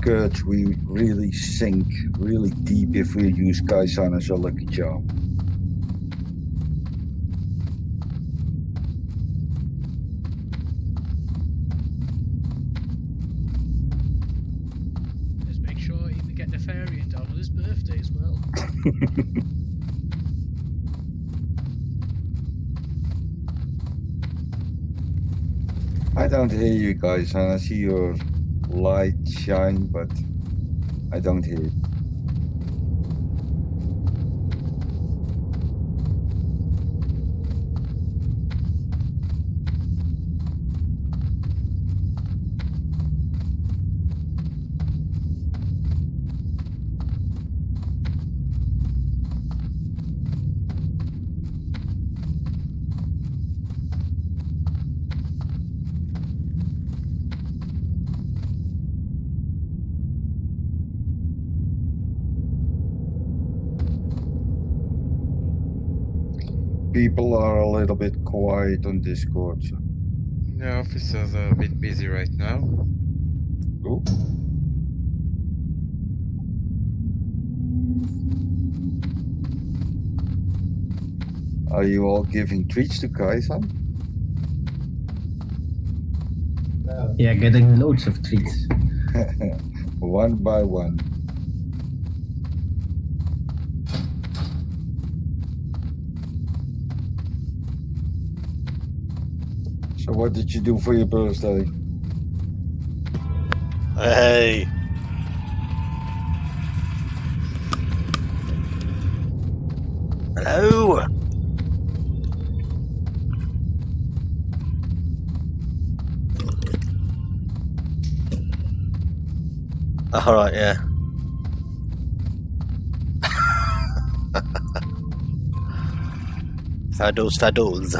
skirts, we really sink really deep if we use Kaisan as a lucky charm. Just make sure we get Nefarian down on his birthday as well. I don't hear you guys, and I see your light shine, but I don't hear it. People are a little bit quiet on Discord. So. The officers are a bit busy right now. Ooh. Are you all giving treats to Kaisan? Yeah, getting loads of treats. One by one. So what did you do for your birthday? Hey. Hello. All right, yeah. Faddles.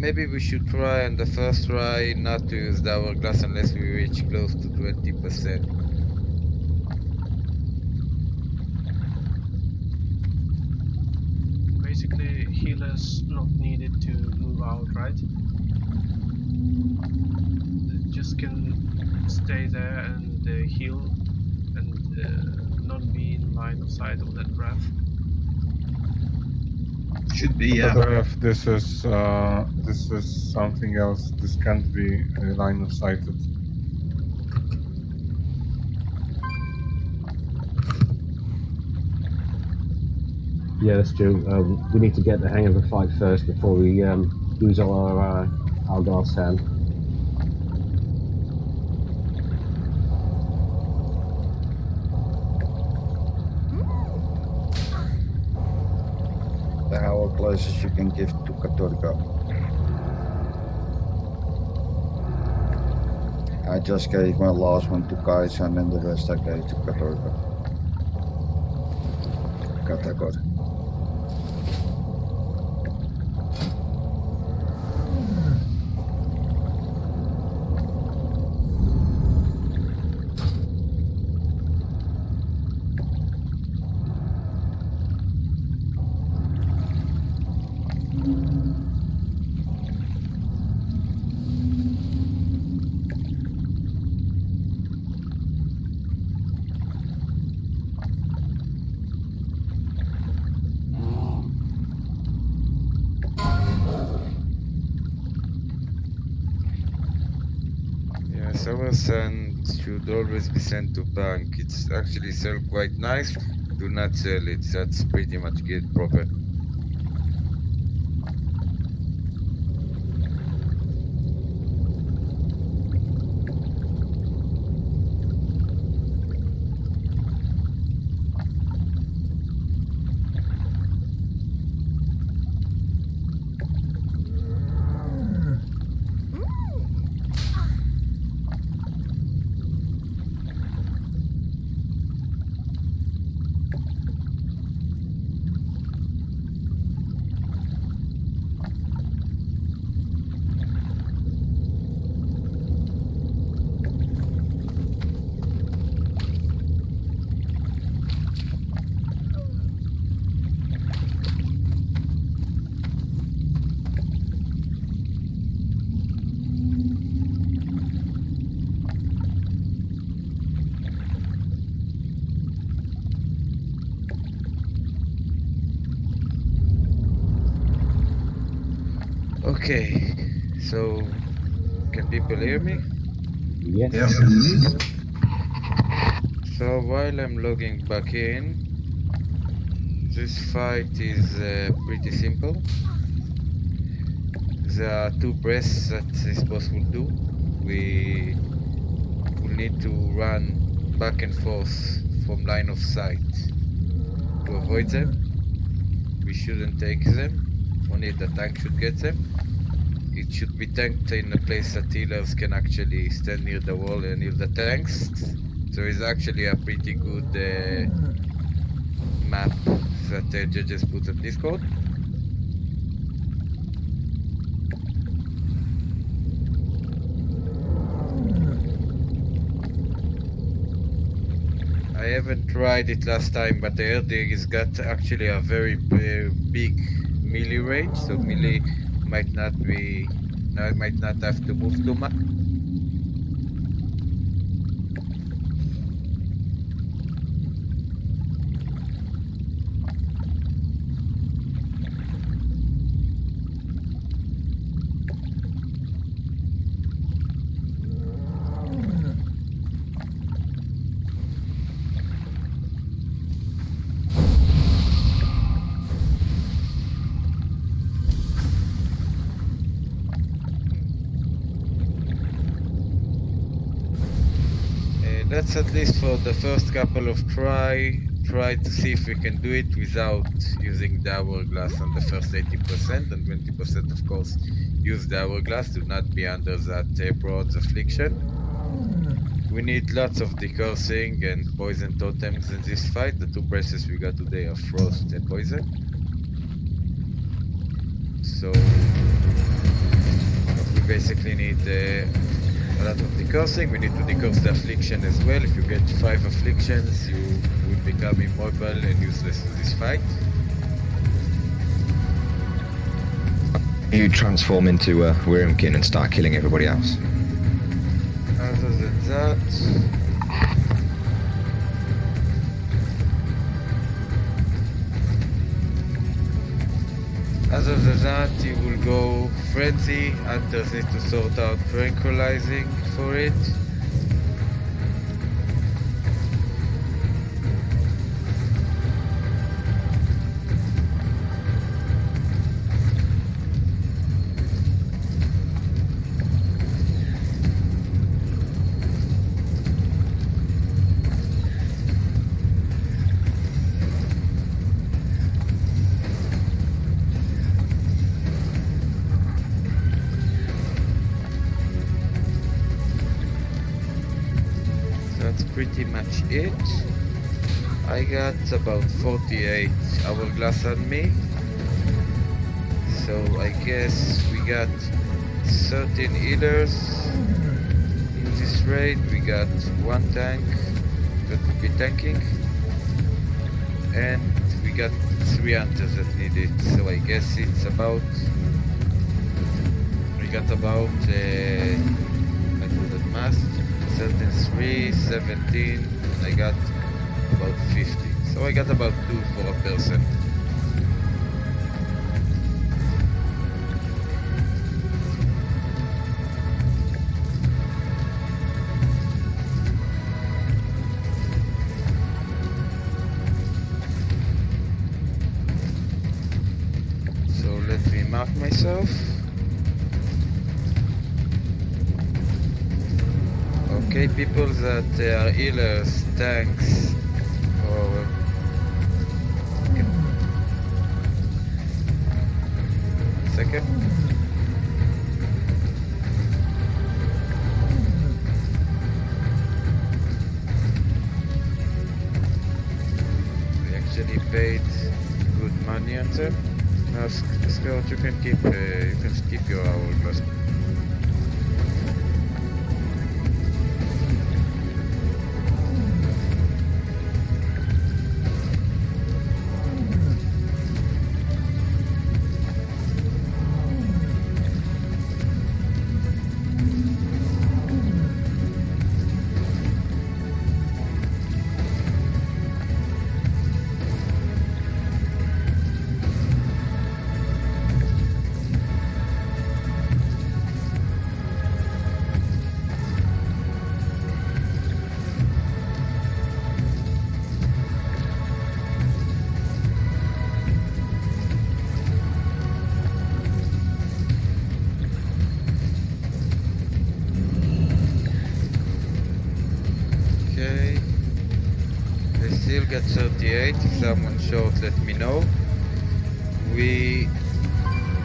maybe we should try on the first try not to use the hourglass unless we reach close to 20%. Basically, healers not needed to move out, right? They just can stay there and heal and not be in line of sight of that breath. Should be, But yeah. if this is something else, this can't be line of sighted. Yeah, that's true. We need to get the hang of the fight first before we use our hourglass hand. The hourglasses you can give to Katorga. I just gave my last one to Kaisa and then the rest I gave to Katorga. Katakor. Yes, our sand should always be sent to bank. It's actually sell quite nice. Do not sell it. That's pretty much good proper. Okay, so can people hear me? Yes. Yeah. So while I'm logging back in, this fight is pretty simple. There are two breaths that this boss will do. We will need to run back and forth from line of sight to avoid them. We shouldn't take them. Only the tank should get them. It should be tanked in a place that healers can actually stand near the wall and heal the tanks. So it's actually a pretty good map that the judges put on Discord. I haven't tried it last time, but I heard it's got actually a very big melee range, so melee might not have to move too much. Let's at least for the first couple of try to see if we can do it without using the hourglass on the first 80%, and 20% of course use the hourglass. Do not be under that bronze affliction. We need lots of decursing and poison totems in this fight. The two presses we got today are frost and poison. So basically need a lot of decoursing. We need to decurse the affliction as well. If you get 5 afflictions, you will become immobile and useless to this fight. You transform into Wormkin and start killing everybody else. Other than that, you will go frenzy. Hunters need to sort out tranquilizing for it. That's pretty much it. I got about 48 hourglass on me. So I guess we got 13 healers in this raid. We got 1 tank that will be tanking. And we got 3 hunters that need it. So I guess it's about... We got about... I put that mask. 3, 17, and I got about 50. So I got about 2 for a person. So let me mark myself. Okay, people that are healers, tanks, or... Okay. Second. We actually paid good money on them. Now, Scout, you can keep your hourglass. Still got 38. If someone's short, let me know. We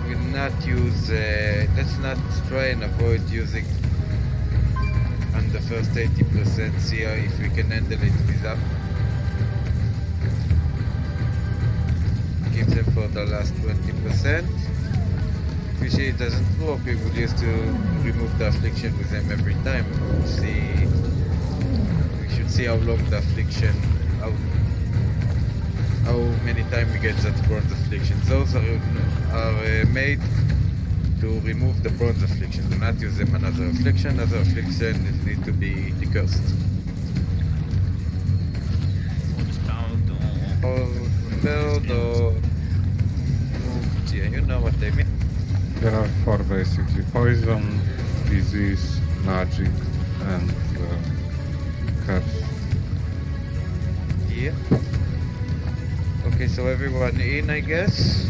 will not use. Let's not try and avoid using on the first 80%. See if we can handle it without. Keep them for the last 20%. If we see it doesn't work, we will use to remove the affliction with them every time. We should see how long the affliction. How many times we get that bronze affliction. Those are made to remove the bronze affliction. Do not use them another affliction. Other affliction need to be decursed. Yeah, you know what I mean. There are 4 basically: poison, disease, magic, and curse. Yeah. Okay, so everyone in, I guess.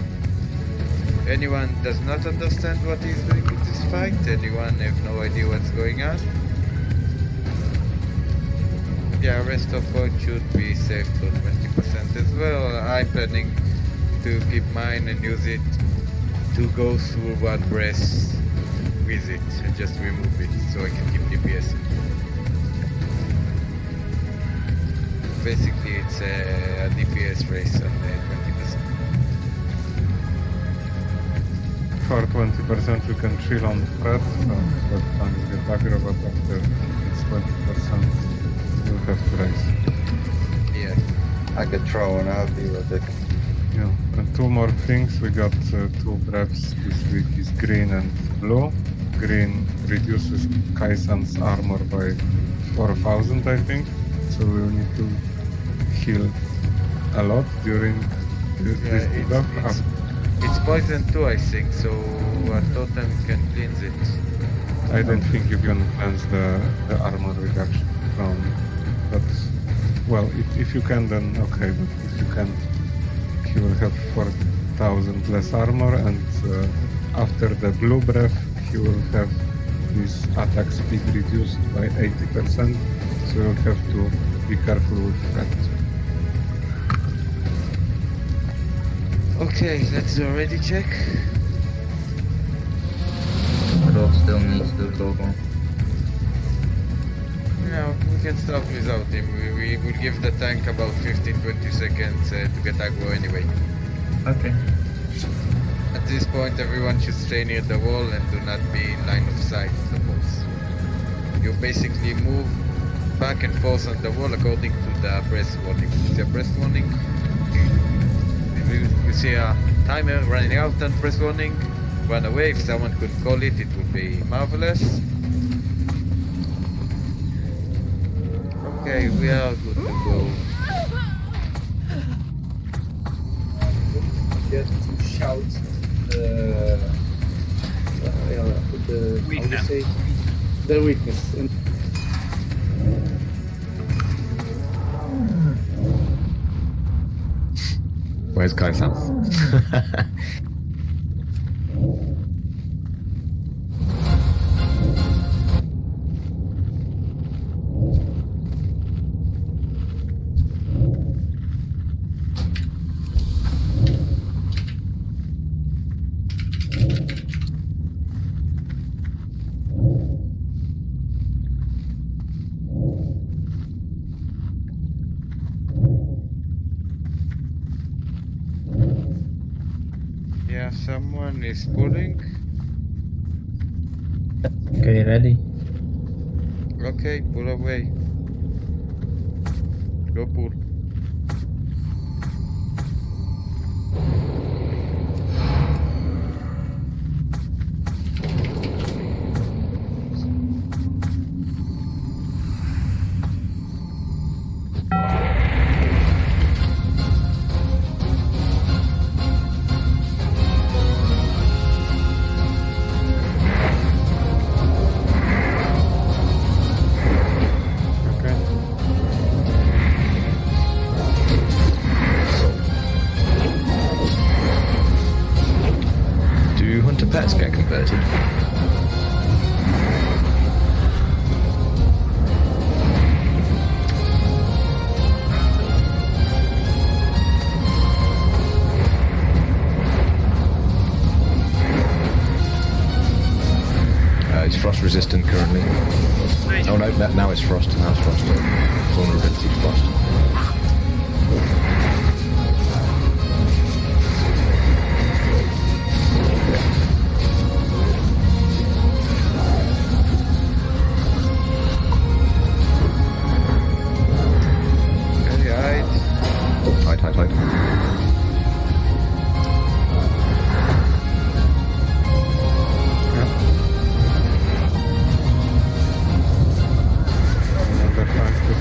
Anyone does not understand what he's doing with this fight? Anyone have no idea what's going on? Yeah, rest of point should be safe for 20% as well. I'm planning to keep mine and use it to go through one breath with it and just remove it so I can keep DPS. Basically, it's a DPS race on 20%. before 20% we can chill on threat, so that time we get aggro, but after it's 20% we'll have to raise. Yeah. I could throw an RP with it. Yeah, and two more things. We got two breaths this week is green and blue. Green reduces Kaisan's armor by 4,000, I think. So we will need to heal a lot during this debuff. It's poison too, I think, so a totem can cleanse it. I don't think you can cleanse the armor reduction from, but well, if you can, then okay. But if you can't, he will have 4,000 less armor, and after the blue breath, he will have his attack speed reduced by 80%. So you'll have to be careful with that. Okay, let's do a ready check. The dog still needs to go on. Yeah, we can start without him. We will give the tank about 15-20 seconds to get aggro anyway. Okay. At this point, everyone should stay near the wall and do not be in line of sight of the boss. You basically move back and forth on the wall according to the press warning. The press warning, you see a timer running out and press warning, run away. If someone could call it, it would be marvelous. Okay, we are good to go. Just to shout the Weakness. how do you say, the weakness. And Where's Kaisan? Yeah, someone is pulling. Okay, ready? Okay, pull away. Go pull. Do hunter pets get converted? It's frost resistant currently. Oh no, now it's frost. Now it's frost. Vulnerability to frost. Hide. Another time to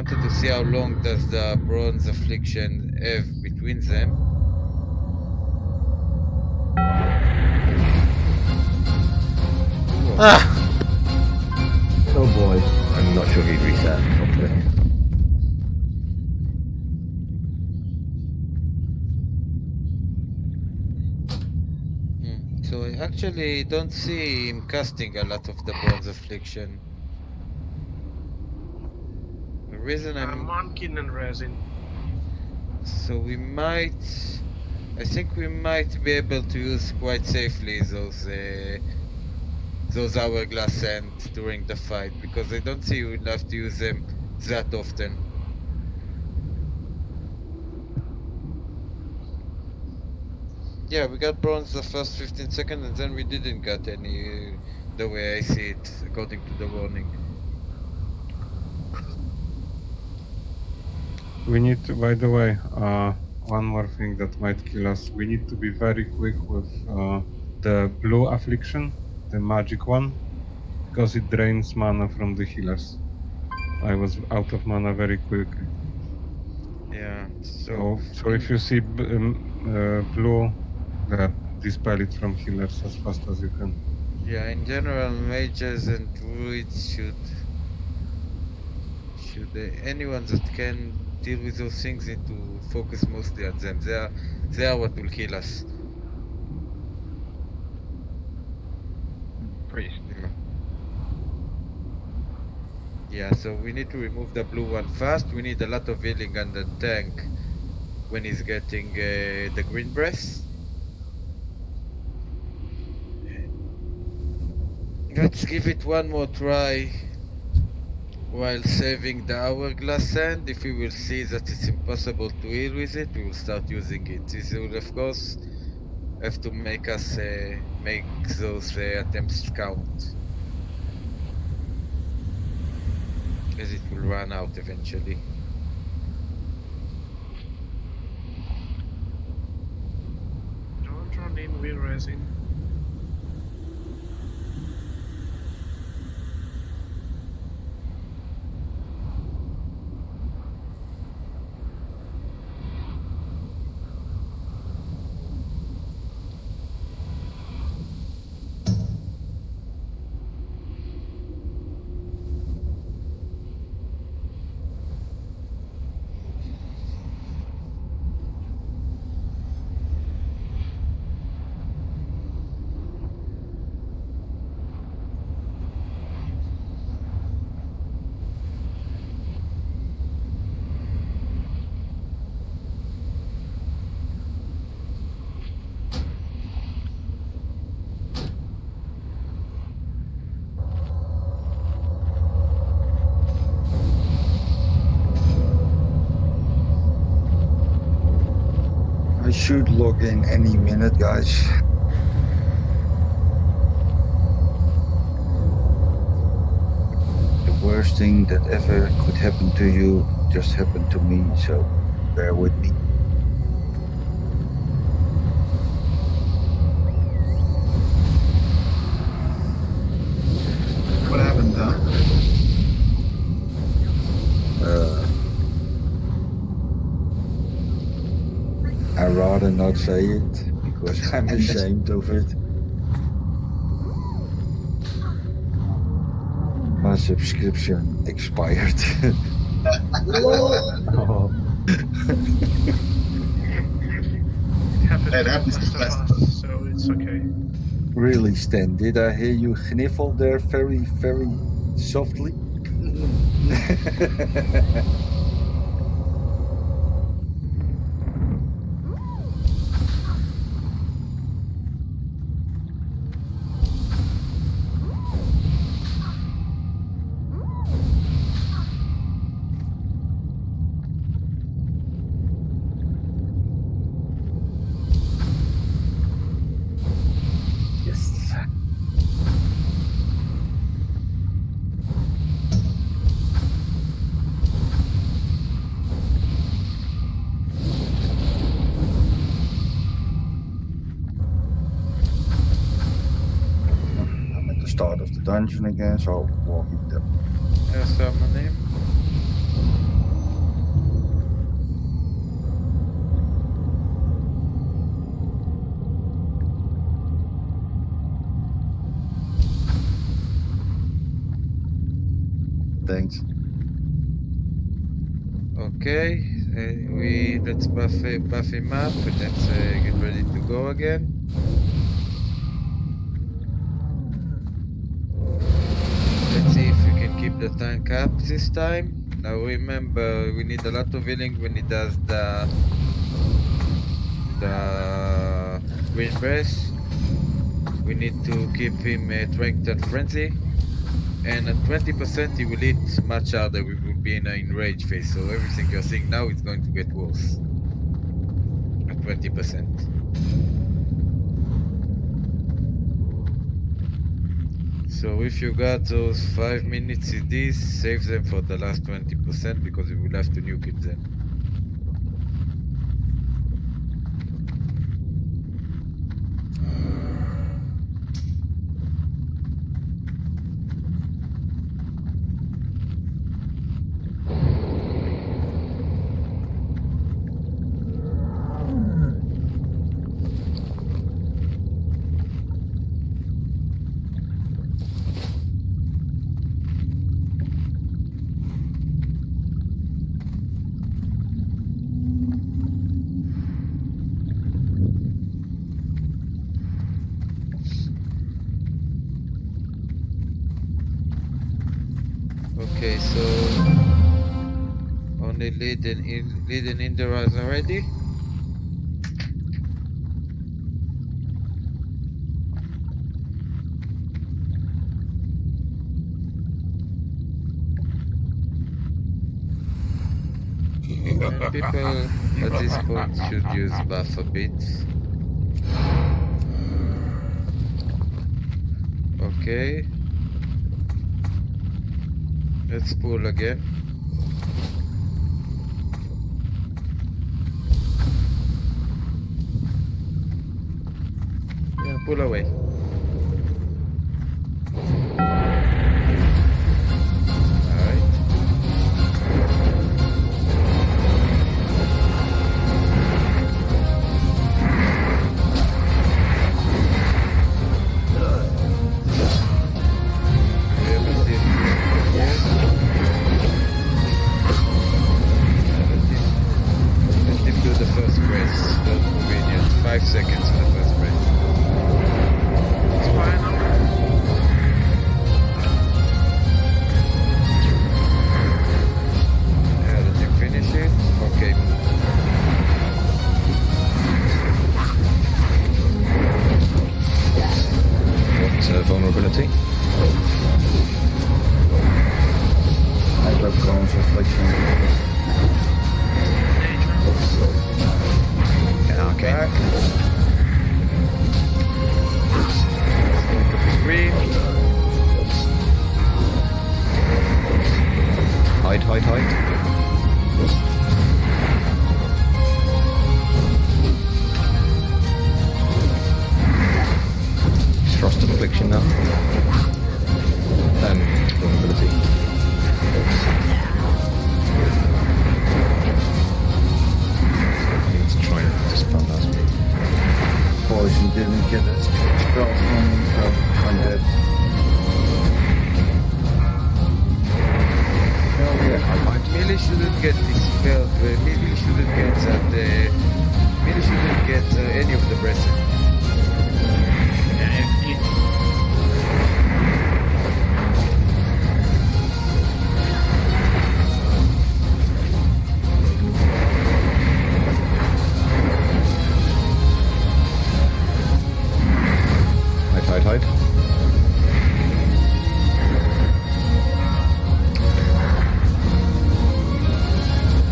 wanted to see how long does the bronze affliction have between them. Ah! Oh boy. I'm not sure he'd reset properly. So I actually don't see him casting a lot of the bronze affliction. The reason I'm Mankin and resin. so we might, I think we might be able to use quite safely those hourglass sands during the fight, because I don't see we'll have to use them that often. Yeah, we got bronze the first 15 seconds and then we didn't get any, the way I see it, according to the warning. We need to, by the way, one more thing that might kill us. We need to be very quick with the blue affliction, the magic one, because it drains mana from the healers. I was out of mana very quickly. Yeah, So if you see blue, dispel it from healers as fast as you can. yeah, in general, mages and druids should anyone that can deal with those things need to focus mostly on them. They are what will heal us. Priest. Yeah, so we need to remove the blue one fast. We need a lot of healing on the tank when he's getting the green breath. Let's give it one more try while saving the hourglass sand. If we will see that it's impossible to heal with it, we will start using it. This will of course have to make us make those attempts count, as it will run out eventually. Don't run in with resin. I should log in any minute, guys. The worst thing that ever could happen to you just happened to me, so bear with me. What happened, huh? I'd rather not say it because I'm ashamed of it. My subscription expired. Oh. It happens to most of us, so it's okay. Really, Stan, did I hear you sniffle there very, very softly? Yes. I'm at the start of the dungeon again, so I'll walk in there. Yes, my name. Thanks. Okay, let's buff him up and let's get ready to go again. Let's see if we can keep the tank up this time. Now remember, we need a lot of healing when he does the green breath. We need to keep him tranked and frenzy. And at 20% he will hit much harder. We will be in an enrage phase, so everything you're seeing now is going to get worse. At 20%. So if you got those 5 minute CDs, save them for the last 20% because we will have to nuke it then. Okay, so only lead and Indras are ready. And people at this point should use buff a bit. Okay. Let's pull again. Yeah, pull away. Alright. The first press, don't move in yet. 5 seconds for the first press. It's fine. Yeah, let him finish it. Okay. What's vulnerability? Hypercons reflection. Okay. Back. Green. Hide. Frost affliction now. Then vulnerability. Need to try and dispel that. Poison didn't get a spell from me, so I'm dead. Melee shouldn't get dispelled. Melee shouldn't get that. Melee shouldn't get any of the breathing. Hide.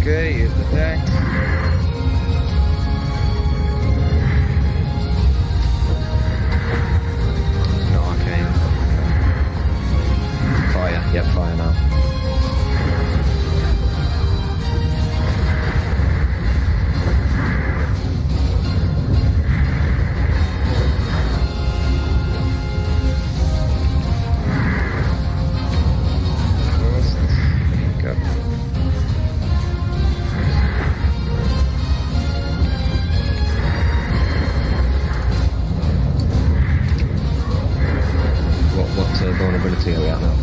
Okay, here's the tank. No arcane. Fire. Yep, fire now. What vulnerability are we at now?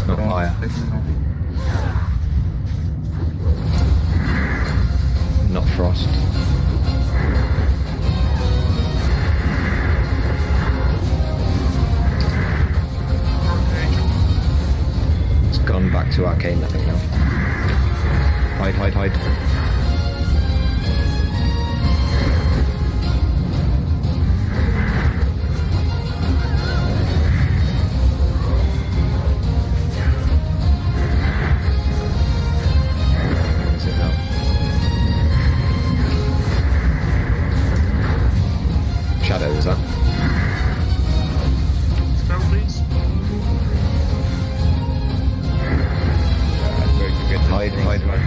It's not fire. Not frost. It's gone back to arcane, I think now. Hide, hide, hide. Shadow, is that? Spell, please. I'm going to get the Hide, hide, hide.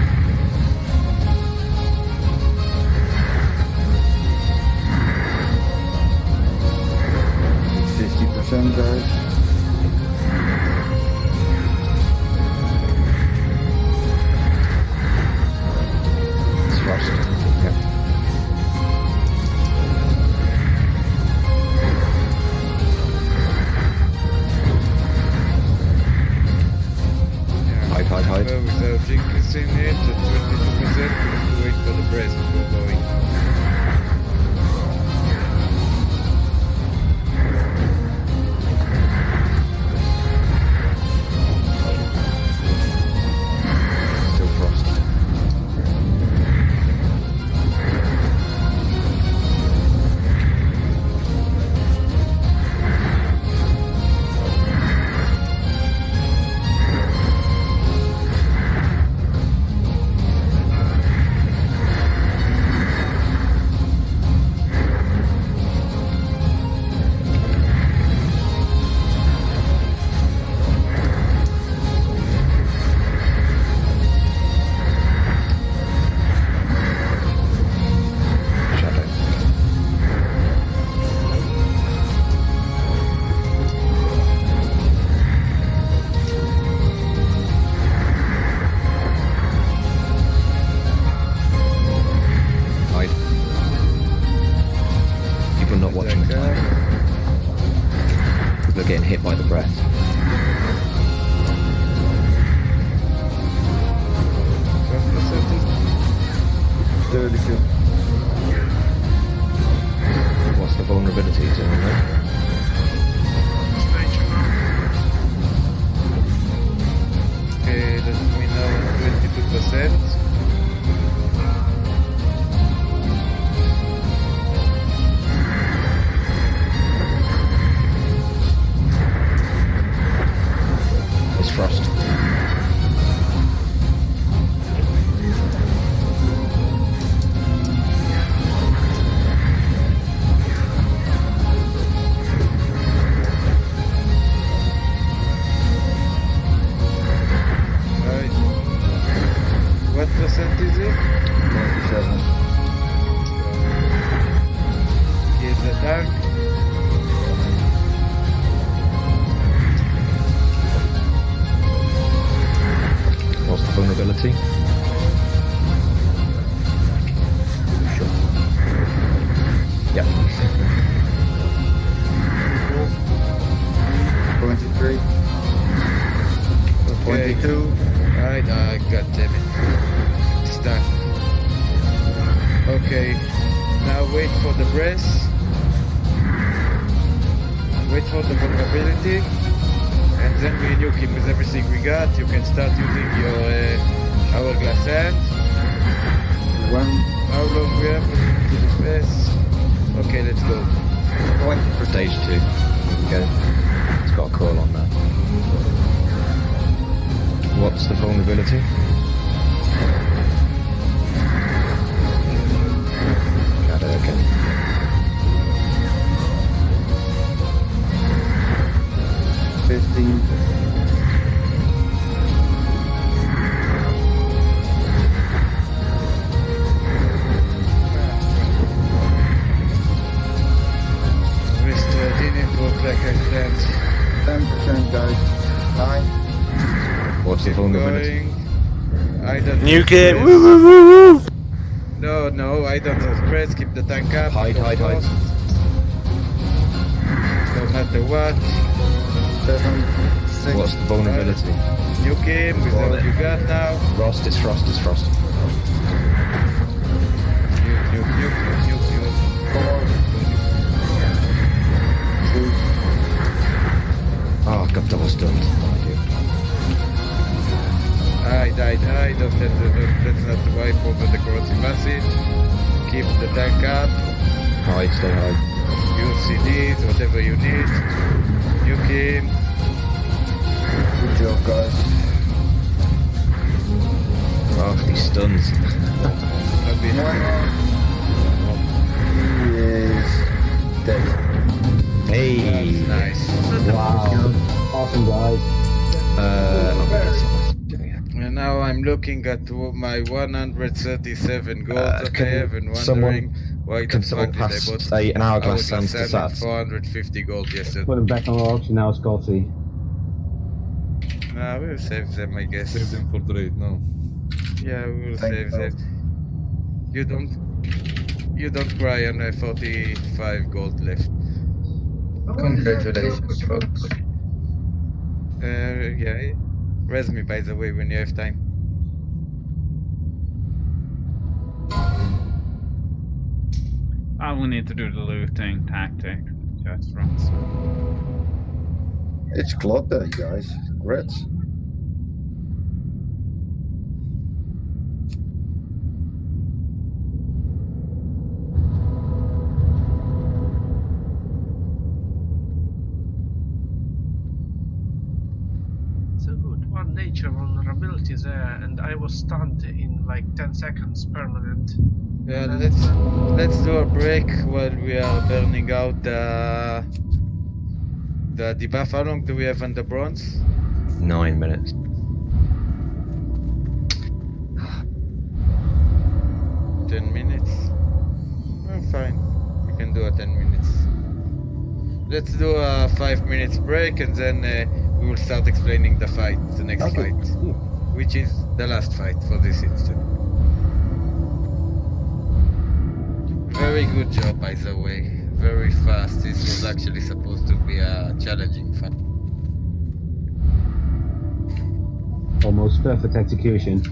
It's 50%, guys. It's frost. Yeah. Hide, hide, hide. Well, without jinxing it, at 22%, we have to wait for the breast before going. Still frost. Shadow. Hide. People not watching the time. People are getting hit by the breath. What percentage? 32. What's the vulnerability to them? Nature now. Okay, let me know 22%. It's frost. Right. What percent is it? 27. Is the tank? What's the vulnerability? Sure. Yeah. 23. Okay. 22. Right, god damn it. Stuck. Okay, now wait for the breath. Wait for the vulnerability. And then we nuke him with everything we got. You can start using your hourglass hand. One. How long we have to the breath? Okay, let's go. 20%. Stage 2. Okay. It's got a call on that. What's the vulnerability? Shadow, okay. Mr. didn't work like I planned. 10%, guys. 9. What's the vulnerability? Going. I don't Nuke have it! press. Woo woo woo woo! No, I don't have press. Keep the tank up. Hide, don't hide, hide. cost. No matter what. 7, second. What's the vulnerability? You came with what you got now. Frost, it's frost, it's frost. Nuke. 4, 2, Oh, I got double stunned. Hide. Let's not wipe over the corrosive acid. Keep the tank up. Hide, stay hide. Use CDs, whatever you need. You came. good job, guys. Oh, these stuns. Not be He is dead. Hey! Nice. Wow. Awesome, guys. And now I'm looking at my 137 gold that I can have and someone- wondering why the Can someone fuck did I pass, bought say, an hourglass sands to salmon Sats? 450 gold yesterday. Put them back on auction now, Scotty. Nah, we'll save them, I guess. Save them for the raid, no. Yeah, we'll Thank save you. them. You don't cry on 45 gold left. Congratulations, folks. Yeah. Res me, by the way, when you have time. We need to do the looting tactic. Just runs. It's Claude Day, guys. Congrats. So good. One nature vulnerability there, and I was stunned in like 10 seconds permanent. Yeah, let's do a break while we are burning out the debuff. How long do we have on the bronze? 9 minutes. Ten minutes. Oh, fine. We can do a 10 minutes. Let's do a 5 minutes break and then we will start explaining the fight, the next Okay. fight, which is the last fight for this instant. Very good job, by the way. Very fast. This was actually supposed to be a challenging fight. Almost perfect execution.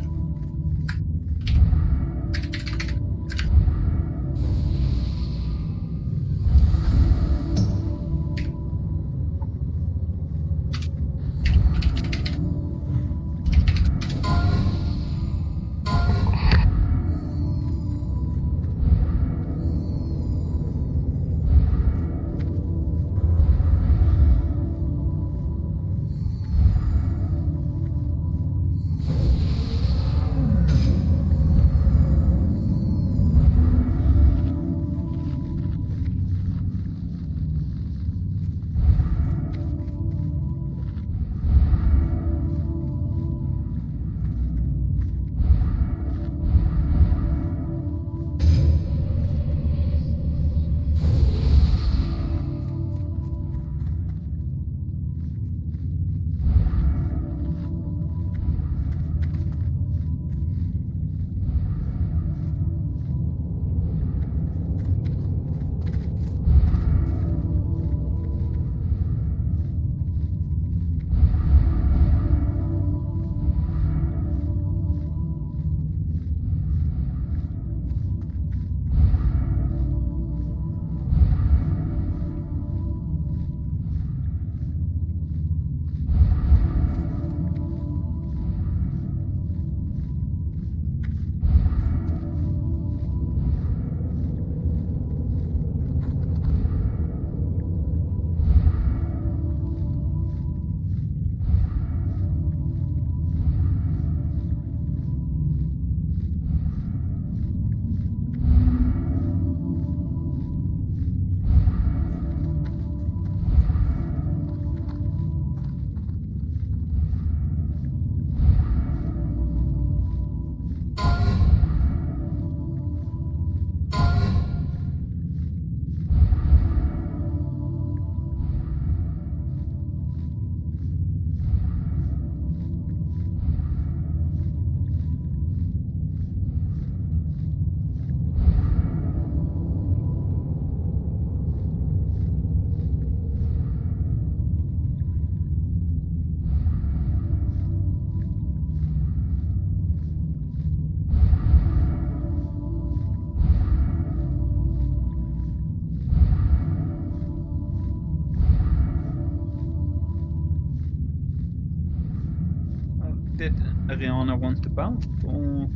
Did Ariana want the bath or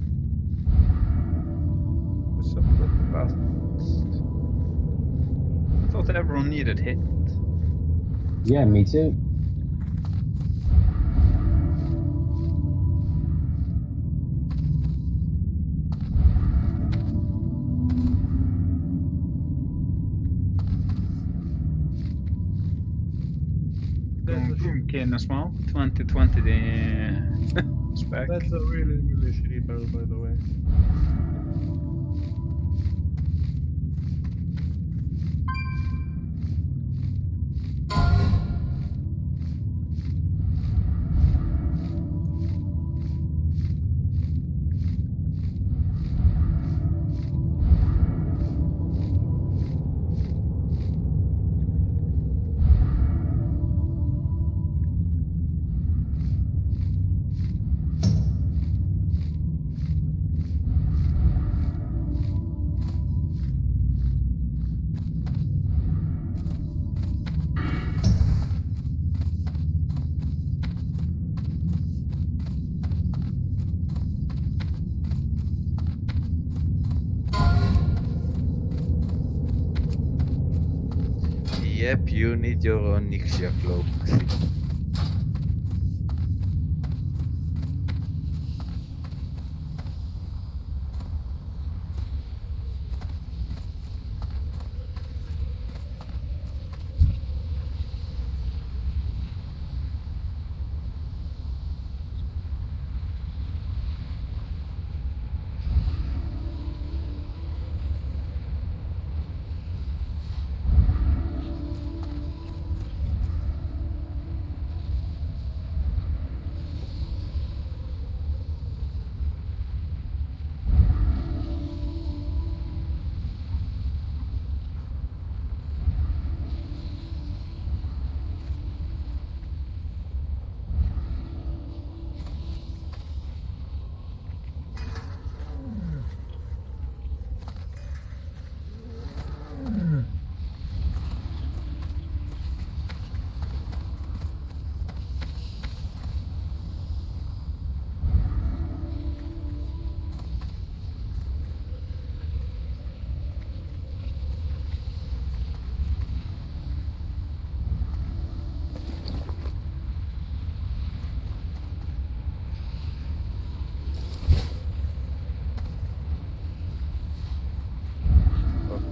what's up with the bath? I thought everyone needed hit. Yeah, me too. Going from Ken as well. 2020 the spec. That's a really, really shitty barrel, by the way. Yep, you need your own Nixia cloak.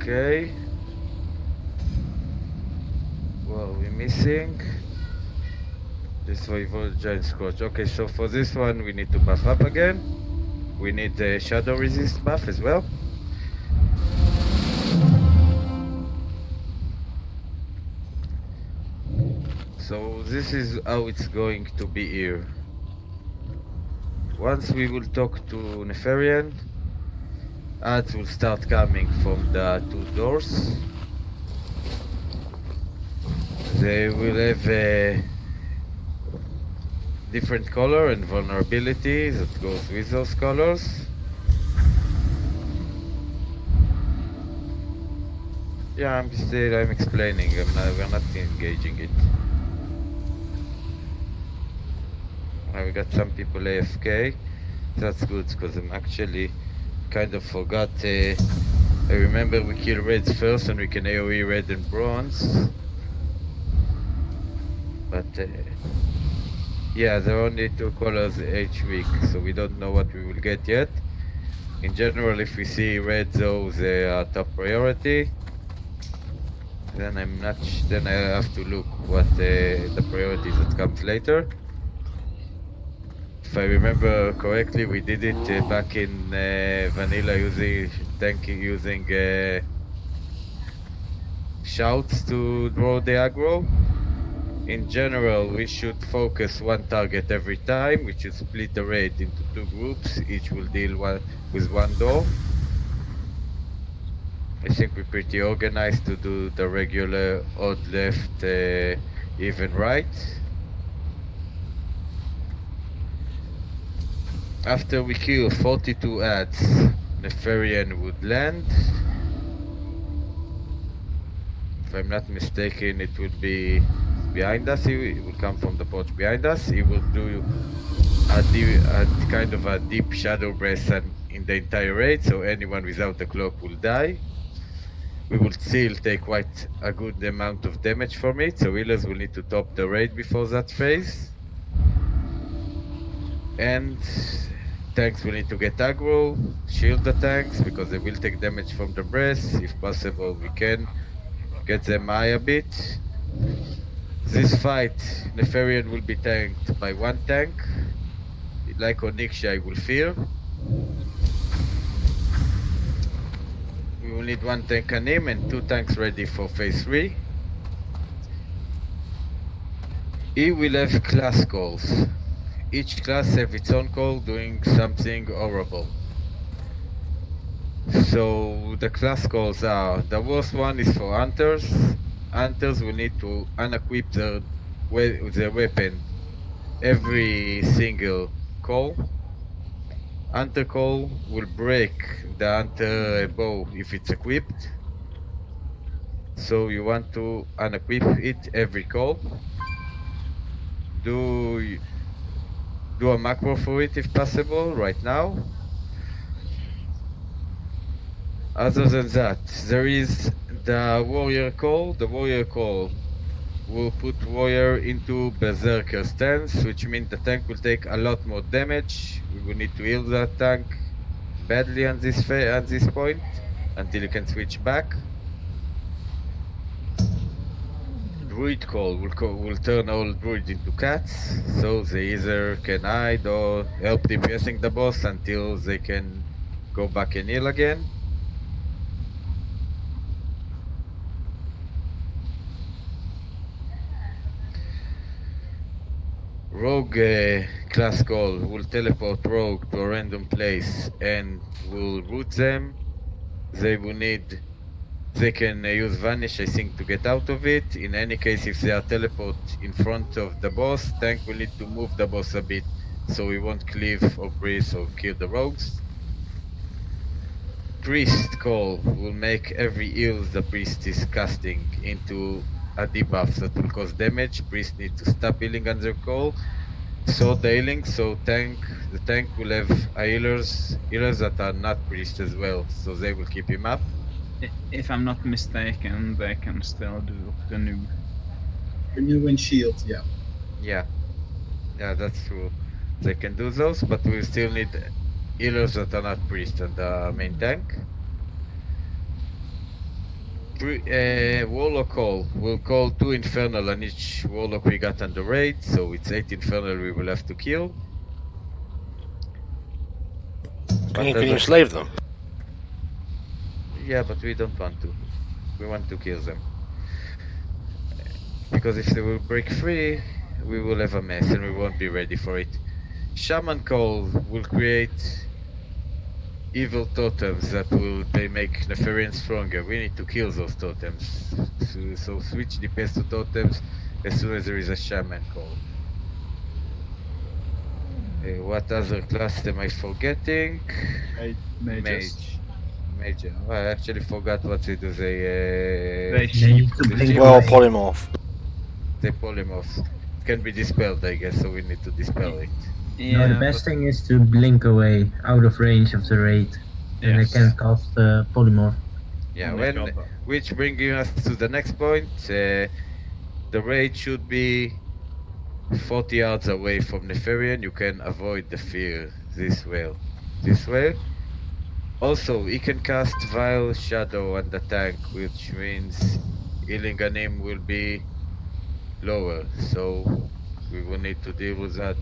Okay. Well, we're missing this Voivod Giant Scorch. Okay, so for this one we need to buff up again. We need the Shadow Resist buff as well. So this is how it's going to be here. Once we will talk to Nefarian, ads will start coming from the two doors. They will have a different color and vulnerability that goes with those colors. Yeah, I'm explaining. We're not engaging it. We got some people AFK. That's good because I'm actually kind of forgot. I remember we kill reds first and we can AoE red and bronze. But yeah, there are only two colors each week, so we don't know what we will get yet. In general, if we see red though, they are top priority. Then then I have to look what the priority that comes later. If I remember correctly, we did it back in vanilla using shouts to draw the aggro. In general, we should focus one target every time. We should split the raid into two groups. Each will deal with one door. I think we're pretty organized to do the regular odd left, even right. After we kill 42 ads, Nefarian would land. If I'm not mistaken, it would be behind us. He will come from the porch behind us. He will do at kind of a deep shadow breath in the entire raid, so anyone without the cloak will die. We will still take quite a good amount of damage from it, so healers will need to top the raid before that phase. And tanks will need to get aggro, shield the tanks, because they will take damage from the breath. If possible, we can get them high a bit. This fight, Nefarian will be tanked by one tank, like Onyxia I will fear. We will need one tank on him and two tanks ready for phase 3. He will have class calls. Each class have its own call doing something horrible. So the class calls are, the worst one is for hunters. Hunters will need to unequip their weapon every single call. Hunter call will break the hunter bow if it's equipped. So you want to unequip it every call. Do a macro for it if possible right now. Other than that, there is the warrior call. The warrior call will put warrior into berserker stance, which means the tank will take a lot more damage. We will need to heal that tank badly at this point until you can switch back. Druid call will turn all druids into cats, so they either can hide or help DPSing the boss until they can go back and heal again. Rogue class call will teleport rogue to a random place and will root them. They can use vanish, I think, to get out of it. In any case, if they are teleport in front of the boss, tank will need to move the boss a bit so we won't cleave or breeze or kill the rogues. Priest call will make every heal the priest is casting into a debuff that will cause damage. Priest need to stop healing under call. Sword healing, so the tank will have healers that are not priest as well, so they will keep him up. If I'm not mistaken, they can still do renew. Renew and shield, yeah. Yeah, that's true. They can do those, but we still need healers that are not priest on the main tank. Warlock call. We'll call 2 Infernal on each Warlock we got on the raid, so it's 8 Infernal we will have to kill. Can you slave them? Yeah, but we don't want to. We want to kill them. Because if they will break free, we will have a mess and we won't be ready for it. Shaman call will create evil totems that will make Nefarian stronger. We need to kill those totems. So switch DPS to totems as soon as there is a shaman call. What other class am I forgetting? Mage. Mage. Oh, I actually forgot what they do. Well, polymorph. They polymorph. It can be dispelled, I guess, so we need to dispel it. No, the best thing is to blink away out of range of the raid, and they can cast polymorph. Yeah, which brings us to the next point. The raid should be 40 yards away from Nefarian. You can avoid the fear this way. Also, he can cast Vile Shadow on the tank, which means healing on him will be lower. So we will need to deal with that.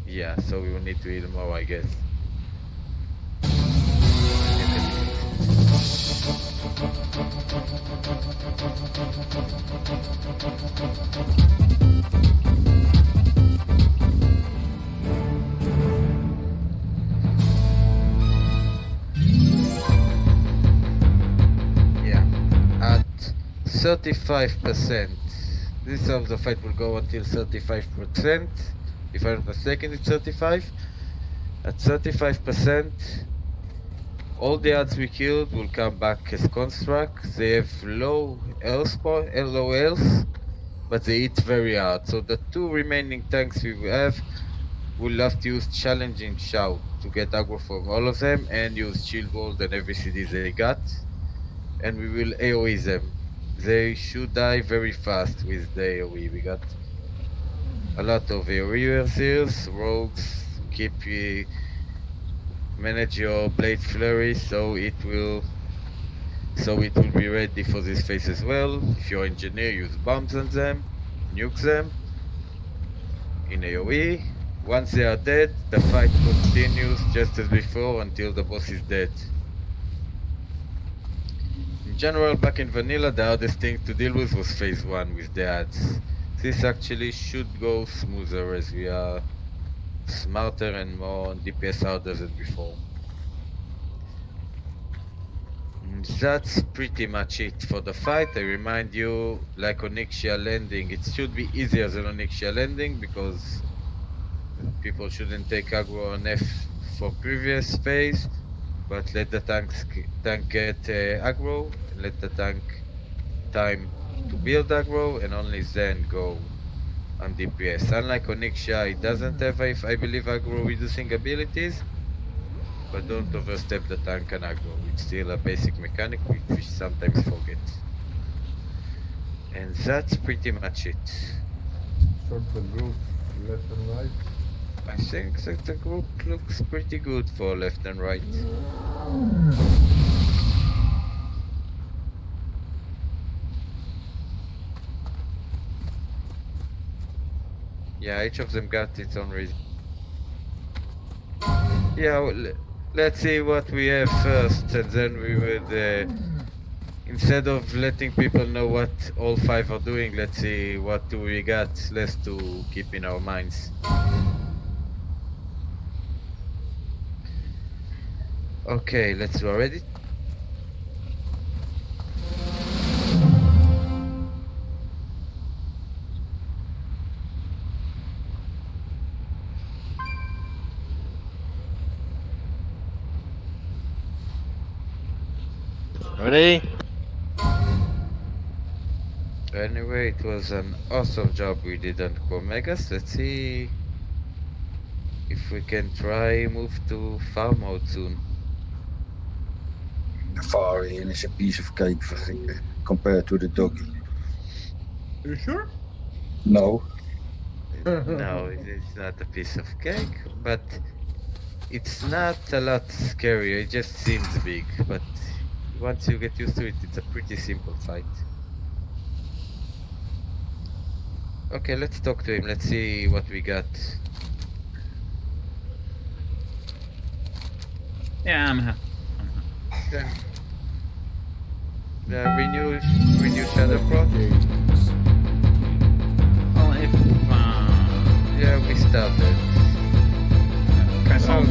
Yeah, so we will need to heal more, I guess. Yeah, at 35%. This of the fight will go until 35%. If I'm not mistaken, it's 35. At 35%, all the odds we killed will come back as construct. They have low health, but they hit very hard. So the 2 remaining tanks we have We'll have to use challenging shout to get aggro from all of them and use shield wall and every CD they got. And we will AoE them. They should die very fast with the AoE. We got a lot of AoE rogues. Manage your blade flurry so it will be ready for this phase as well. If you're engineer, use bombs on them, nuke them in AoE. Once they are dead, the fight continues just as before until the boss is dead. In general, back in vanilla, the hardest thing to deal with was phase 1 with the ads. This actually should go smoother as we are smarter and more DPS harder than before. That's pretty much it for the fight. I remind you, like Onyxia landing, it should be easier than Onyxia landing because people shouldn't take aggro on F for previous phase, but let the tank get aggro, let the tank time to build aggro, and only then go on DPS. Unlike Onyxia, it doesn't have, I believe, aggro reducing abilities, but don't overstep the tank and aggro. It's still a basic mechanic which we sometimes forget. And that's pretty much it. Sort the group left and right. I think that the group looks pretty good for left and right. Yeah, each of them got its own reason. Yeah, well, let's see what we have first, and then we would, instead of letting people know what all 5 are doing, let's see what do we got less to keep in our minds. Okay, let's go. Ready? Ready? Anyway, it was an awesome job we did on Chromaggus. Let's see if we can try move to farm mode soon. The far in is a piece of cake compared to the doggy. Are you sure? No. No, it's not a piece of cake, but it's not a lot scary. It just seems big, but once you get used to it, it's a pretty simple fight. Okay, let's talk to him. Let's see what we got. Yeah, I'm happy. Okay. Renew Shadow Pro? Well, if... Yeah, we started. Okay, so...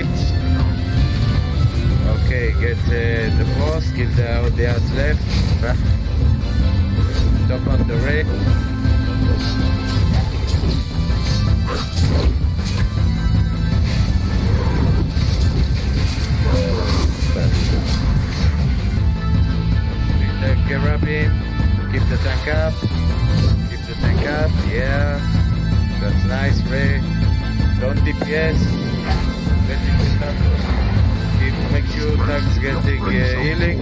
wait. Okay, get the boss, kill all the odds left. Top up the raid. Grab him, keep the tank up, yeah, that's nice, Ray. Don't DPS, let him start. Make sure tank's getting healing.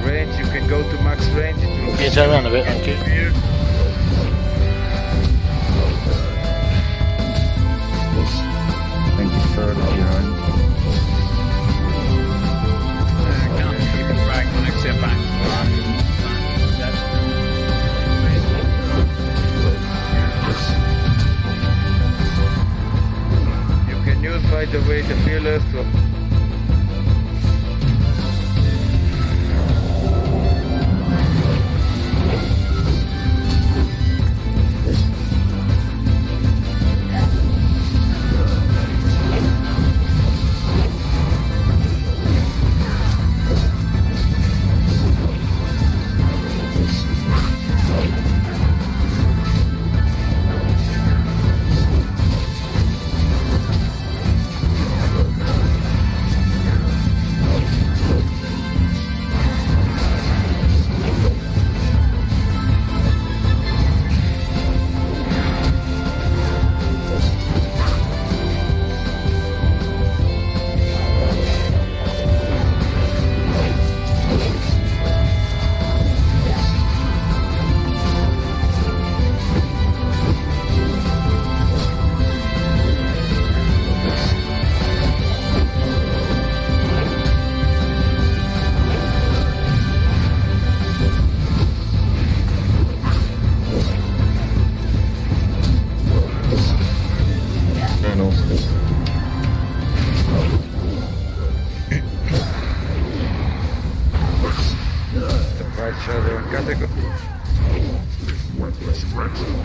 Range, you can go to max range. Can you turn around a bit, thank you. Thank you for behind. You can use, by the way, the pillars to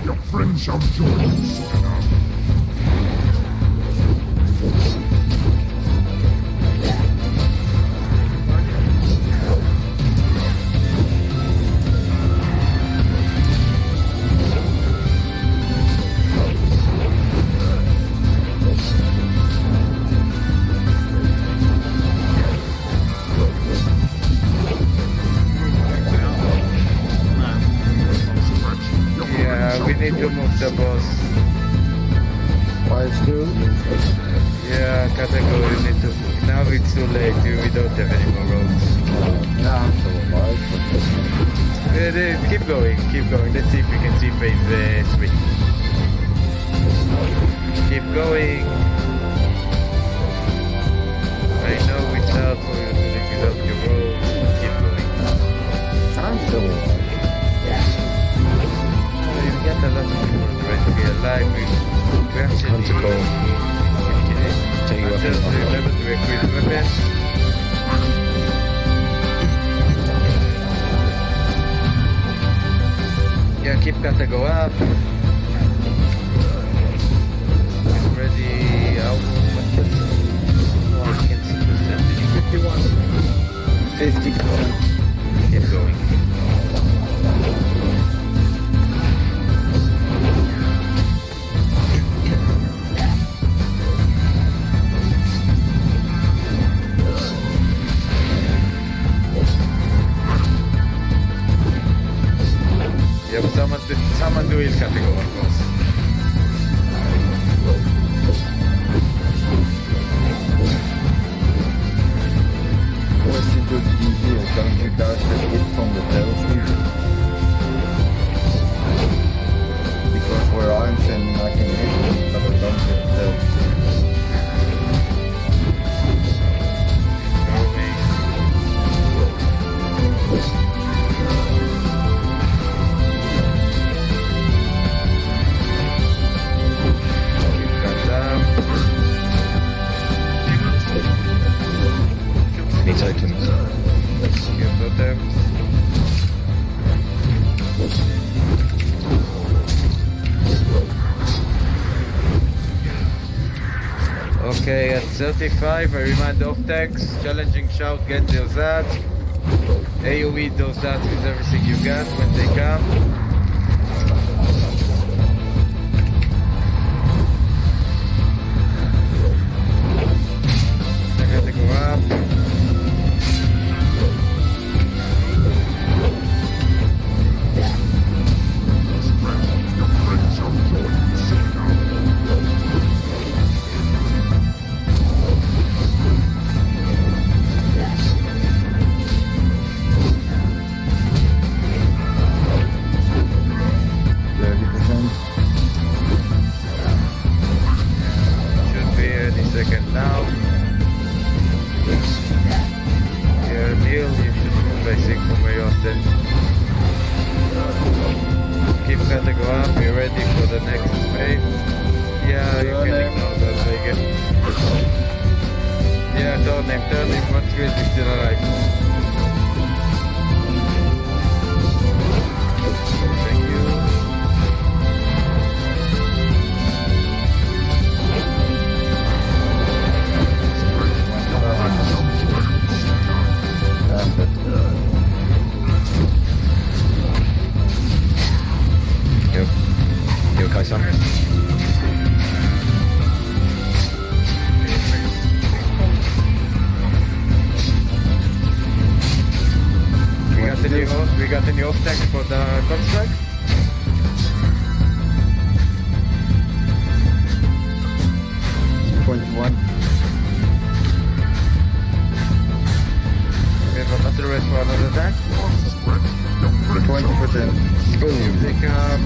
Your friends shall join us. we need to move the boss. Yeah, category need to. Now it's too late. We don't have any more roads. Keep going. Let's see if we can see phase 3. Keep going. I know it's hard for you to dig up your road. Keep going. I'm still alive. You get a lot of people trying to be alive. We actually take your weapons off. Remember to equip weapons. Yeah, keep gotta go up. Ready out. Oh, I can't see percentage. 51. 50. Keep going. Yeah, but someone do heal category. Okay, at 35, I remind off tanks, challenging shout, get those that. AoE those that with everything you got when they come. I gotta go up. Should be any second now. Yeah, Neil, you should move, I think, from where you're standing. Keep trying to go up, be ready for the next phase. Yeah, you can ignore that, I guess. Yeah, turn him, once Chris is still alive. Thank you. You okay, son? We got any off tank for the construct? We have a battle rate for another tank? 20%. Boom, take up.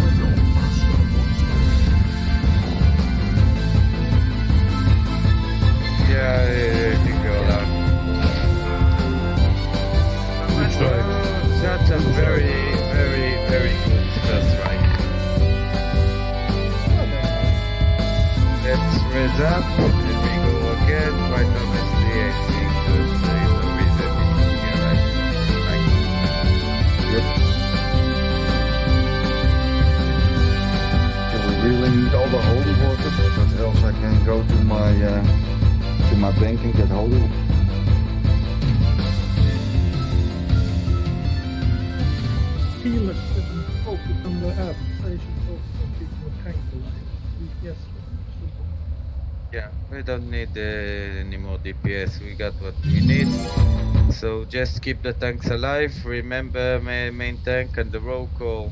Yeah, I think we're allowed. That's a very, very, very good first strike. Let's raise up and we go again. Quite honestly, I think there is no reason it should be alive. We really need all the holy water, but else I can go to my bank and get holy water. Healers didn't focus on the app, so you should focus on keeping the tank alive. Yes. Yeah, we don't need any more DPS. We got what we need. So just keep the tanks alive. Remember, main tank and the rogue call.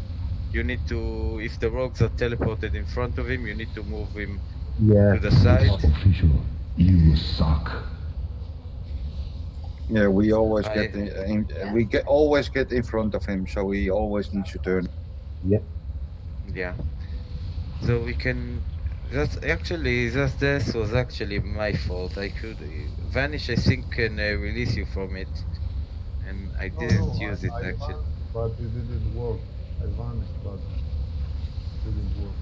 You need to, if the rogues are teleported in front of him, you need to move him to the side. You suck. Yeah, we always always get in front of him, so he always needs to turn. Yep. Yeah. So we can. This was actually my fault. I could vanish. I think can release you from it, and I didn't use it actually. But it didn't work. I vanished, but it didn't work.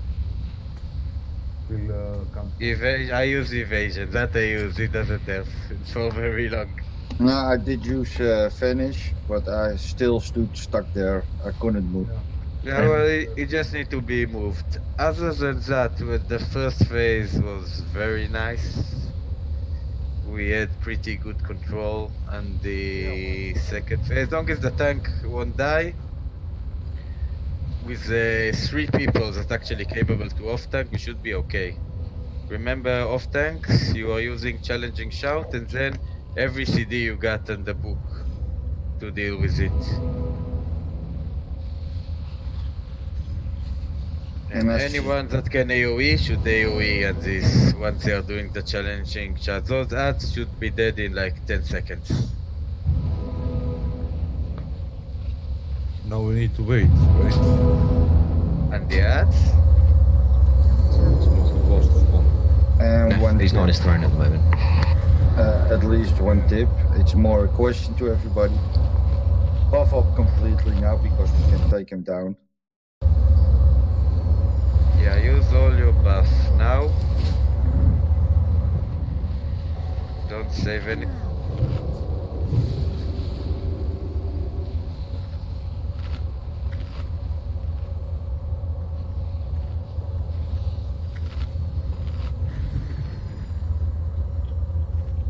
I use evasion. That I use. It doesn't help for very long. No, I did use vanish, but I still stood stuck there. I couldn't move. Yeah, well, it just need to be moved. Other than that, with the first phase was very nice. We had pretty good control, and the second phase, as long as the tank won't die, with 3 people that's actually capable to off tank, we should be okay. Remember, off tanks, you are using challenging shout, and then every CD you got in the book to deal with it. And anyone that can AoE should AoE at this once they are doing the challenging shots. Those ads should be dead in like 10 seconds. Now we need to wait, right? And the ads? And He's not on his throne at the moment. At least one tip. It's more a question to everybody. Buff up completely now because we can take him down. Yeah, use all your buff now. Don't save any.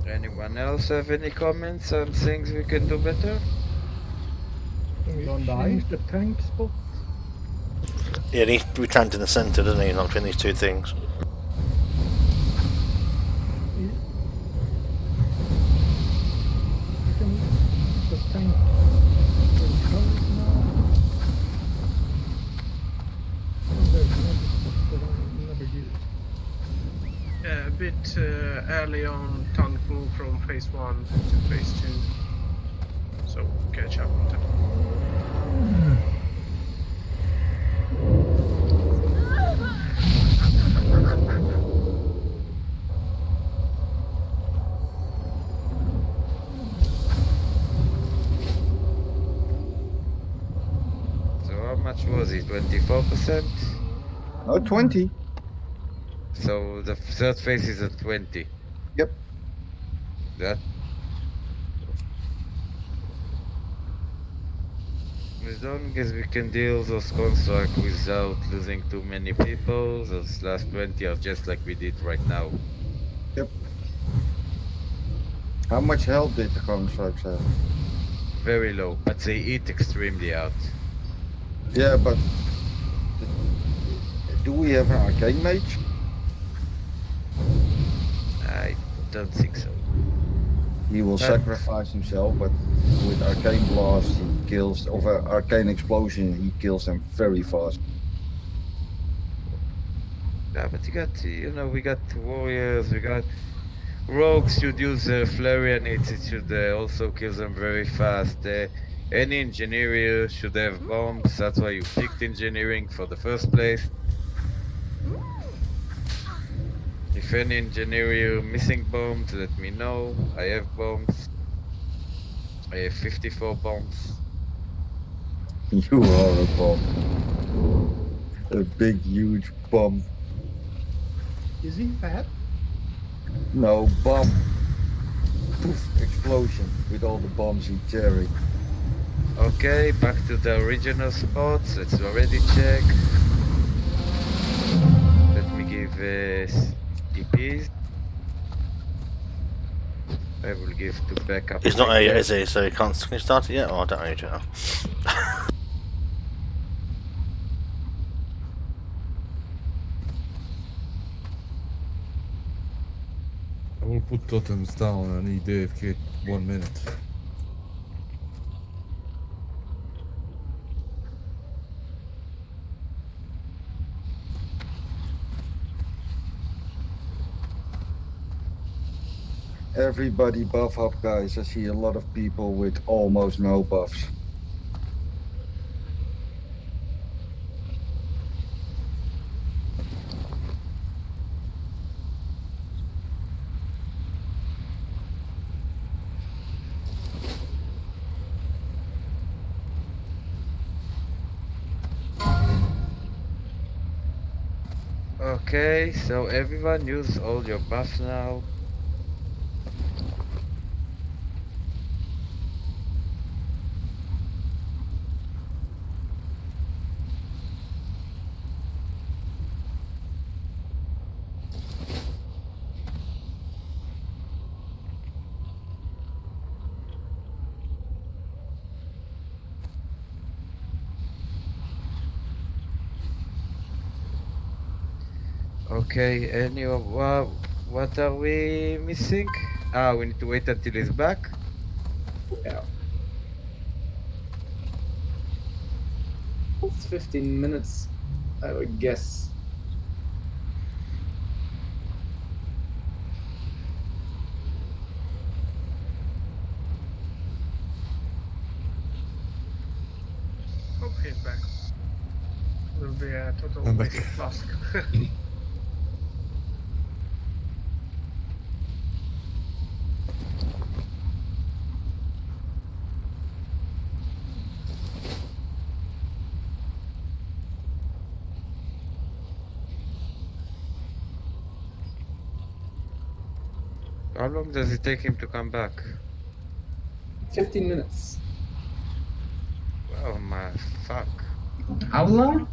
Anyone else have any comments on things we can do better? Can we Don't die. change the tank spot? Yeah, it needs to be tanked in the centre, doesn't he? Not between these two things. Can the tank recover now? There's another spot that I never used. A bit early on, tank move from phase 1 to phase 2. So catch up on that. So how much was it? 24%? No, 20. So the third phase is at 20. Yep. That. As long as we can deal those constructs without losing too many people, those last 20 are just like we did right now. Yep. How much health did the constructs have? Very low, but they eat extremely out. Yeah, but do we have an arcane mage? I don't think so. He will sacrifice himself, but with arcane blast he kills, or arcane explosion he kills them very fast. Yeah, but you got, we got warriors, we got rogues should use flurry and it should also kill them very fast. Any engineer should have bombs, that's why you picked engineering for the first place. If any engineer missing bombs, let me know. I have bombs. I have 54 bombs. You are a bomb. A big, huge bomb. Is he fat? No, bomb. Poof, explosion with all the bombs he carried. Okay, back to the original spots. Let's already check. Let me give EPs. I will give to backup. He's not A, is he? So he can't. Can you start it yet? Oh, I don't know you do now. I will put totems down. I need AFK 1 minute. Everybody buff up, guys. I see a lot of people with almost no buffs. Okay, so everyone use all your buffs now. Okay, what are we missing? We need to wait until he's back? Yeah. It's 15 minutes, I would guess. Hope he's back. Will be a total I'm back. waste of task. How long does it take him to come back? 15 minutes. Oh my fuck. How long?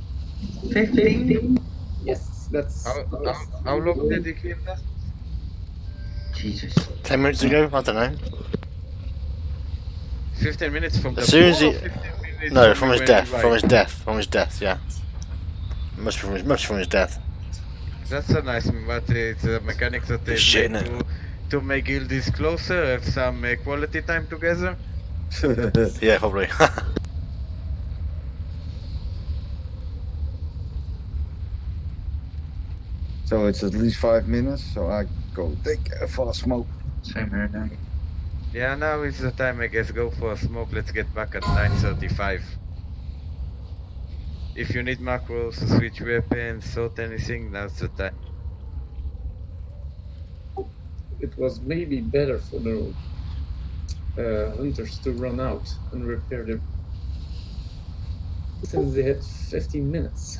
15? Yes, that's... How long did he kill us? Jesus. 10 minutes ago? I don't know. 15 minutes from the As soon as pool he... or 15 minutes No, from from his when death. he From his arrived? death. From his death, yeah. Must be from his death. That's a nice, but it's a mechanics that they've Shit, made innit? to make guildies closer, have some quality time together. Yeah, probably. So it's at least 5 minutes, so I go take a fast smoke. Same here now. Yeah, now is the time, I guess. Go for a smoke. Let's get back at 9:35. If you need macros, switch weapons, sort anything, now's the time. It was maybe better for the hunters to run out and repair their... Since they had 15 minutes.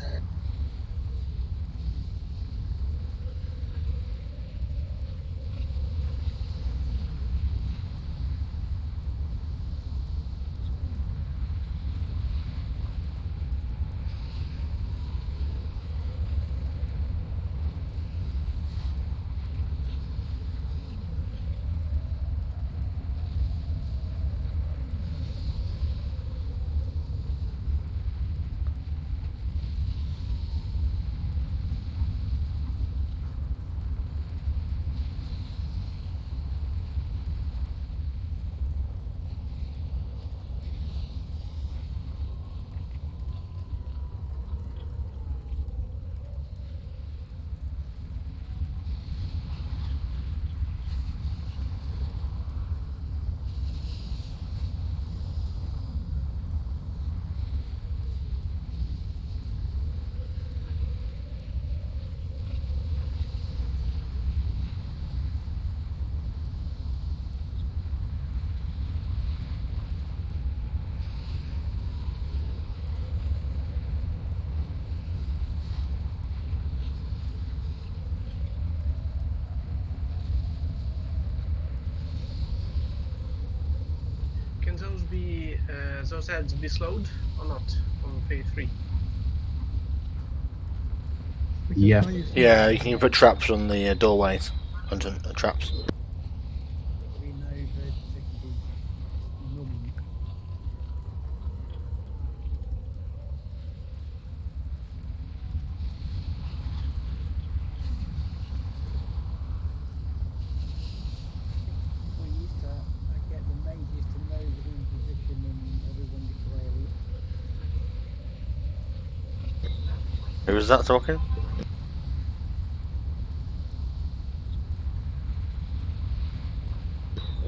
Can those heads be slowed or not on phase 3? Yeah. Yeah, you can put traps on the doorways. Hunting traps. We know that they can be numbed. We used to get the mages to know the in position and everyone declare it. Who was that talking?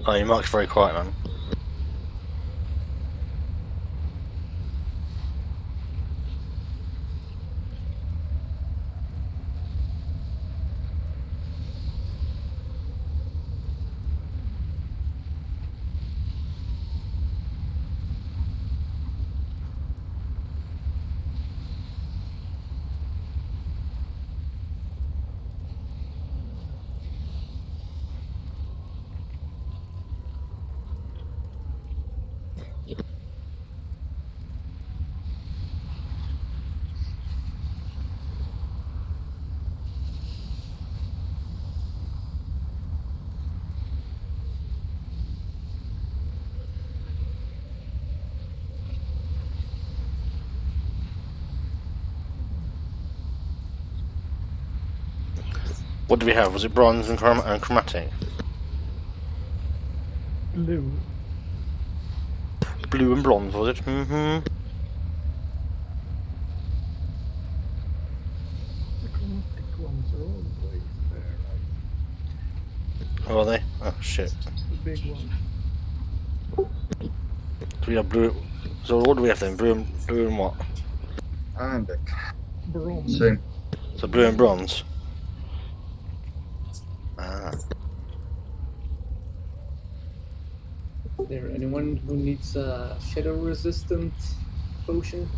Oh, your mic's very quiet, man. What did we have? Was it bronze and chromatic? Blue. Blue and bronze, was it? Mm-hmm. The chromatic ones are always there, right? Oh, are they? Oh, shit. The big ones. So we have blue. So what do we have then? Blue and what? And Bronze. Same. So blue and bronze. Ah. Is there anyone who needs a shadow resistant potion?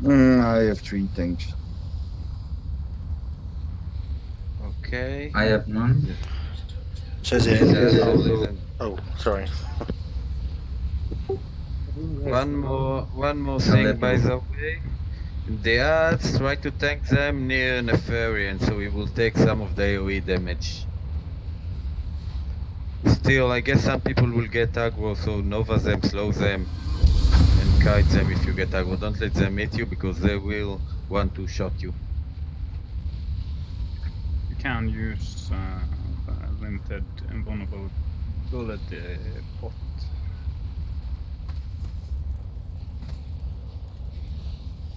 I have 3 things. Okay. I have none. Says it. Oh, sorry. One more thing, by the way. The odds, try to tank them near Nefarian, so we will take some of the AoE damage. still, I guess some people will get aggro, so nova them, slow them, and kite them if you get aggro. Don't let them hit you because they will want to shot you. You can use the limited invulnerable bullet pot.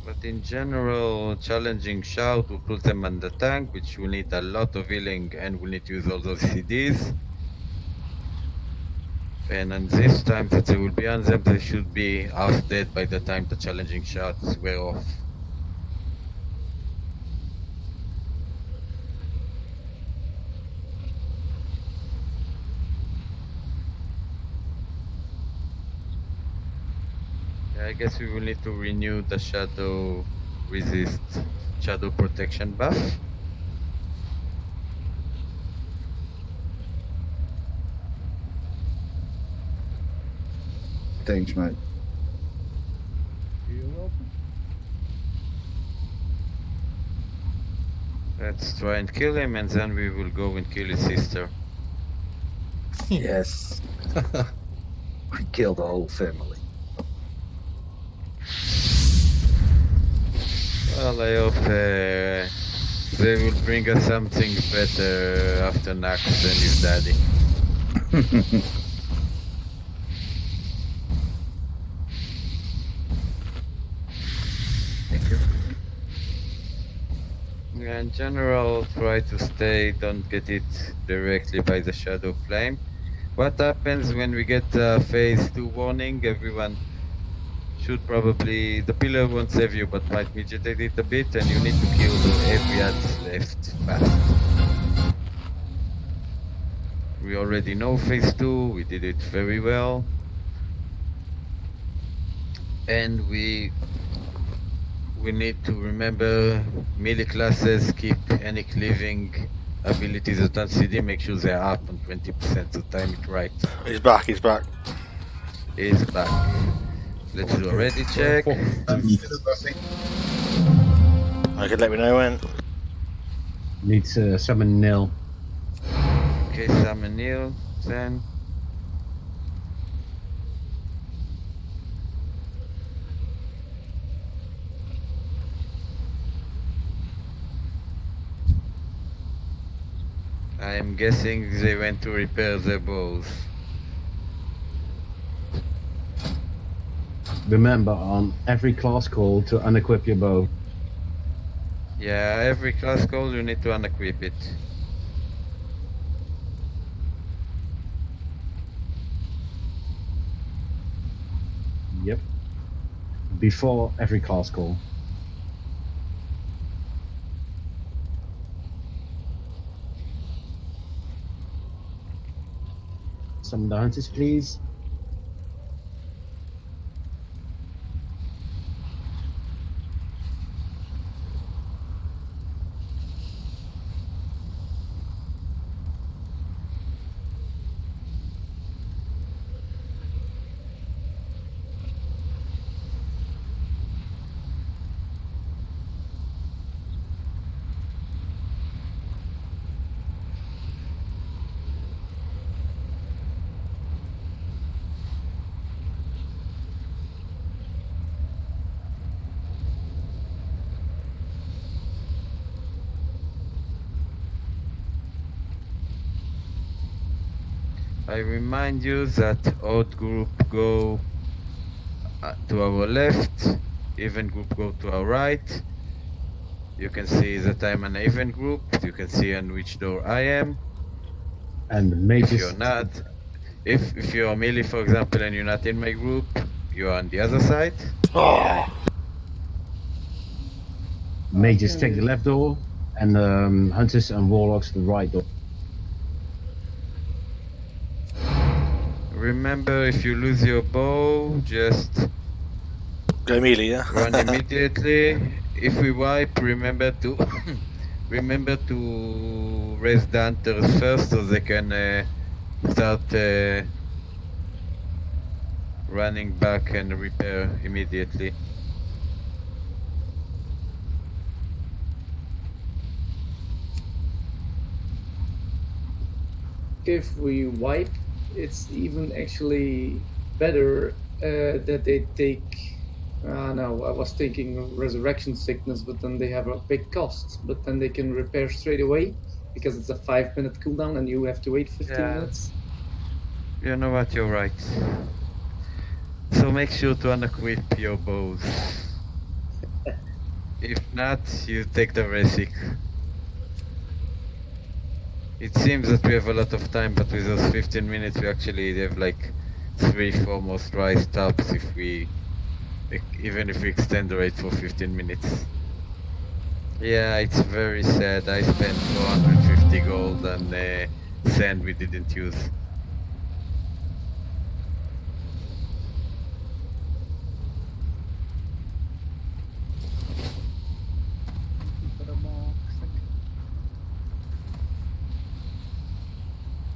But in general, challenging shout will put them on the tank, which will need a lot of healing and will need to use all those CDs. And on this time that they will be on them, they should be half dead by the time the challenging shots wear off. Yeah, I guess we will need to renew the shadow resist, shadow protection buff. Thanks, mate. You're welcome. Let's try and kill him, and then we will go and kill his sister. Yes. We killed the whole family. Well, I hope they will bring us something better after Nax than his daddy. Yeah, in general, try to stay, don't get hit directly by the shadow flame. What happens when we get phase 2 warning? Everyone should probably, the pillar won't save you, but might mitigate it a bit, and you need to kill the Aviats left fast. We already know phase 2, we did it very well. And we need to remember melee classes, keep any cleaving abilities that on CD, make sure they're up on 20%, so time it right. He's back, he's back. He's back. Let's do a ready check. I could let me know when. Need to summon Nil. Okay, summon Nil, then. I am guessing they went to repair their bows. Remember, on every class call to unequip your bow. Yeah, every class call you need to unequip it. Yep. Before every class call. Some dances, please. I remind you that odd group go to our left, even group go to our right. You can see that I'm an even group. You can see on which door I am. And maybe if you're not, if you're melee, for example, and you're not in my group, you're on the other side. Oh. Mages take the left door, and hunters and warlocks the right door. Remember, if you lose your bow, just go immediately, yeah? Run immediately. If we wipe, remember to remember to raise the hunters first so they can start running back and repair immediately. If we wipe, it's even actually better that they take. No, I was thinking resurrection sickness, but then they have a big cost. But then they can repair straight away because it's a 5-minute cooldown and you have to wait 15 minutes. You know what? You're right. So make sure to unequip your bows. If not, you take the basic. It seems that we have a lot of time, but with those 15 minutes, we actually have like 3-4 more dry stops even if we extend the rate for 15 minutes. Yeah, it's very sad. I spent 450 gold on sand we didn't use.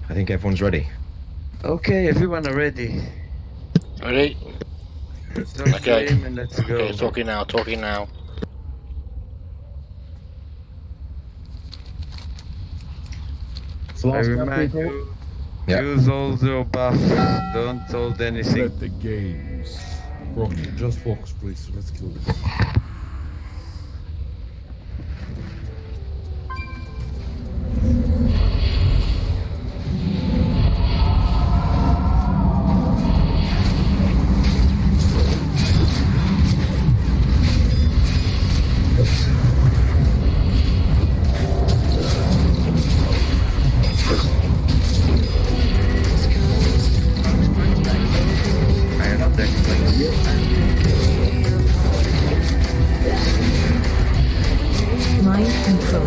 I think everyone's ready. Okay, everyone are ready. Ready? Okay. And let's go. Okay, talking now. I remind you, use all your buffs, don't hold anything. Let the games. Rocky, just focus, please. Let's kill this. Mind control.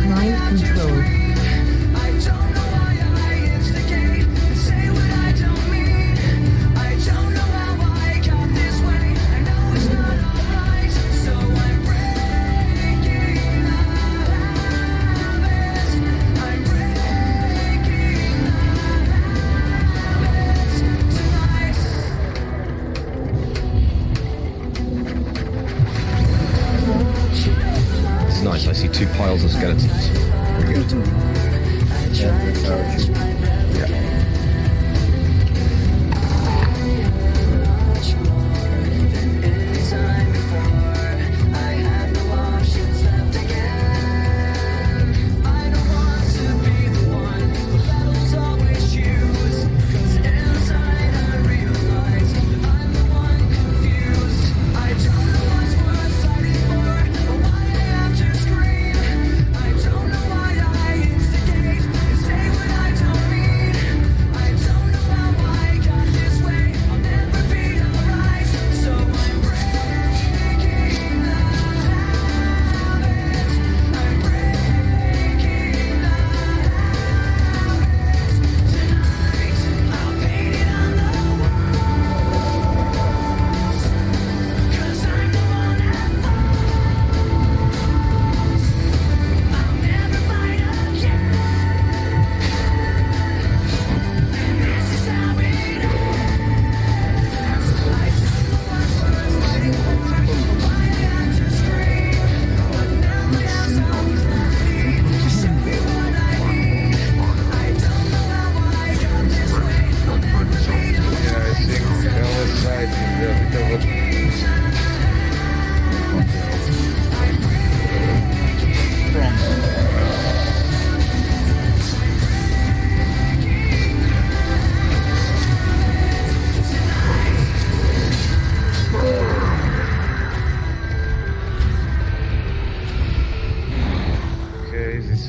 Mind control. It's nice. I see 2 piles of skeletons. Very good.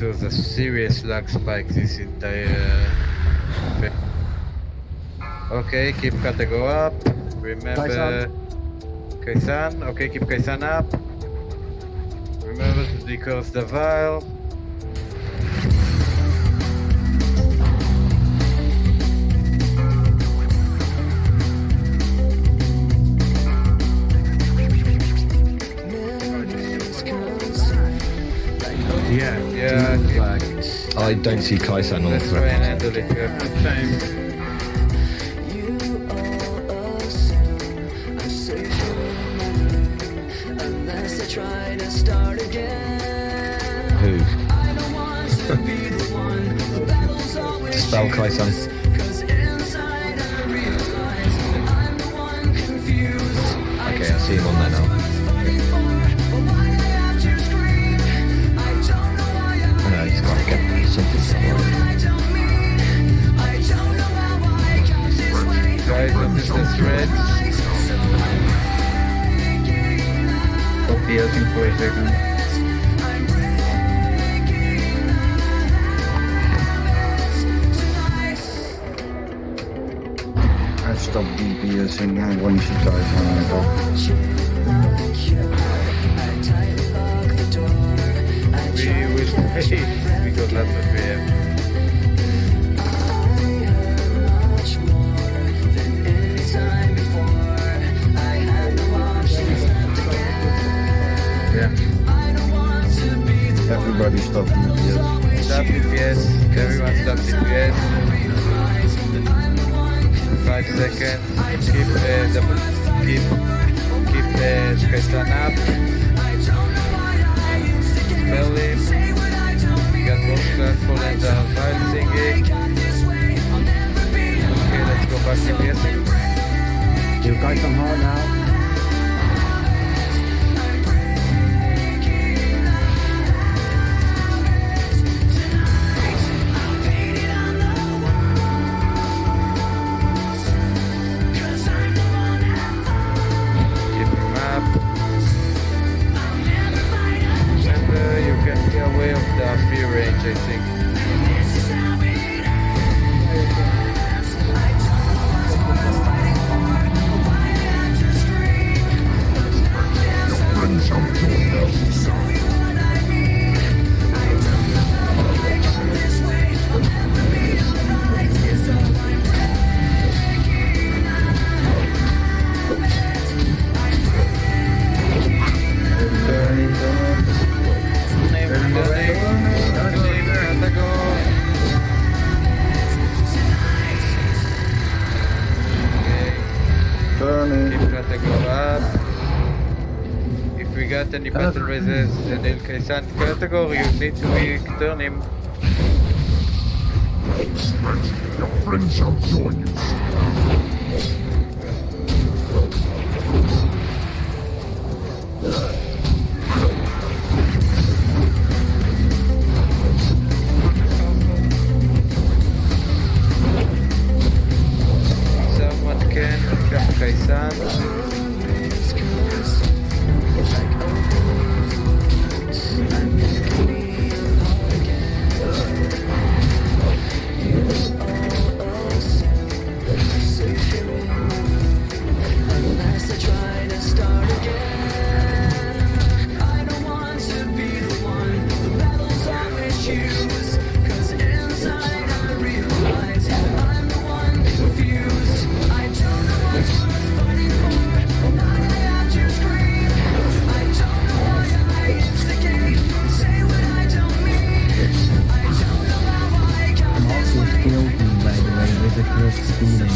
This was a serious lag spike this entire thing. Okay, keep Kata go up. Remember Kaisan. Okay, keep Kaisan up. Remember to decurse the vial. Yeah. Yeah, I don't see Kaisan on the let's try and threat. handle it. Yeah. Who? Spell Kaisan. Okay, I see him on there now. No, he's got to get something somewhere. Guys, what is the thread? Copy, looking for a second. I stopped DPSing once you guys hang it up. We will wait. We got lots of VM. Yeah. Everybody stop DPS. Stop DPS. Everyone stop DPS. 5 seconds. Keep Kaisan up. Spell him. We got both classful and file singing. Okay, let's go back to DPSing. You guys on hard now. Keep him up. Remember, you can be aware of the fear range, I think. Turning. Keep trying to go up. If we got any battle resist and El Kaisan category, you need to turn him. Someone can pick up Kaisan. I'm also skilled, by the way, with the first stealing.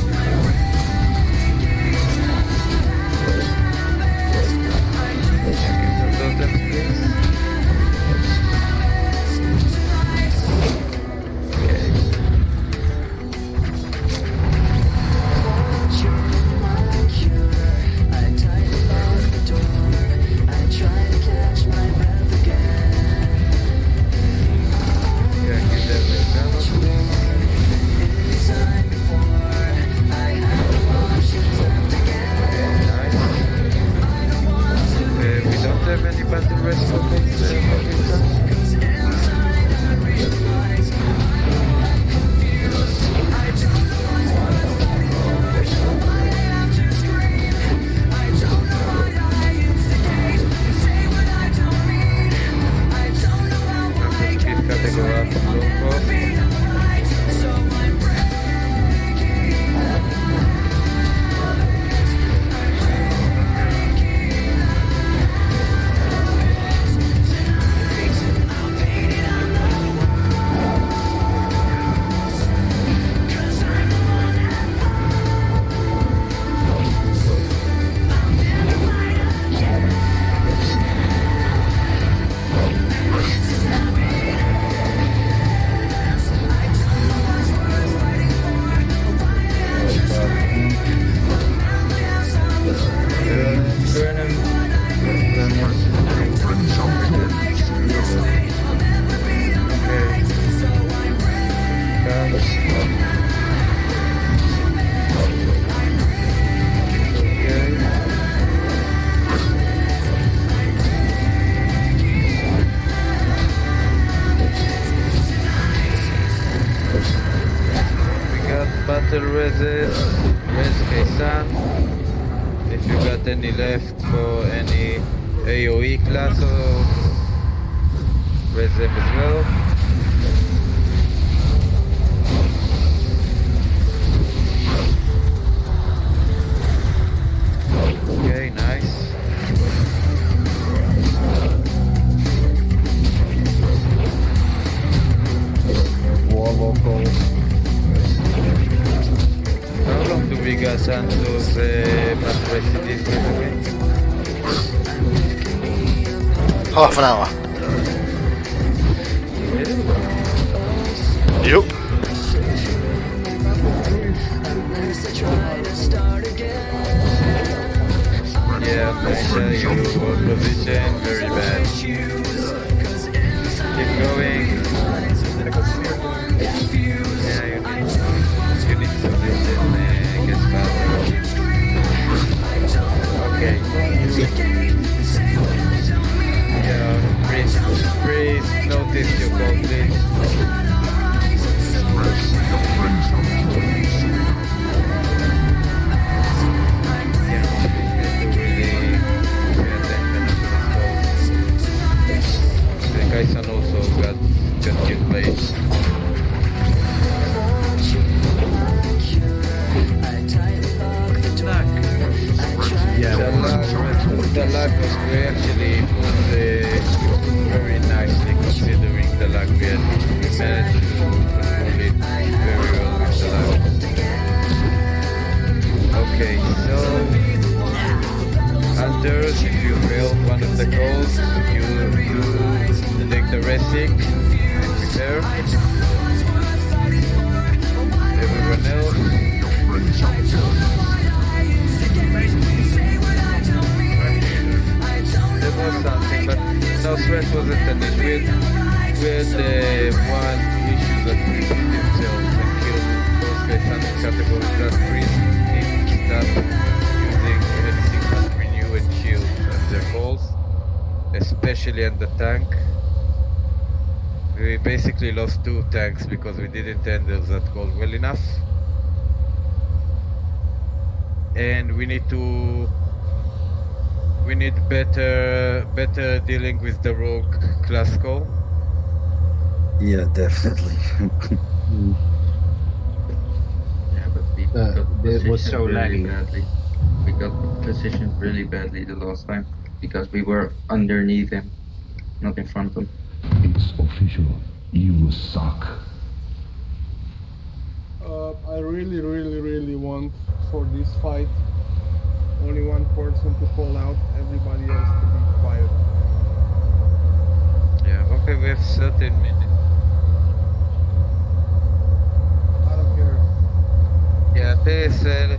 We don't have any battle rest for reses, res Kaisan. If you got any left for any AoE class, or res them as well. Okay, nice. War local. How long do we got on those residencies, by the way? Half an hour. Yep. Yeah, Malaysia, you hold position, very bad. Keep going. Yeah, you need position, get faster. Okay. Yeah, please notice your goal, please. Kaisan also got killed by it. Yeah, the lag was actually very nicely considering the lag we had. We managed to control it very well with the lag. Okay, so hunters, if you failed one of the calls, you take the resting and prepare. Everyone else. There was something, but no sweat wasn't an issue. We had one issue that repeated himself and killed those guys under category that priest need to stop using anything but renew and shield as their calls, especially on the tank. We basically lost 2 tanks because we didn't handle that call well enough. And we need better dealing with the rogue class call. Yeah, definitely. Yeah, but we got it was so positioned really laggy. badly. We got positioned really badly the last time because we were underneath him, not in front of him. It's official. You suck. I really want for this fight only one person to call out, everybody else to be quiet. Yeah, okay, we have 13 minutes. I don't care. Yeah, PSL.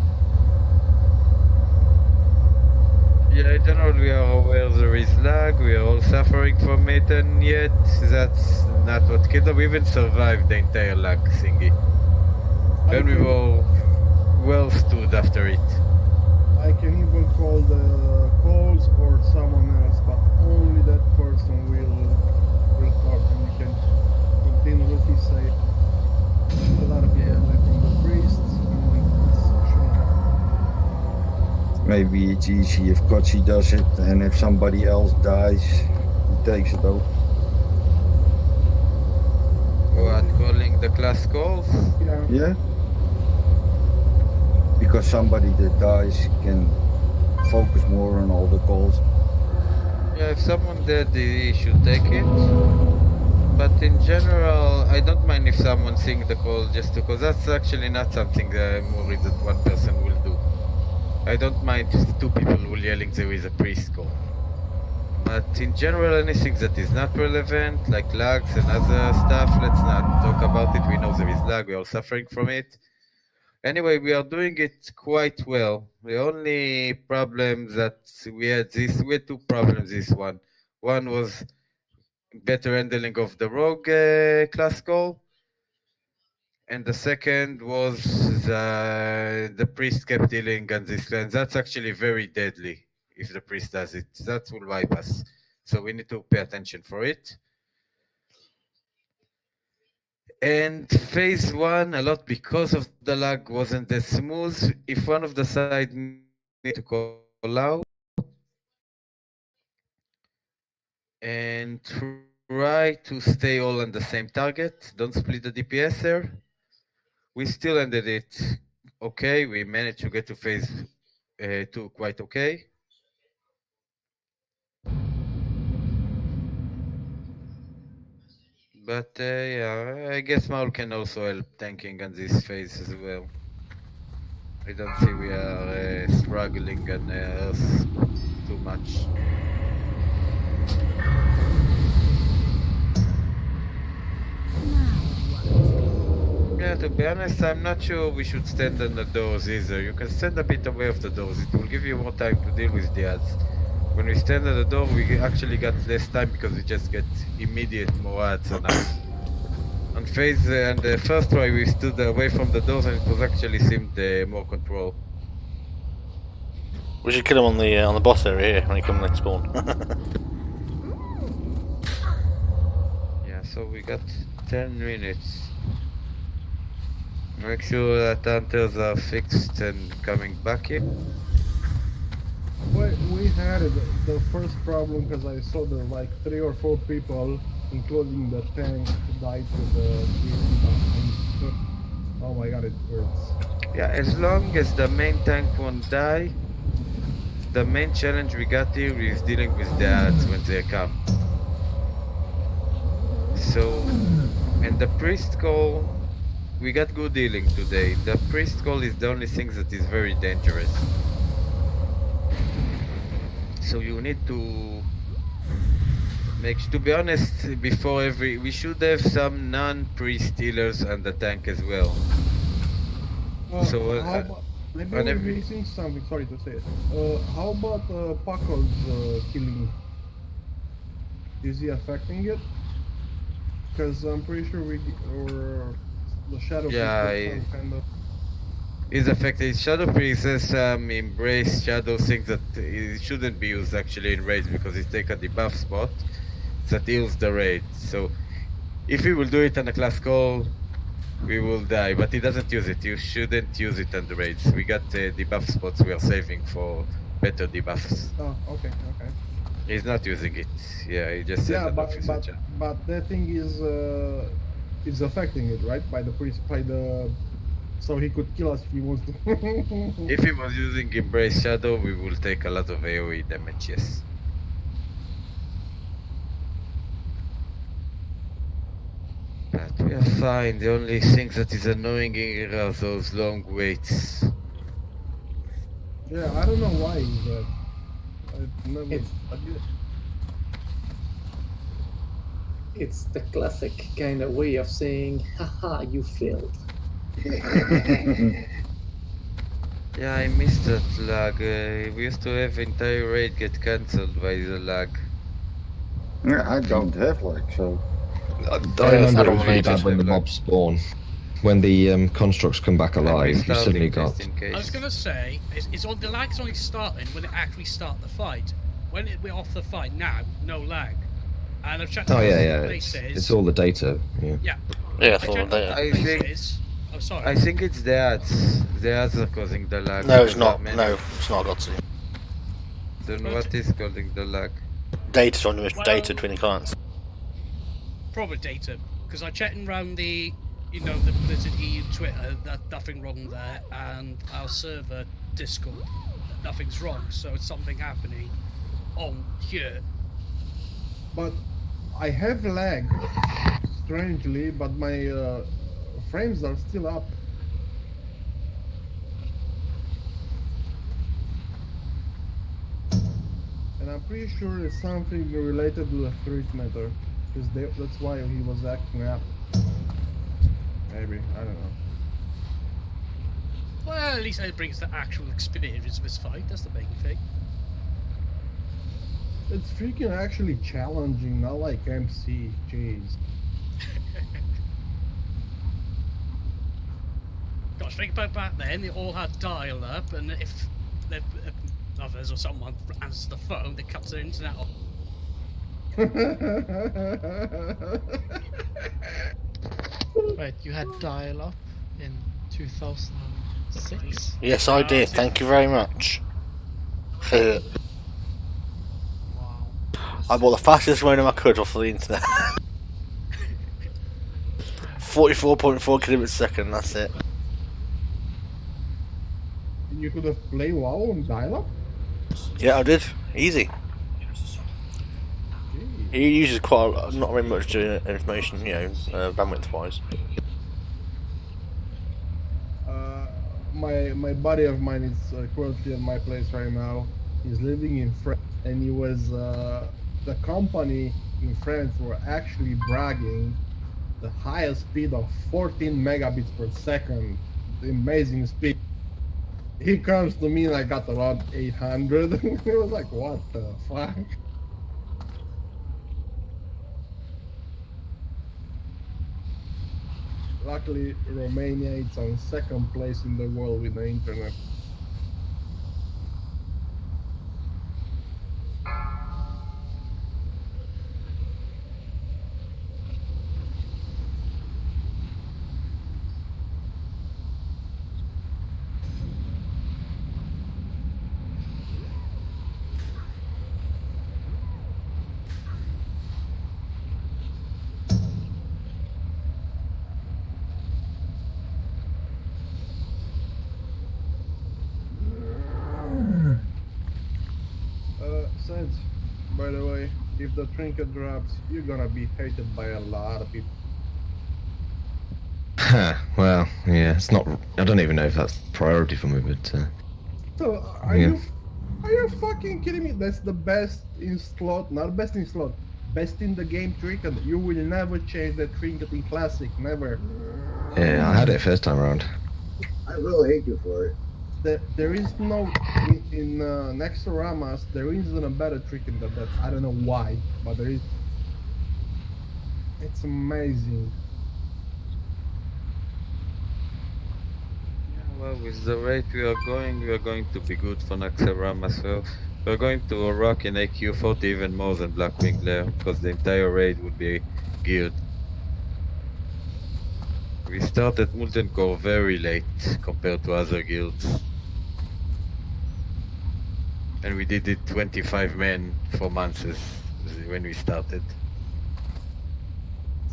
Yeah, in general, we are aware there is lag, we are all suffering from it, and yet that's not what killed us. We even survived the entire lag thingy. And we were well stood after it. I can even call the calls or someone else, but only that person will talk and we can continue with his say. A lot of people left from the priests and it's shouldn't happen. Maybe it's easy if Kochi does it, and if somebody else dies, he takes it over. What, calling the class calls? Yeah. Because somebody that dies can focus more on all the calls. Yeah, if someone dead, he should take it. But in general, I don't mind if someone sings the call just because that's actually not something that I'm worried that one person will do. I don't mind if 2 people will yelling there is a priest call. But in general, anything that is not relevant, like lags and other stuff, let's not talk about it. We know there is lag, we're all suffering from it. Anyway, we are doing it quite well. The only problem that we had 2 problems this one. One was better handling of the rogue class call. And the second was the priest kept dealing on this land. That's actually very deadly if the priest does it. That will wipe us. So we need to pay attention for it. And phase one, a lot because of the lag, wasn't as smooth. If one of the side need to call out and try to stay all on the same target, don't split the DPS there. We still ended it okay. We managed to get to phase two quite okay. But yeah, I guess Maul can also help tanking on this phase as well. I don't see we are struggling on Earth too much. Yeah, to be honest, I'm not sure we should stand on the doors either. You can stand a bit away of the doors. It will give you more time to deal with the ads. When we stand at the door, we actually got less time because we just get immediate more ads on us. On phase and the first try, we stood away from the doors, and it was actually seemed more control. We should kill him on the boss area here when he comes next spawn. Yeah, so we got 10 minutes. Make sure that hunters are fixed and coming back here. We had the first problem because I saw there like 3 or 4 people, including the tank, died with the oh my god, it hurts. Yeah, as long as the main tank won't die, the main challenge we got here is dealing with the ads when they come. So, and the priest call, we got good dealing today. The priest call is the only thing that is very dangerous. So you need to to be honest, before we should have some non-priest healers on the tank as well. So maybe we're missing something, sorry to say it. How about Paco's killing? Is he affecting it? Because I'm pretty sure the Shadow Priest kind of is affected. Shadow Priest has some embrace shadow things that it shouldn't be used actually in raids because it takes a debuff spot that heals the raid. So if we will do it on a class call, we will die, but he doesn't use it. You shouldn't use it on the raids. We got debuff spots we are saving for better debuffs. Oh, okay. He's not using it. Yeah, he just said but that thing is affecting it, right? By the priest, so he could kill us if he wants to. If he was using Embrace Shadow, we will take a lot of AoE damage, yes. But we are fine. The only thing that is annoying here are those long waits. Yeah, I don't know why that. It's the classic kind of way of saying, haha, you failed. Yeah, I missed that lag. We used to have entire raid get cancelled by the lag. Yeah, I don't have lag, so... I remember it was really bad when the mobs spawn. When the constructs come back alive, you suddenly got... I was going to say, the lag's only starting when it actually start the fight. When we're off the fight now, no lag. And I've checked it's all the data. Yeah, it's all the data. I think it's the ads. The ads are causing the lag. No, it's not. No, it's not got to. Then what is causing the lag? Data on data between clients. Probably data, because I checked around the Blizzard EU Twitter, nothing wrong there, and our server Discord, nothing's wrong, so it's something happening on here. But I have lag, strangely, but my frames are still up. And I'm pretty sure it's something related to the threat matter, because that's why he was acting up. Maybe, I don't know. Well, at least it brings the actual experience of this fight, that's the main thing. It's freaking actually challenging, not like MC, jeez. Gosh, think about back then, they all had dial-up, and if others or someone answers the phone, they cut their internet off. Wait, you had dial-up in 2006? Yes, I did. Thank you very much. I bought the fastest modem I could off the internet. 44.4 kilobits a second, that's it. You could have played WoW on dial-up? Yeah, I did. Easy. He uses quite not very much information, bandwidth wise. My buddy of mine is currently at my place right now. He's living in France, and he was the company in France were actually bragging the highest speed of 14 megabits per second, the amazing speed. He comes to me and I got around 800. It was like, what the fuck? Luckily, Romania is on second place in the world with the internet. Sense, by the way, if the trinket drops, you're gonna be hated by a lot of people. Well, yeah, it's not. I don't even know if that's priority for me, but. So, are you fucking kidding me? That's the best in slot, not best in slot, best in the game trinket. You will never change that trinket in classic, never. Yeah, I had it first time around. I will hate you for it. There is no in Nexoramas. There isn't a better trinket than that. I don't know why, but there is. It's amazing. Well, with the rate we are going to be good for Naxxaram as well. We're going to rock in AQ 40 even more than BlackwingLair, because the entire raid would be geared. We started Molten Core very late compared to other guilds. And we did it 25 men for months when we started.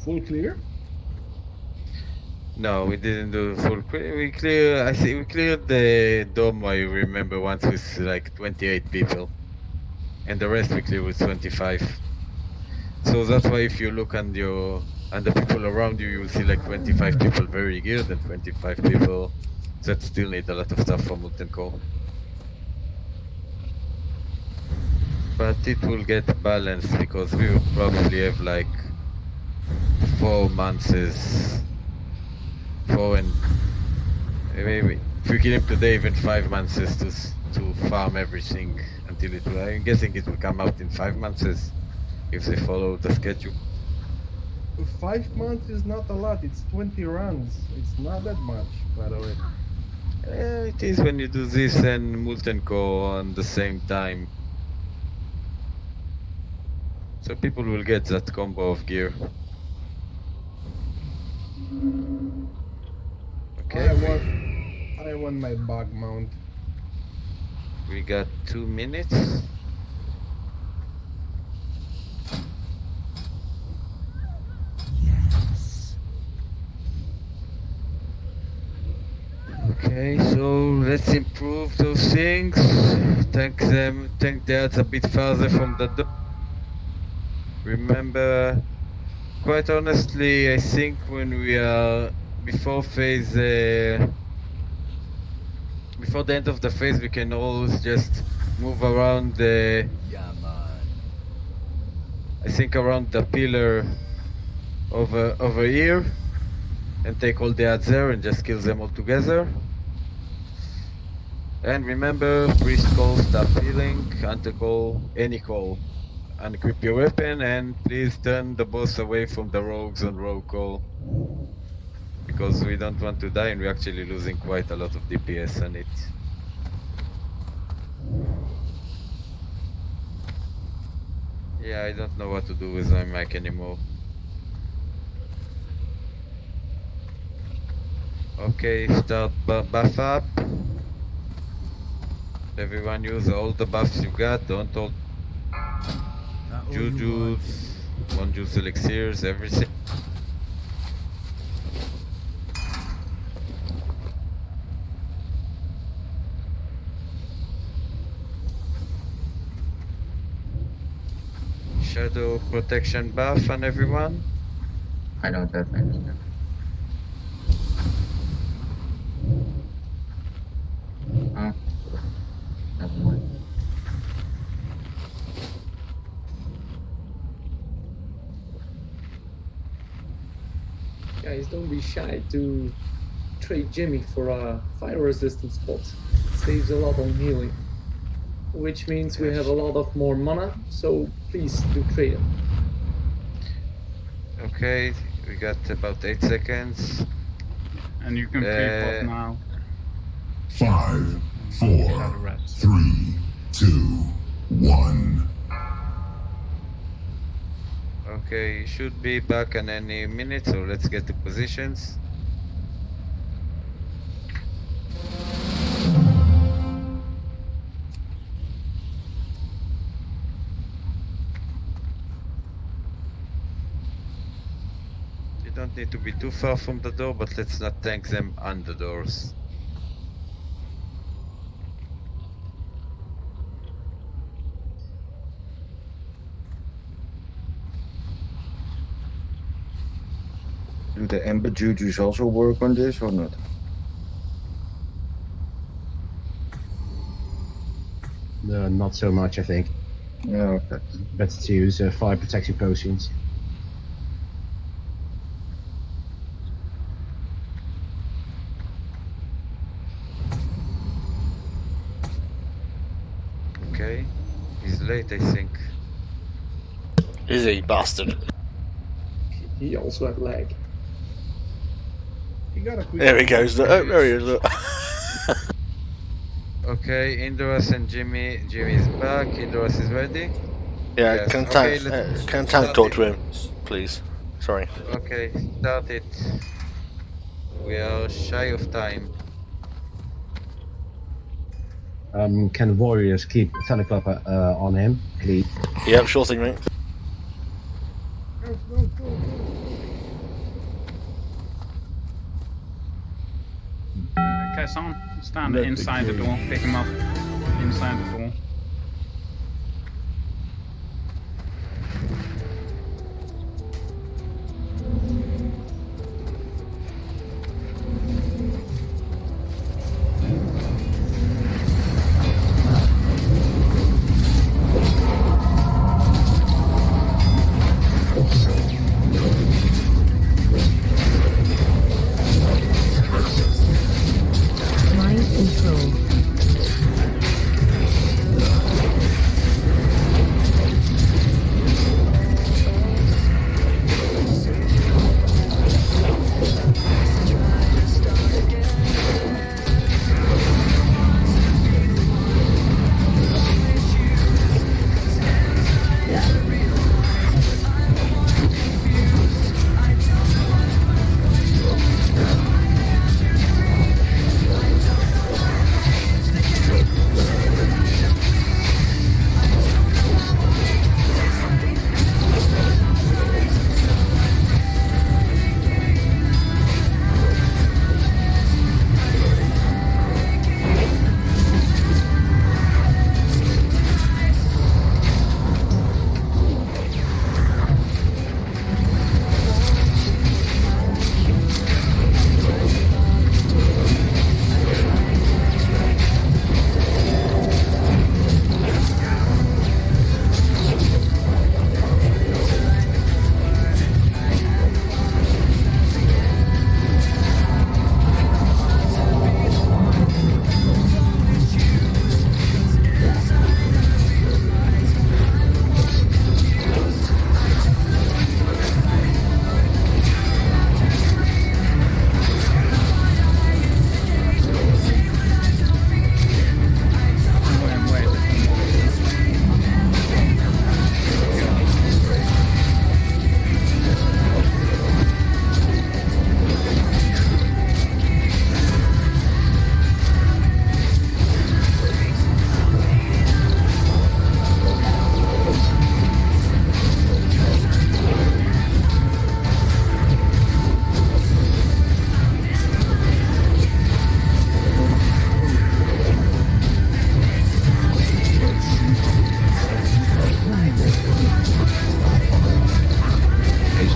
Full clear? No, we didn't do full clear. We cleared the dome, I remember, once with like 28 people. And the rest we cleared with 25. So that's why if you look and the people around you, you will see like 25 people very geared and 25 people that still need a lot of stuff for Molten Core. But it will get balanced because we will probably have like 4 months, 4 and maybe if we kill him today, even 5 months to farm everything until it will. I'm guessing it will come out in 5 months if they follow the schedule. 5 months is not a lot. It's 20 runs. It's not that much, by the way. It is when you do this and Molten Core on the same time. So people will get that combo of gear. Okay. I want my bug mount. We got 2 minutes. Okay, so let's improve those things. Tank the ads a bit farther from the door. Remember, quite honestly, I think when we are before the end of the phase, we can always just move around I think around the pillar over here and take all the ads there and just kill them all together. And remember, priest call, stop healing, hunter call, any call. Unequip your weapon and please turn the boss away from the rogues on rogue call. Because we don't want to die and we're actually losing quite a lot of DPS on it. Yeah, I don't know what to do with my mic anymore. Okay, start buff up. Everyone use all the buffs you got. Don't hold jujus, non-juice elixirs, everything. Shadow protection buff on everyone. I know that. Oh. Never mind. Guys, don't be shy to trade Jimmy for a fire resistant spot. It saves a lot on healing. Which means we have a lot of more mana, so please do trade him. Okay, we got about 8 seconds. And you can pre-pop now. 5, 4, 3, 2, 1. Okay, should be back in any minute, so let's get to positions. You don't need to be too far from the door, but let's not tank them on the doors. Do the Ember Jujus also work on this or not? Not so much, I think. Yeah, okay. Better to use fire protection potions. Okay, he's late, I think. Is he, bastard? He also had lag. He got a quick. There he goes. Look. Oh, there he is. Look. Okay, Indras and Jimmy. Jimmy's back. Indras is ready. Yeah, Yes. can Okay, Tank start talk it. to him, please? Sorry. Okay, start it. We are shy of time. Can the warriors keep Thunderclap on him, please? Yep, sure thing, mate. Kassan, stand inside the door. Pick him up inside the door. Mind control.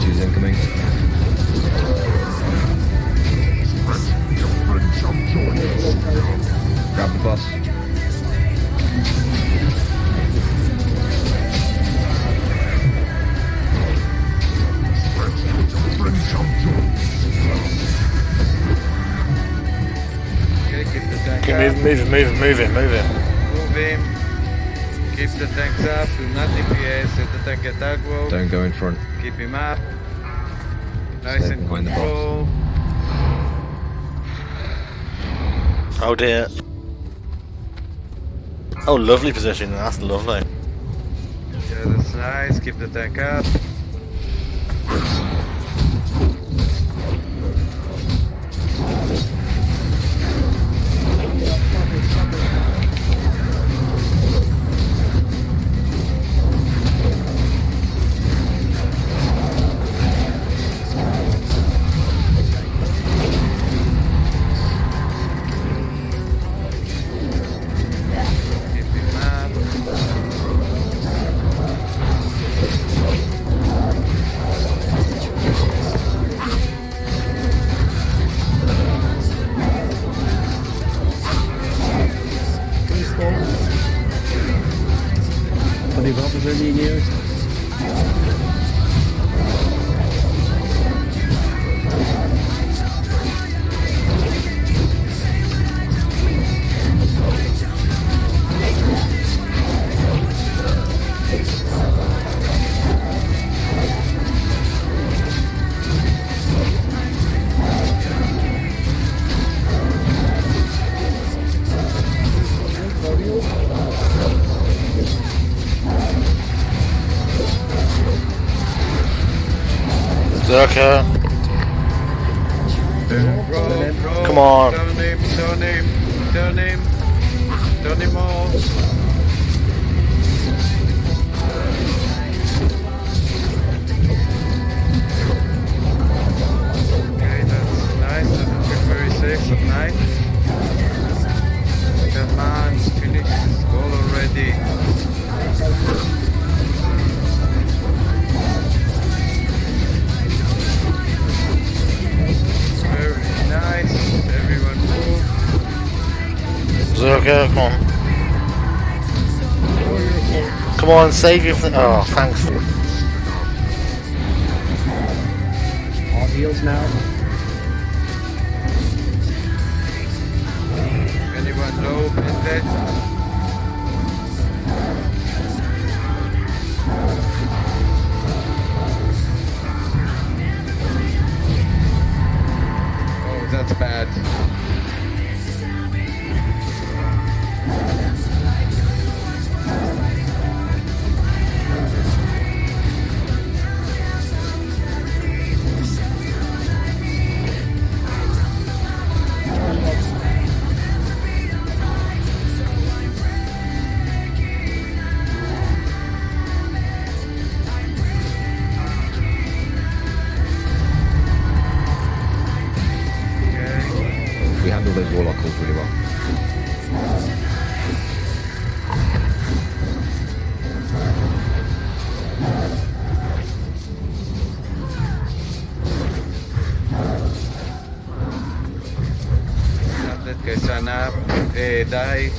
Casualties incoming. Grab the bus. Okay, keep the tank Okay, up. move him. Move him. Keep the tanks up. Do not DPS. Let the tank get aggro. Don't go in front. Keep him up. Nice Stay and behind the box. control. Oh dear. Oh, lovely position. That's lovely. Yeah, that's nice. Keep the tank up. Keep him up. Anybody have any news? Zerka. Roll. Come on. Turn him off. Okay, that's nice. That's very safe at night. Come on, finish this goal already. Very nice. Everyone move. Zerka, come on. Come on, save your oh, thanks. All heals now. Anyone low in there? Oh, that's bad. We handled those warlock calls really well. That guy stand up. Die.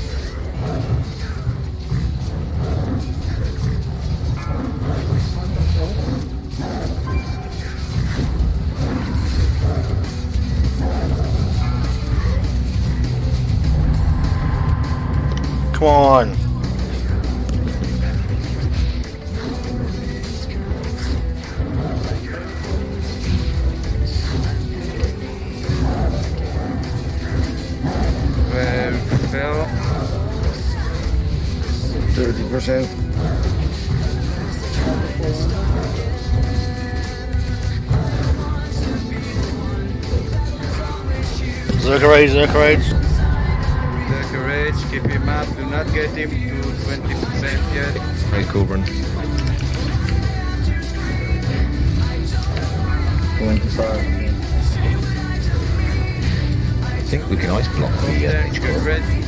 Come on. Fell. 30%. Zerka rage. The courage, keep him up. Do not get him to 20% yet. Very cool run. 25. I think we can ice block the Yeah, get ready.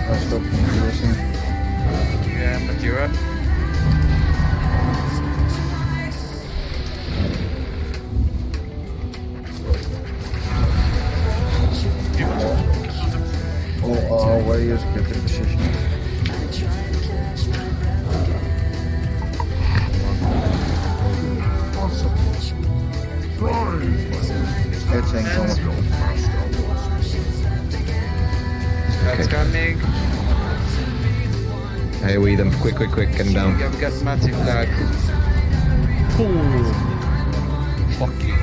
I stopped using. Jira. Always get the position. Catching That's coming. Hey, we them. Quick, get him down. I've got massive lag. Fuck you.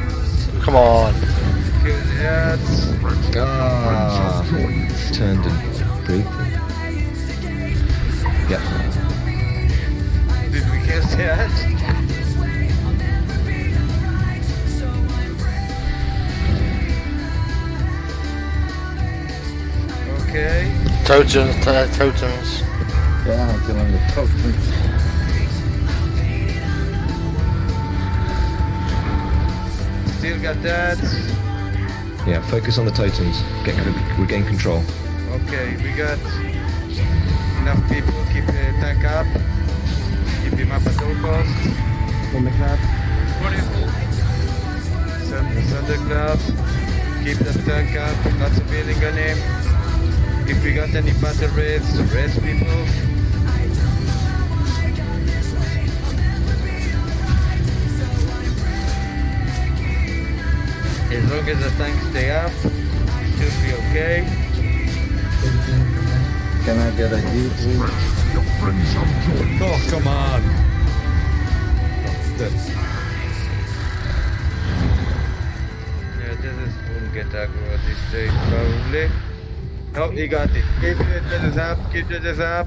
Come on. Kill that. Turned and breathed. Yep. Did we kill that? Okay. Totems. Yeah, I'm killing the totems. Still got that. Yeah, focus on the totems. Regain control. Okay, we got enough people. Keep the tank up. Keep him up at all costs. On the cab. Thunderclap. Keep the tank up. Lots of healing on him. If we got any battle raids, rest people. As long as the tanks stay up, it should be okay. Can I get a heal, please? Oh, come on. That's Yeah, this won't get aggro at this stage, probably. Oh, he got it. Keep it up, keep it up.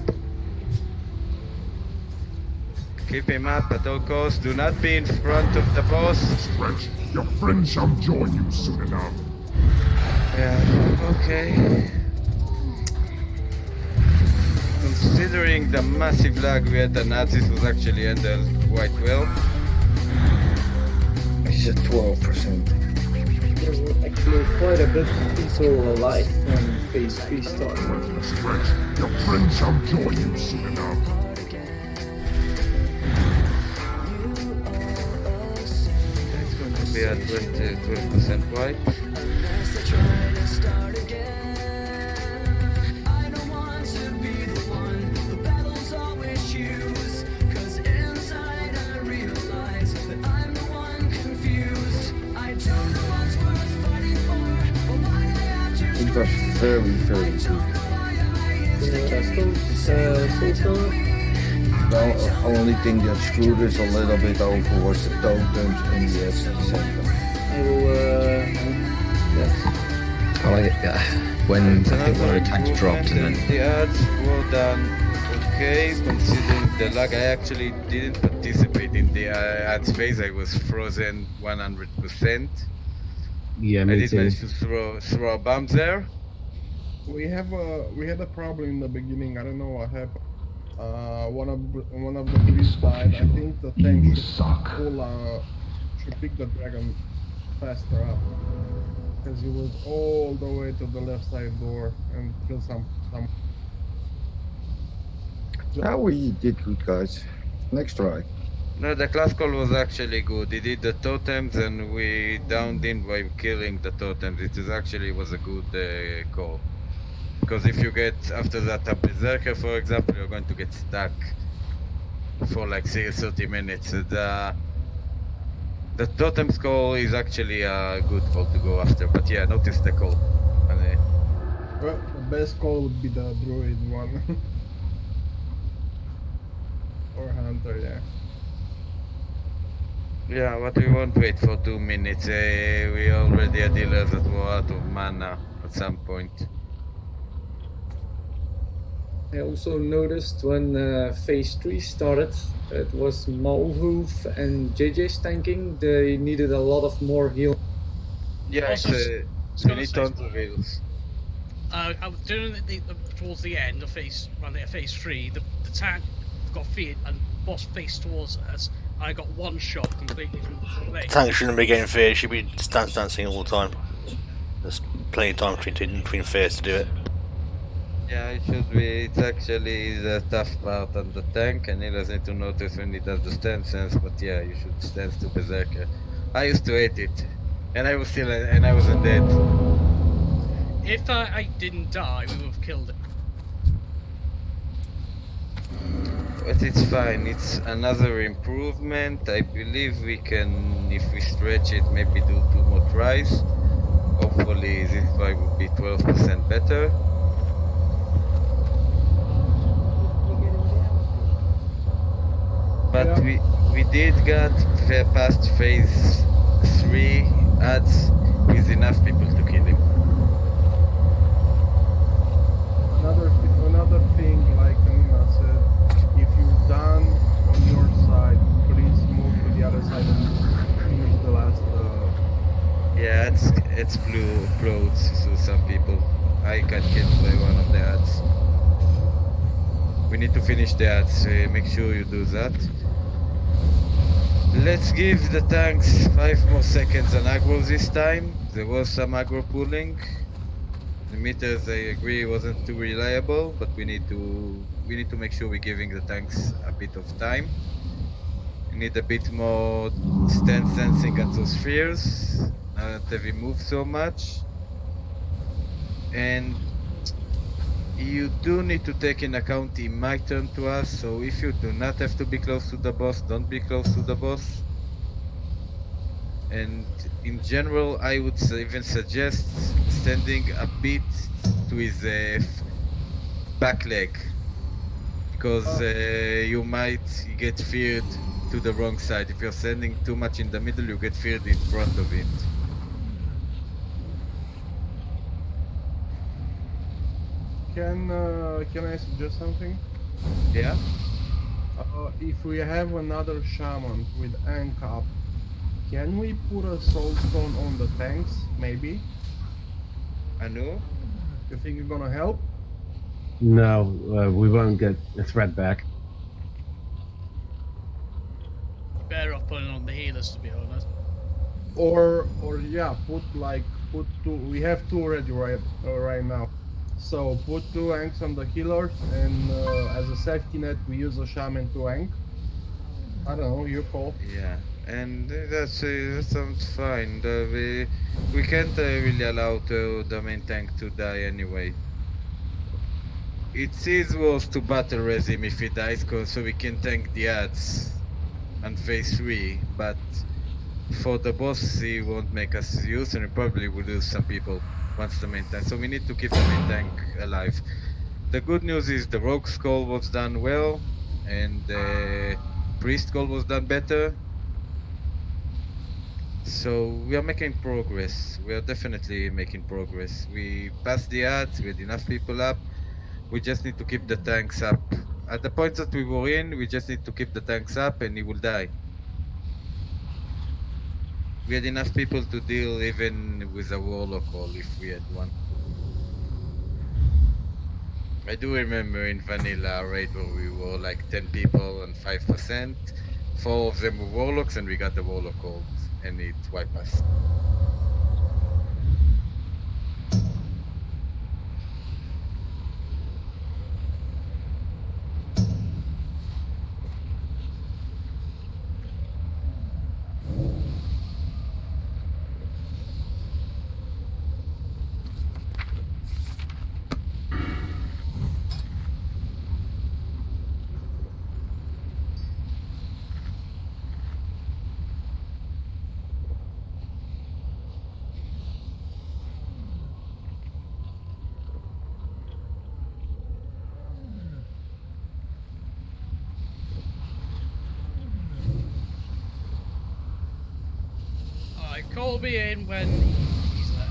Keep him up at all costs. Do not be in front of the boss. Stretch, your friends shall join you soon enough. Yeah, okay. Considering the massive lag we had, the Nazis was actually handled quite well. It's at 12%. There were actually quite a bit of people alive when phase 3 started. Stretch, your friends shall join you soon enough. We are 12% wipe. It was very good. The only thing that screwed us a little bit over was the totems in the center. I will, yes. I like it. When I think one of the tanks dropped and then The ads were done okay, considering the lag. I actually didn't participate in the ads phase. I was frozen 100%. Yeah, I me did too. manage to throw a bomb there. We had a problem in the beginning. I don't know what happened. One of the police died. I think the tank should pick the dragon faster up, because he was all the way to the left side door and killed some. We did good, guys. Next try. No, the class call was actually good. He did the totems and we downed him by killing the totems. It was a good call. Because if you get after that a berserker, for example, you're going to get stuck for like 30 minutes. The totem call is actually a good call to go after. But yeah, notice the call. Well, the best call would be the druid one. Or hunter, yeah. Yeah, but we won't wait for 2 minutes. We already had dealers that were out of mana at some point. I also noticed when phase 3 started, it was Woof and JJ's tanking. They needed a lot of more heal. Yeah, we need tons of heals. During towards the end of phase 3, the tank got feared and boss faced towards us. I got one shot completely from the leg. Tank shouldn't be getting fear, should be dancing all the time. There's plenty of time between fears to do it. Yeah, it should be. It's actually the tough part on the tank, and he doesn't need to notice when he does the stand sense. But yeah, you should stand to Berserker. I used to hate it, and I was still, and I wasn't dead. If I didn't die, we would have killed it. But it's fine. It's another improvement. I believe we can, if we stretch it, maybe do 2 more tries. Hopefully, this try will be 12% better. But we did get past phase 3 ads with enough people to kill him. Another thing, like Nina said, if you're done on your side, please move to the other side and finish the last. Yeah, it's closed to some people. I got killed by one of the ads. We need to finish the ads, so make sure you do that. Let's give the tanks 5 more seconds on aggro this time. There was some aggro pooling. The meters, I agree, wasn't too reliable, but we need to make sure we're giving the tanks a bit of time. We need a bit more stand sensing at those spheres, not that we move so much. And you do need to take in account he might turn to us, so if you do not have to be close to the boss, don't be close to the boss. And in general, I would even suggest standing a bit to his back leg, because you might get feared to the wrong side. If you're standing too much in the middle, you get feared in front of it. Can I suggest something? Yeah. If we have another shaman with ank up, can we put a soul stone on the tanks? Maybe. Anu? You think it's gonna help? No, we won't get the threat back. Better off putting on the healers, to be honest. Or yeah, put two. We have two already right now. So put 2 anks on the healers, and as a safety net, we use a shaman to ank. I don't know, your call. Yeah, and that sounds fine. We can't really allow the main tank to die anyway. It is worth to battle res him if he dies, so we can tank the ads on phase 3, but for the boss he won't make us use, and we probably will lose some people once the main tank. So we need to keep the main tank alive. The good news is the rogue skull was done well, and the priest skull was done better. So we are making progress. We are definitely making progress. We passed the ads, we had enough people up. We just need to keep the tanks up. At the point that we were in, we just need to keep the tanks up and he will die. We had enough people to deal even with a warlock call if we had one. I do remember in vanilla raid where we were like 10 people and 5%. 4 of them were warlocks and we got the warlock called and it wiped us. Alright, call me in when he's there.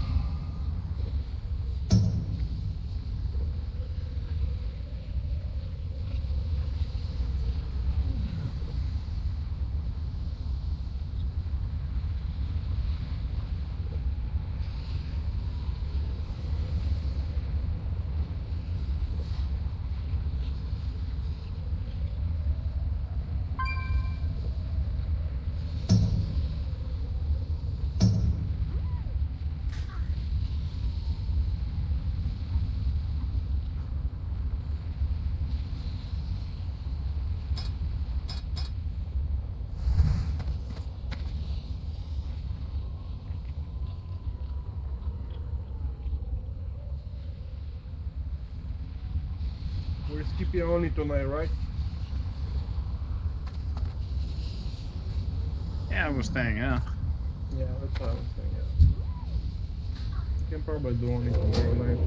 We're skipping only tonight, right? Yeah, I was staying, yeah. Yeah, that's what I was saying, yeah. You can probably do only tomorrow night.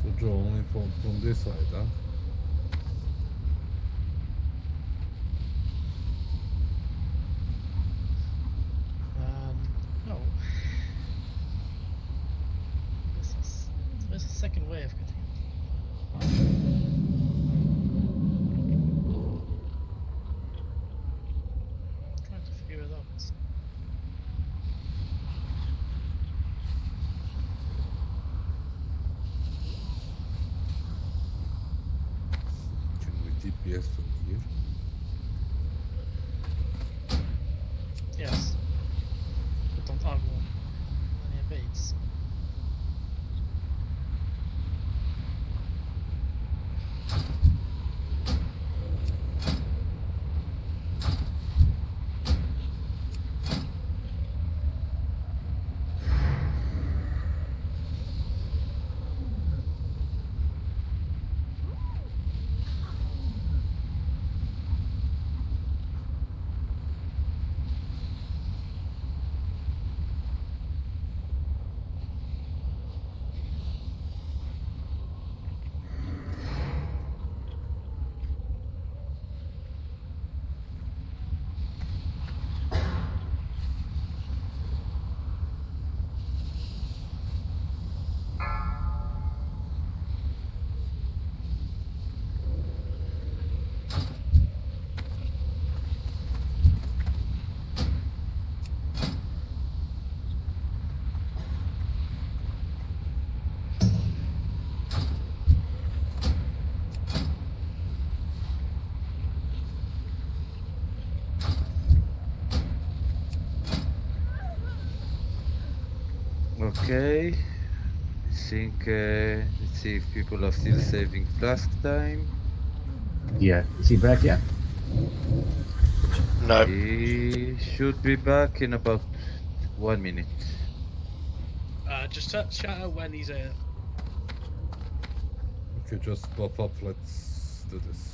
So Joe, only from this side, huh? No. There's a second way of getting it. Trying to figure it out. Can we DPS from here? Yes. But don't armor. Okay. I think, let's see if people are still saving flask time. Yeah. Is he back yet? No. He should be back in about 1 minute. Just shout out when he's here. Okay, just buff up. Let's do this.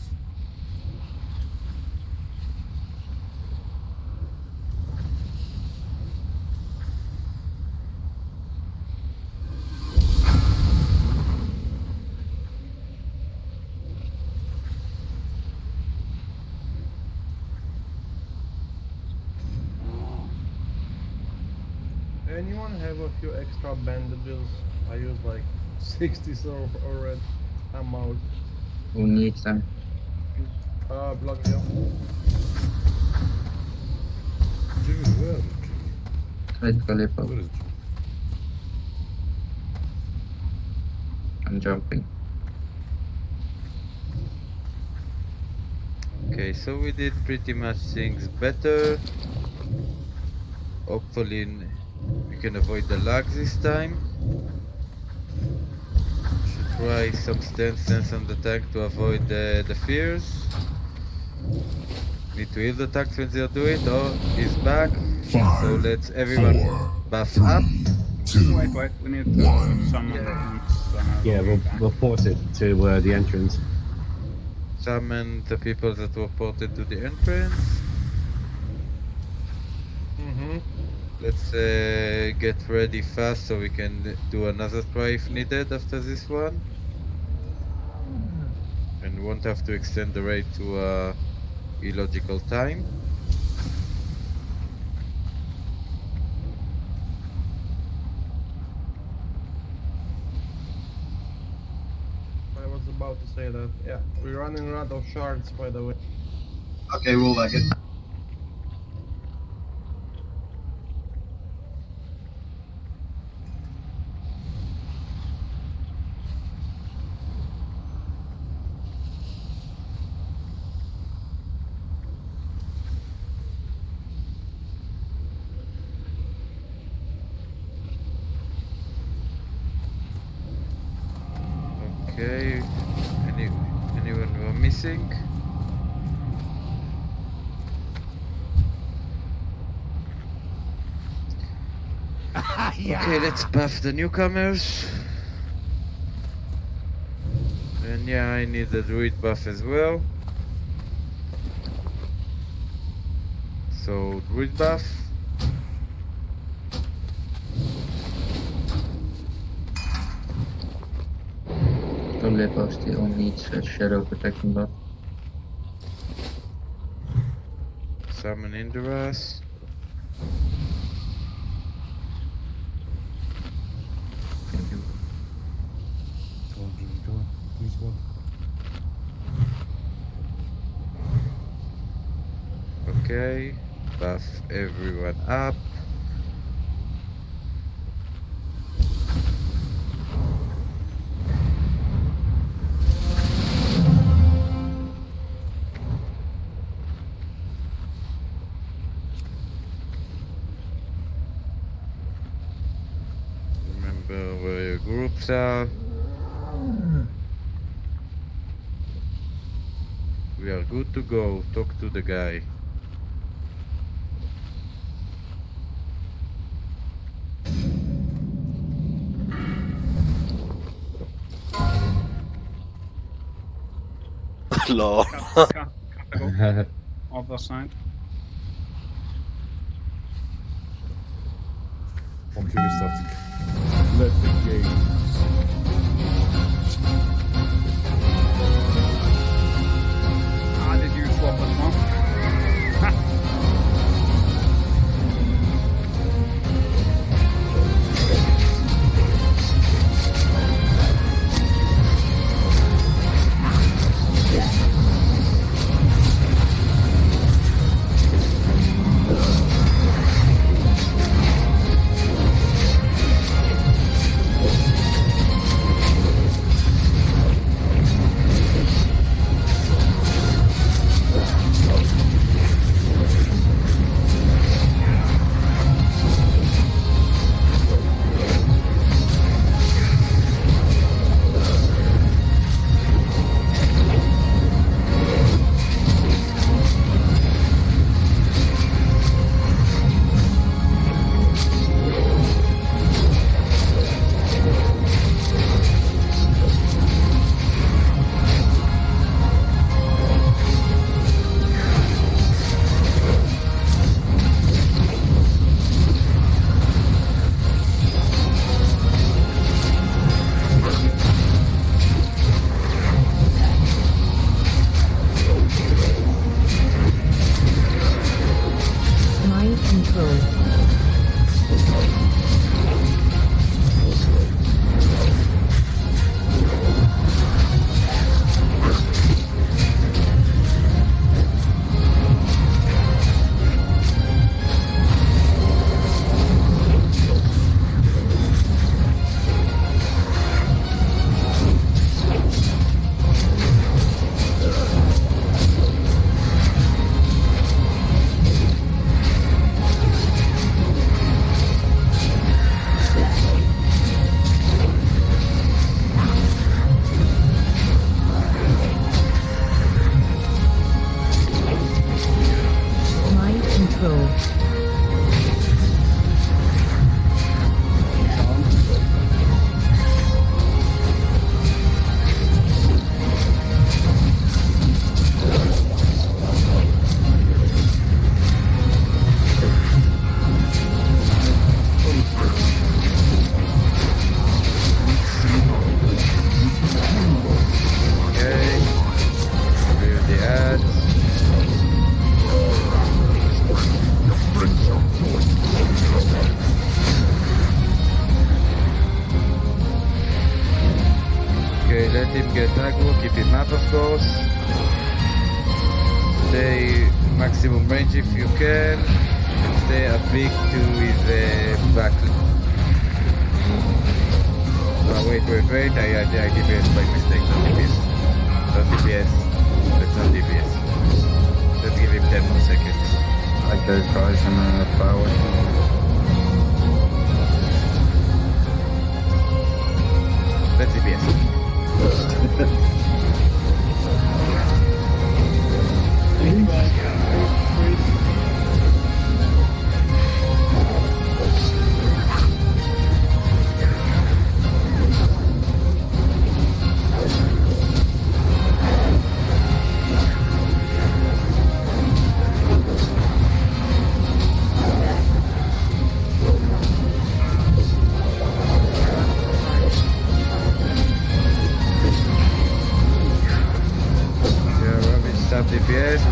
Anyone have a few extra bandages? I use like 60 so already. I'm out. Who needs them? Blackwing. Jimmy, where? Try to Calippo. Where is Jimmy? I'm jumping. Okay, so we did pretty much things better. Hopefully we can avoid the lag this time. Should try some stance on the tank to avoid the fears. Need to heal the tanks when they do it. Oh, he's back. So let's everyone buff up. Wait, we need to summon the tanks. Yeah, we'll port it to the entrance. Summon the people that were ported to the entrance. Let's get ready fast so we can do another try if needed after this one. And won't have to extend the raid to illogical time. I was about to say that. Yeah, we're running out of shards, by the way. Okay, we'll like it. Okay, anyone we're missing? Okay, let's buff the newcomers. And yeah, I need the druid buff as well. So, druid buff. Calippo still needs a shadow protection buff. Summon Indras. Come on, Jimmy, come on. Please, one. Okay, buff everyone up. Remember where your groups are. We are good to go. Talk to the guy. Lol. Other side. Okay, we're starting. Let's engage. How did you swap it, huh? let him get aggro, keep him up of course. Stay maximum range if you can. And stay a big to his back. Wait, I DPS by mistake, not DPS. Not DPS. That's not DPS. Let's give him 10 more seconds. Okay, try some power. That's DPS. DPS.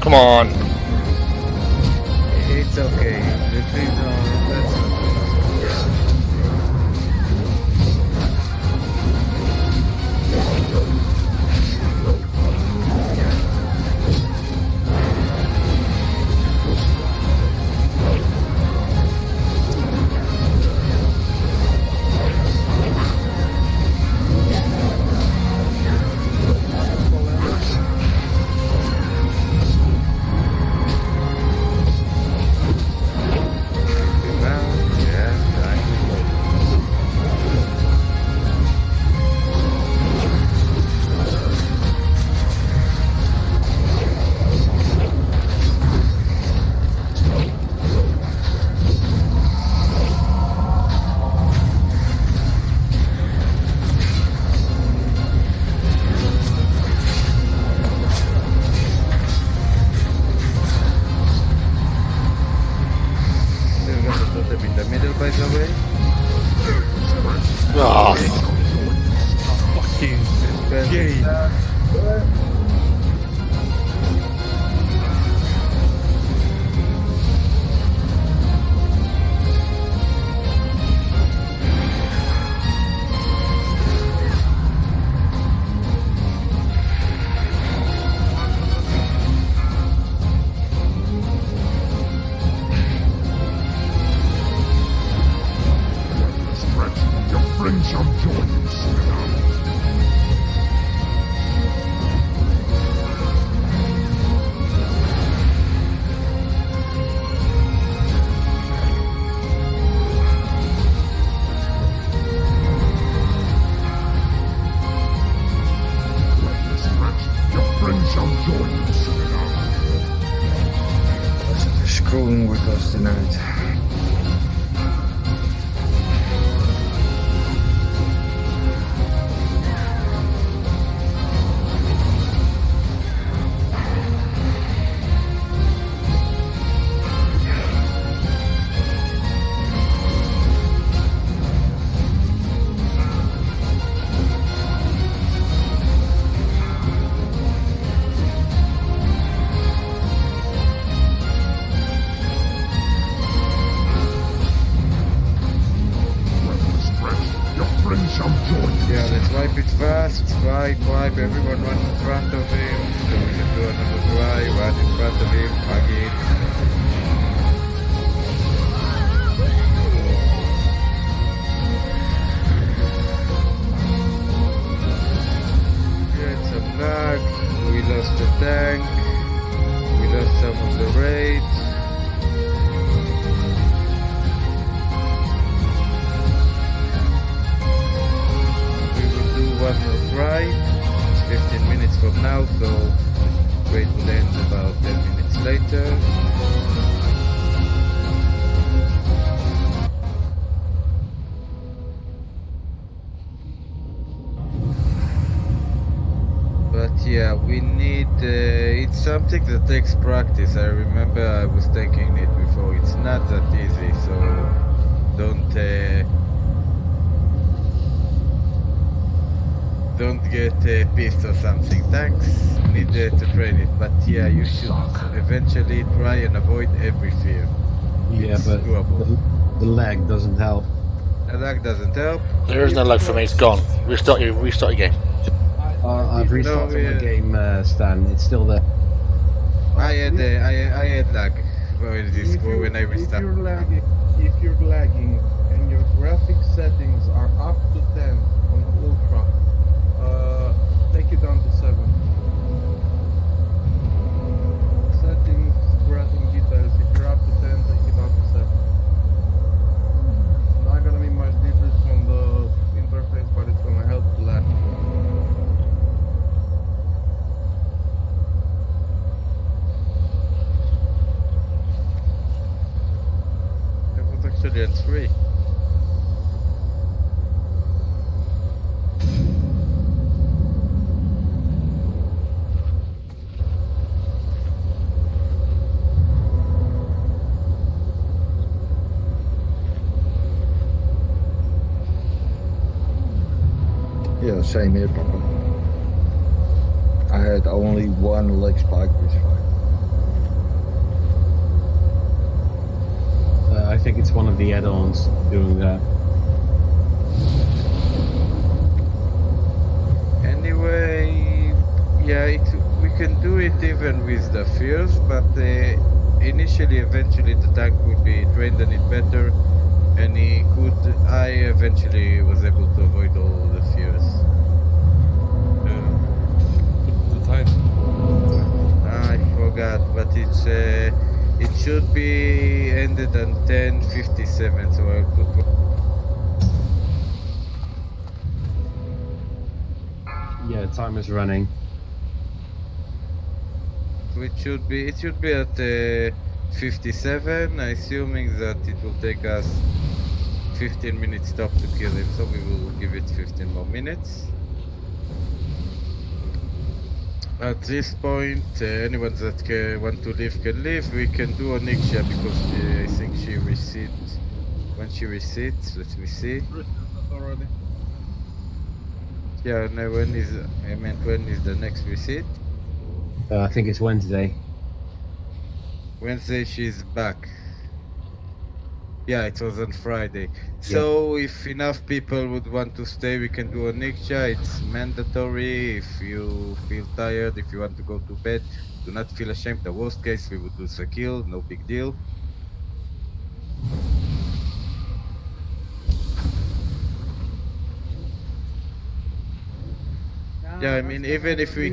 Come on. It's okay. The trees are. That's Screwing with us tonight. Yeah, let's wipe it fast. Wipe everyone run in front of him. So we can do another try. Run in front of him. Again. We had some lag. We lost the tank. We lost some of the raid. One more try. It's 15 minutes from now, so raid will end about 10 minutes later. But yeah, we need. It's something that takes practice. I remember I was taking it before. It's not that easy, so don't get pissed or something. Thanks. Need to train it, but yeah, you should eventually try and avoid every fear. Yeah, It's but doable. the lag doesn't help. A lag doesn't help. There is no lag for me. It's gone. Restart your game. I've restarted my game, Stan. It's still there. I had lag when I restarted. If you're lagging and your graphic settings are up to 10 on Ultra, take it down to 7. Settings, graphic details, if you're up to 10, take it down to 7. It's not gonna be much difference on the interface, but it's gonna help the lag. Actually, it's free. Yeah, same here, Papa. I had only one leg spike this fight. I think it's one of the add-ons doing that. Anyway, yeah, we can do it even with the fears, but eventually the tank would be trained on it better, and I eventually was able to avoid all the fears. The time? I forgot, but it should be ended on 10:57, so I'll put. Yeah, time is running. So it should be at 57, assuming that it will take us 15 minutes stop to kill him, so we will give it 15 more minutes. At this point, anyone that want to leave can leave. We can do a Niksha because I think she received. When she received, let me see. Already. Yeah, no, when is the next receipt? I think it's Wednesday. Wednesday she's back. Yeah, it was on Friday. So if enough people would want to stay, we can do a Niksha. It's mandatory. If you feel tired, if you want to go to bed, do not feel ashamed. The worst case, we would do a kill, no big deal. Yeah, I mean, even if we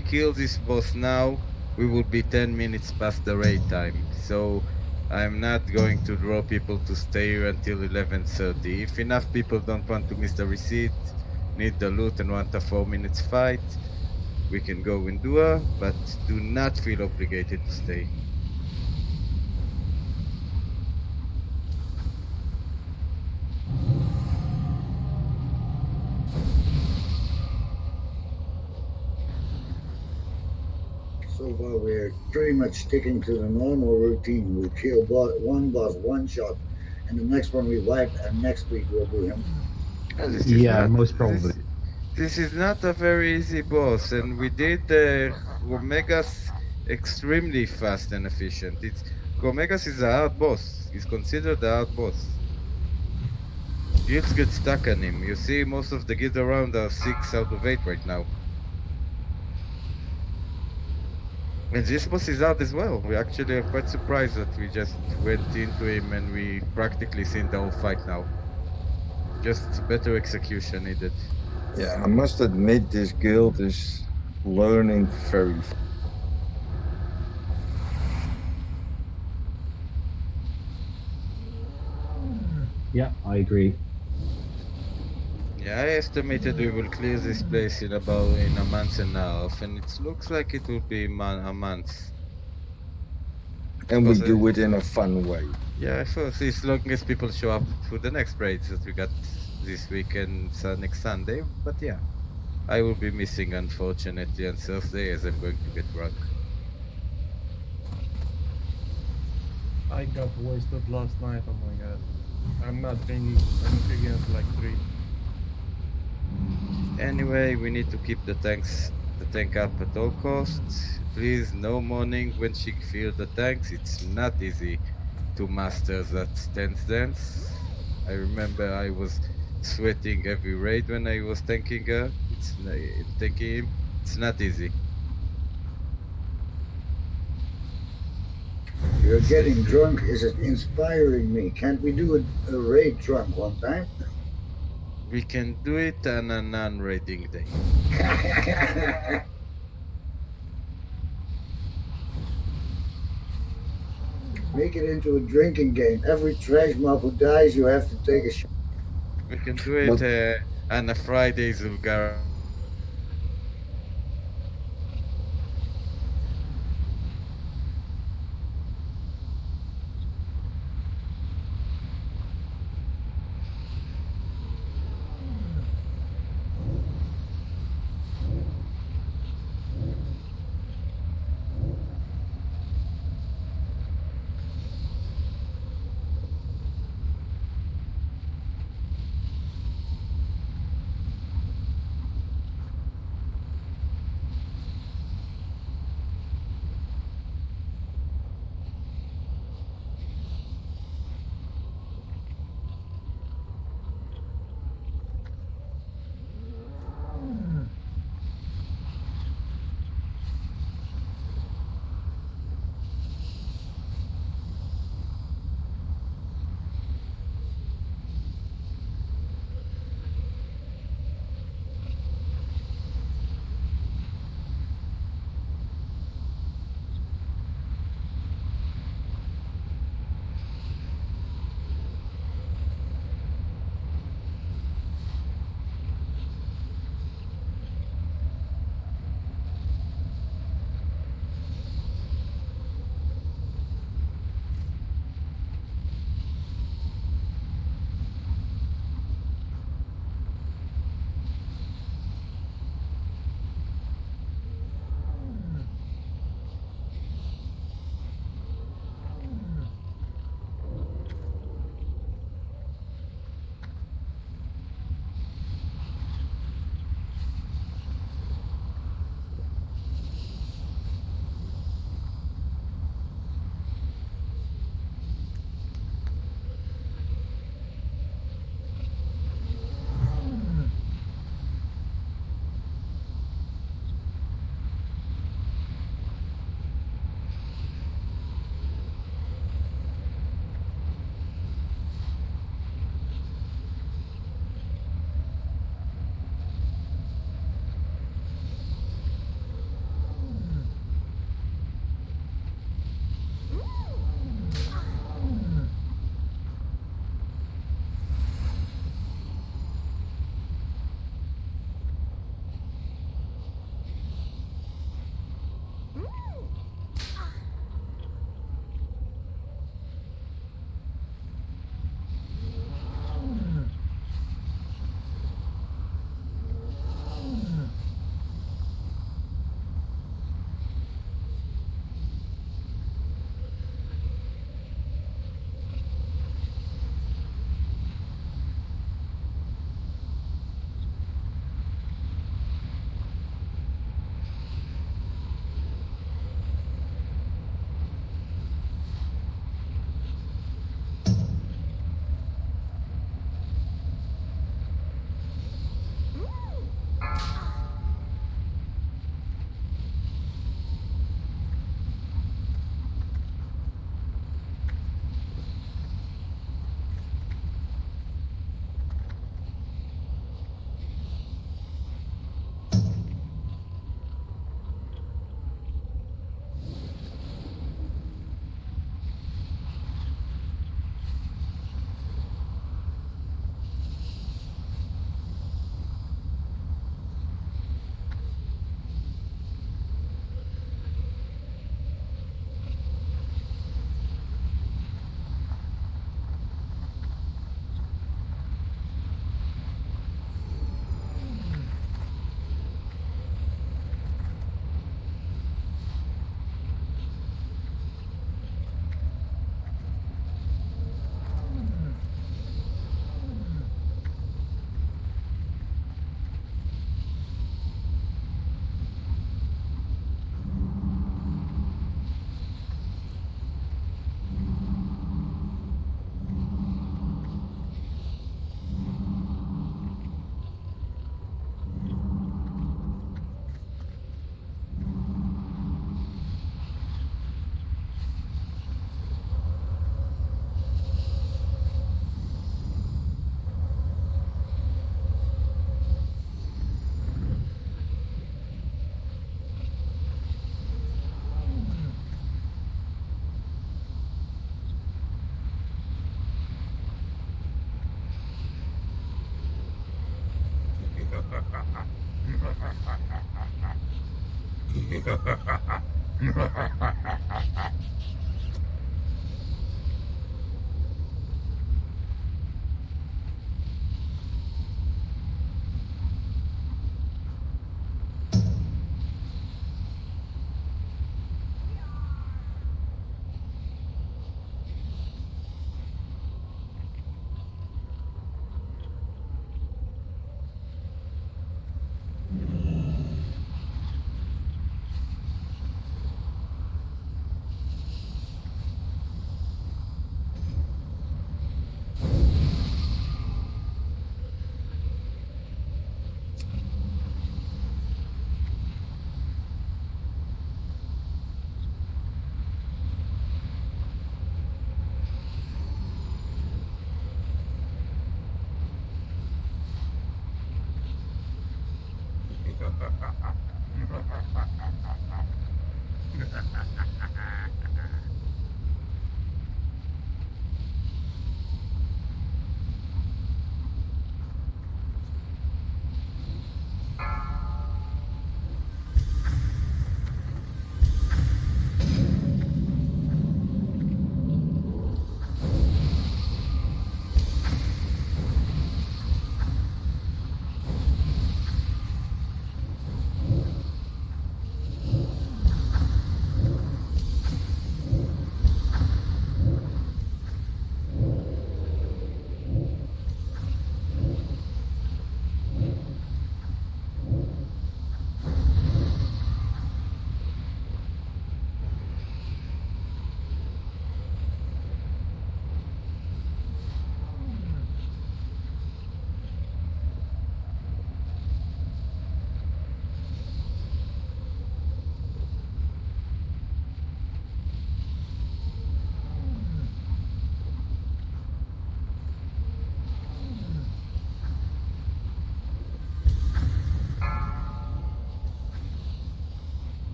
kill this boss now, we will be 10 minutes past the raid time. So I'm not going to draw people to stay here until 11:30. If enough people don't want to miss the receipt, need the loot and want a 4 minutes fight, we can go and do it, but do not feel obligated to stay. So far, we're pretty much sticking to the normal routine. We kill one boss one shot, and the next one we wipe, and next week we'll do him. Most probably. This is not a very easy boss, and we did Chromaggus extremely fast and efficient. Chromaggus is a hard boss. He's considered a hard boss. Guilds get stuck on him. You see, most of the guilds around are 6 out of 8 right now. And this boss is out as well. We actually are quite surprised that we just went into him and we practically seen the whole fight now. Just better execution needed. Yeah, I must admit this guild is learning very fast. Yeah, I agree. Yeah, I estimated we will clear this place in a month and a half, and it looks like it will be a month. And we do it in a fun way. Yeah, first, as long as people show up for the next raids that we got this weekend, next Sunday. But yeah, I will be missing, unfortunately, on Thursday as I'm going to get drunk. I got wasted last night, oh my god. I'm not drinking, I'm drinking until like 3. Anyway, we need to keep the tank up at all costs. Please, no mourning when she fills the tanks. It's not easy to master that stance dance. I remember I was sweating every raid when I was tanking her. Tanking him. It's not easy. You're getting drunk is inspiring me. Can't we do a raid drunk one time? We can do it on a non-raiding day. Make it into a drinking game. Every trash mob who dies, you have to take a shot. We can do it on a Friday, Zulgar.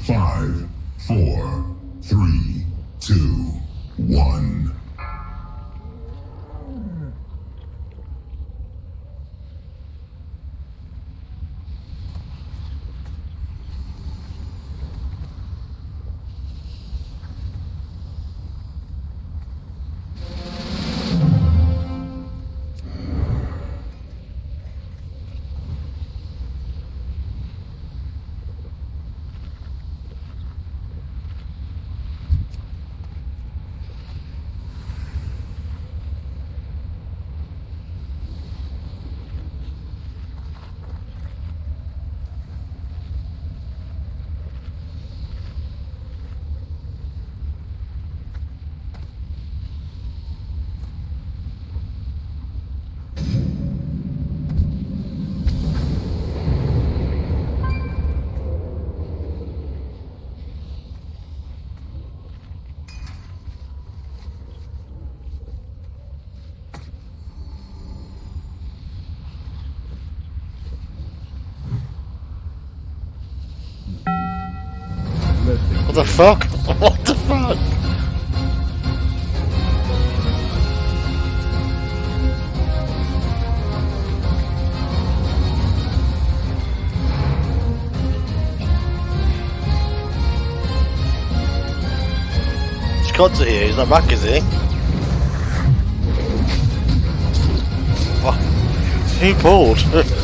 5, 4, 3, 2, 1. What the fuck? What the fuck? Scott's here, he's not back, is he? What? Who pulled?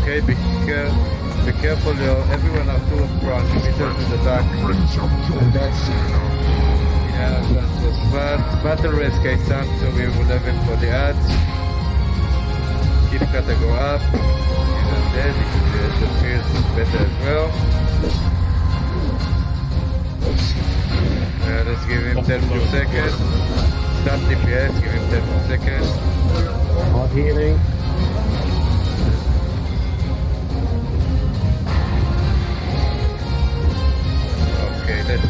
Okay, be careful, everyone are too front, middle to the back. Yeah, that was bad. Battle race Kaisan, so we will have him for the ads. Keep Kata go up. He's undead, the feels better as well. Let's give him 10 more seconds. Start DPS, give him 10 more seconds. Hard healing. Okay, let's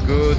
go.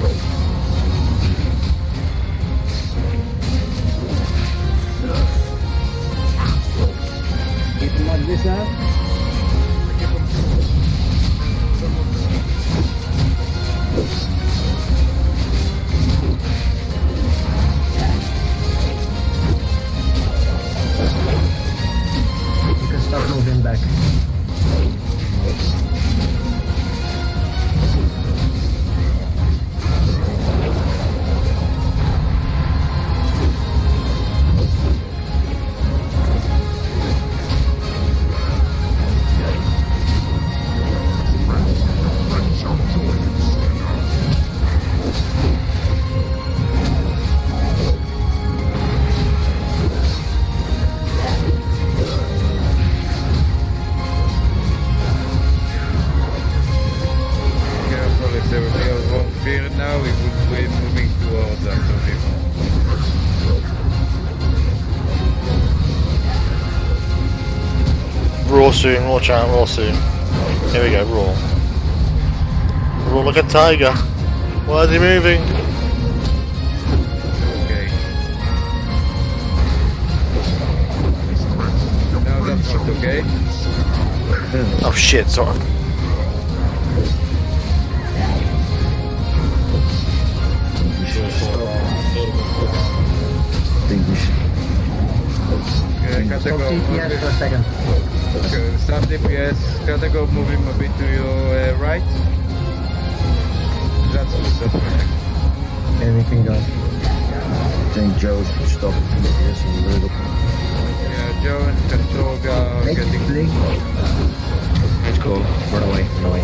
Raw soon, watch out, raw soon. Here we go, raw. Raw like a tiger. Why is he moving? Okay. Now that's not okay. Oh shit, sorry. Stop DPS for a second. Okay, stop DPS. Gotta go move him a bit to your right. That's good. Anything go. I think Joe should stop DPS a little. Yeah, Joe and Kantorga are getting... It's cool. Run away, run away.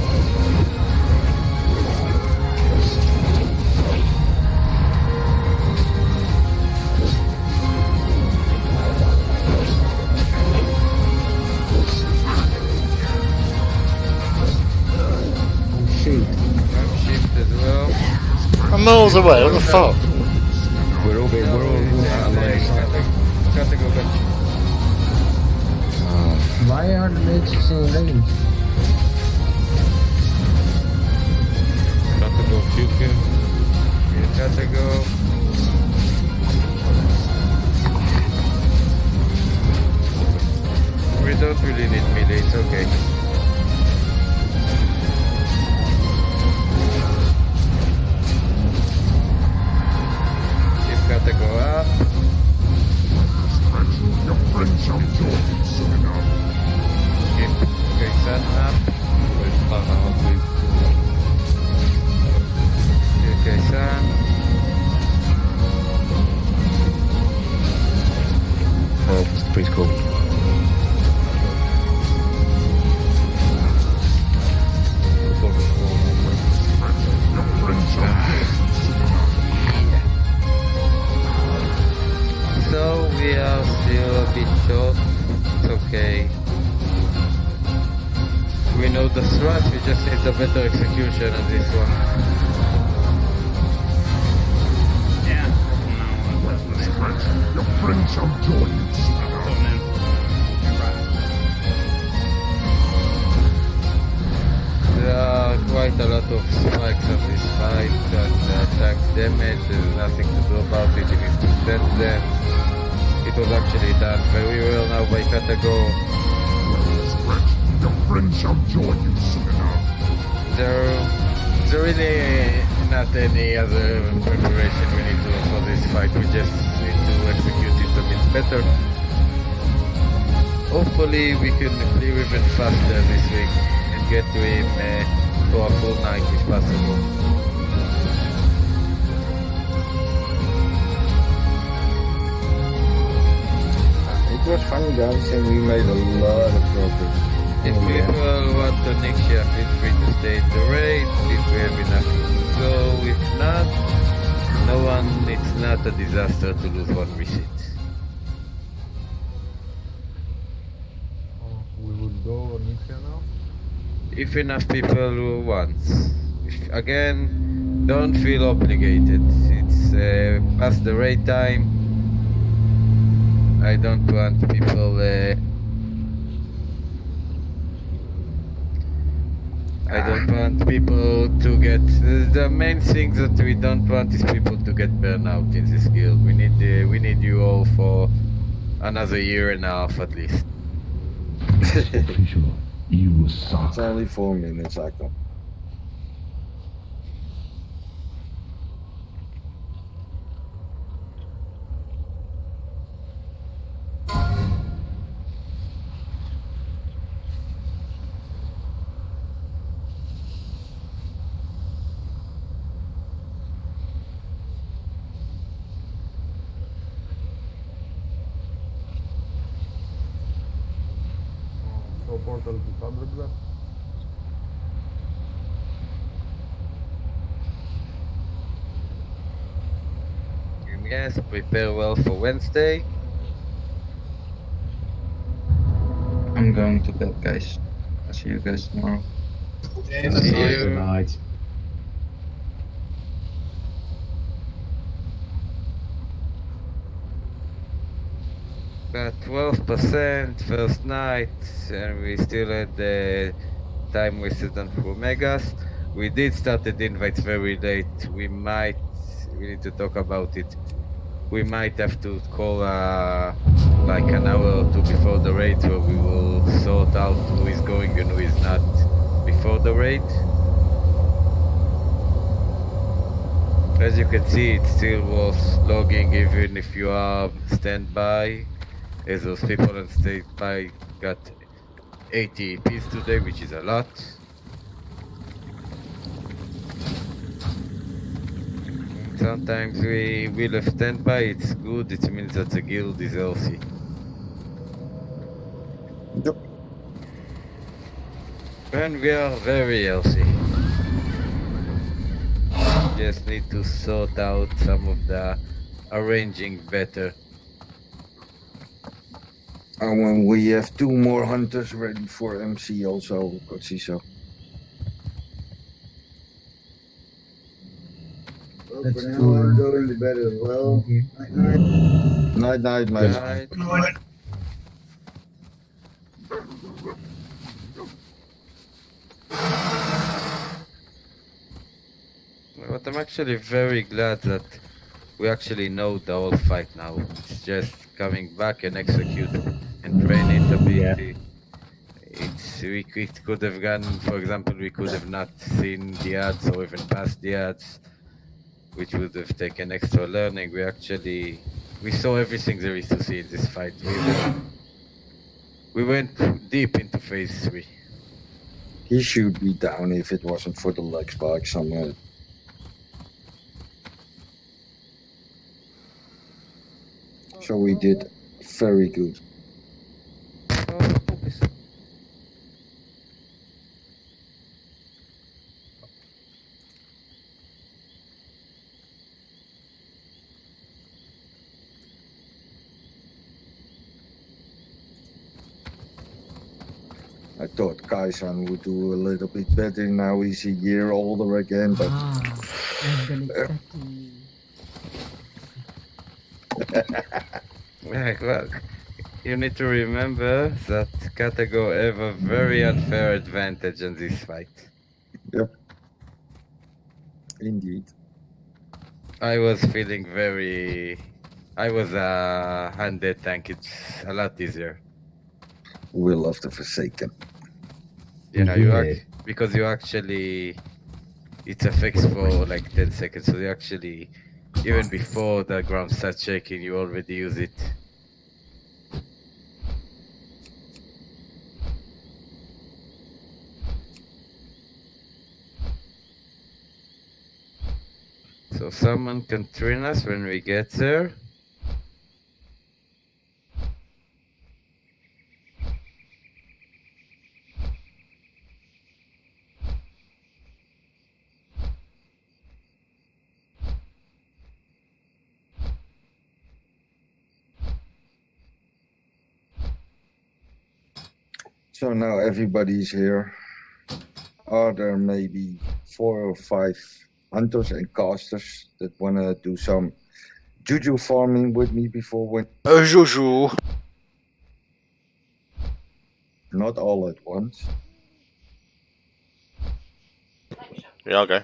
I'm miles away, what the fuck? We're all out of line of sight. Gotta go back. Why are the mages in range? Gotta go shoot him. You gotta go. We don't really need melee, it's okay. Gotta go up. Okay, set up. Okay, set. It's pretty cool. a better execution on this one. Yeah, Your friends shall join you. There are quite a lot of spikes on this fight, and tank damage, there's nothing to do about it, it is to stand there. It was actually done very well now by Katago. Your friends shall join you soon enough. There really not any other preparation we need to do for this fight, we just need to execute it a bit better. Hopefully we can clear even faster this week and get to him for a full night if possible. It was fun, guys, and we made a lot of progress. If people want to next year, feel free to stay at the raid. If we have enough to go, if not, it's not a disaster to lose one visit. We will go next year now? If enough people want. Again, don't feel obligated. It's past the raid time. I don't want people to get... The main thing that we don't want is people to get burned out in this guild. We need you all for another year and a half at least. You suck. It's only 4 minutes, I can. So portal to Thunderblast? Yes, prepare well for Wednesday. I'm going to bed, guys. I'll see you guys tomorrow. Good night. About 12% first night, and we still had the time wasted on Chromaggus. We did start the invites very late. We need to talk about it. We might have to call like an hour or two before the raid, where we will sort out who is going and who is not before the raid. As you can see, it's still worth logging even if you are standby, as those people on standby got 80 EPs today, which is a lot. Sometimes we will have standby, it's good, it means that the guild is healthy. Yep. And we are very healthy. Just need to sort out some of the arranging better. And when we have 2 more hunters ready for MC also, so. Well, for now, I'm going to bed as well. Night, night, mate. Night. But I'm actually very glad that we actually know the whole fight now. It's just coming back and execute and train it a bit. Yeah. We could have gone, for example, we could have not seen the ads or even passed the ads, which would have taken extra learning. We saw everything there is to see in this fight. We went deep into phase 3. He should be down if it wasn't for the leg spike somewhere. So we did very good. thought Kaisan would do a little bit better now. He's a year older again, but. Well, you need to remember that Katago have a very unfair advantage in this fight. Yep. Indeed. I was feeling I was a undead tank. It's a lot easier. We love the Forsaken. You know, because you actually, it's a fix for like 10 seconds. So you actually, even before the ground starts shaking, you already use it. So someone can train us when we get there. So now everybody's here. Are there maybe 4 or 5 hunters and casters that want to do some juju farming with me before when? Juju. Not all at once. Yeah, okay.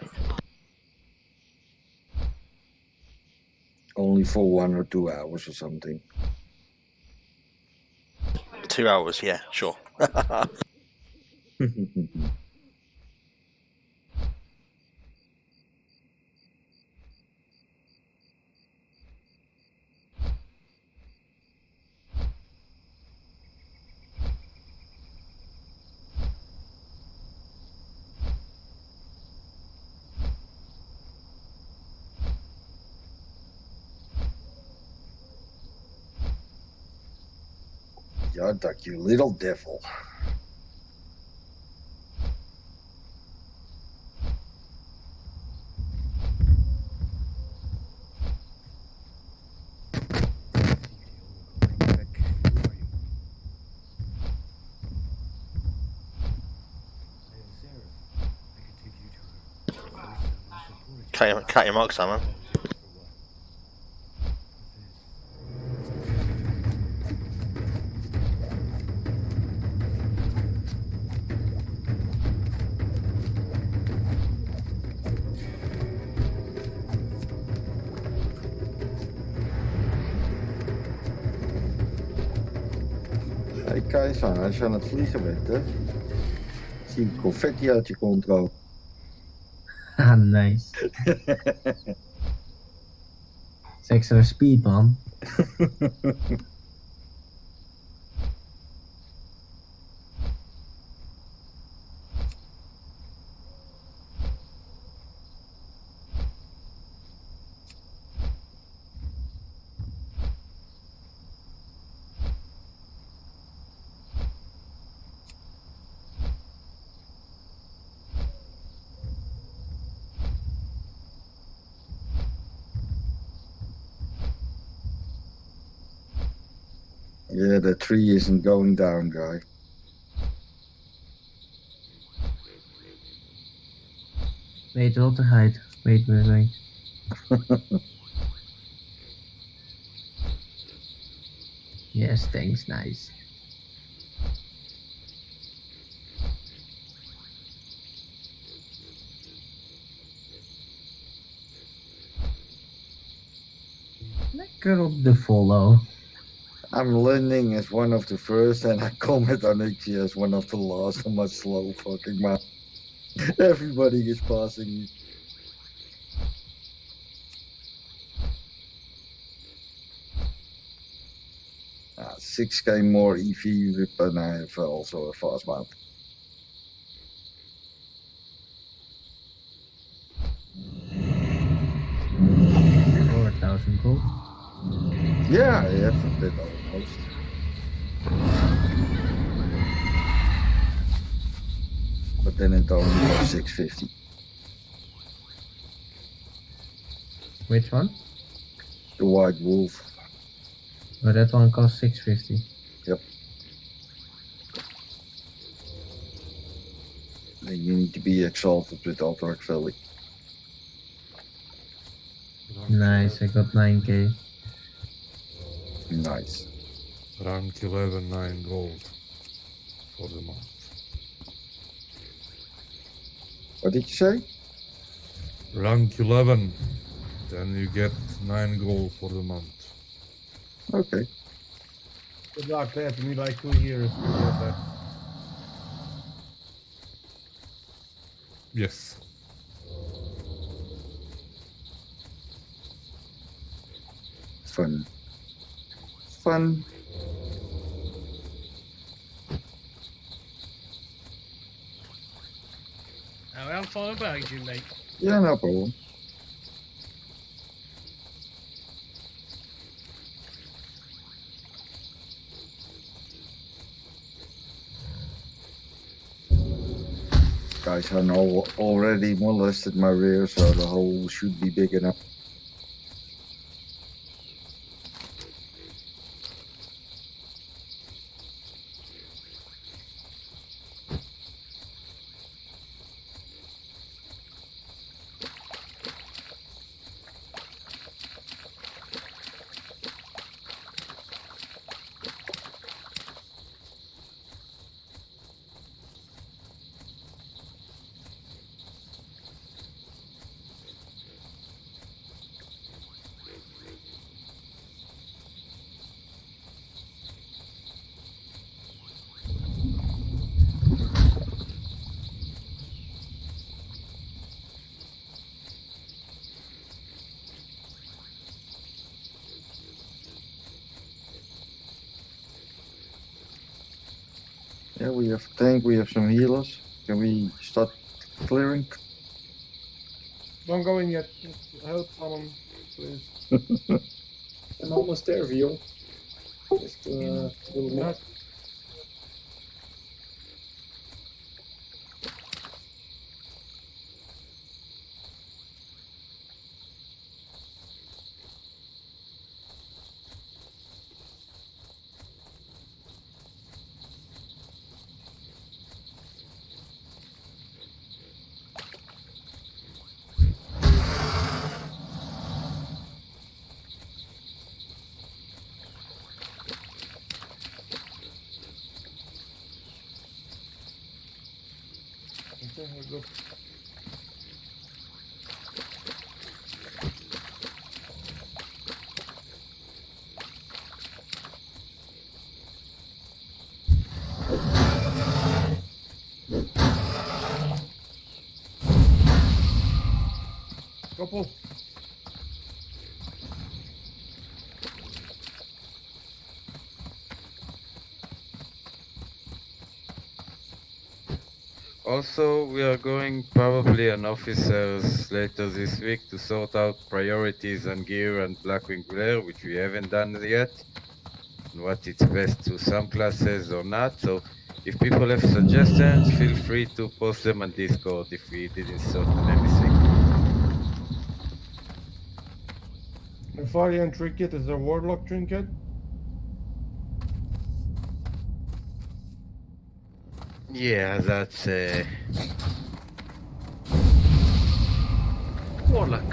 Only for 1 or 2 hours or something. 2 hours, yeah, sure. Ja, duck, you little devil. Cut your marks, Simon. Hey Keizer, als je aan het vliegen bent, hè? Zie ik confetti uit je kont roken. Ah, nice. It's extra speed, man. Yeah, the tree isn't going down, guy. Wait, wel te hide. Wait. Yes, thanks, nice. Lekker op de follow. I'm landing as one of the first and I comment on it as one of the last on my slow fucking mouth. Everybody is passing me. Ah, 6k more EV whip and I have also a fast mount. $4,000 gold. Yeah, I have a bit almost. But then it only costs 650. Which one? The White Wolf. Oh, that one costs 650. Yep. be exalted with Alterac Valley. Nice, I got 9k. Nice. Rank 11, 9 gold for the month. What did you say? Rank 11, then you get 9 gold for the month. Okay. Good luck, that we like 2 years to get that. Yes. Fun. Fun. I'm fine behind you, mate. Yeah, no problem. Guys, I know already molested my rear, so the hole should be big enough. Yeah, we have tank, we have some healers. Can we start clearing? Don't go in yet. Help someone, please. I'm almost there, Vio. Just a little more. Okay, I'll go. Couple. Also, we are going probably on officers later this week to sort out priorities on gear and BlackwingLair, which we haven't done yet, and what it's best to some classes or not. So if people have suggestions, feel free to post them on Discord if we didn't sort on anything. Infarian trinket is a warlock trinket. Yeah, that's Warlock.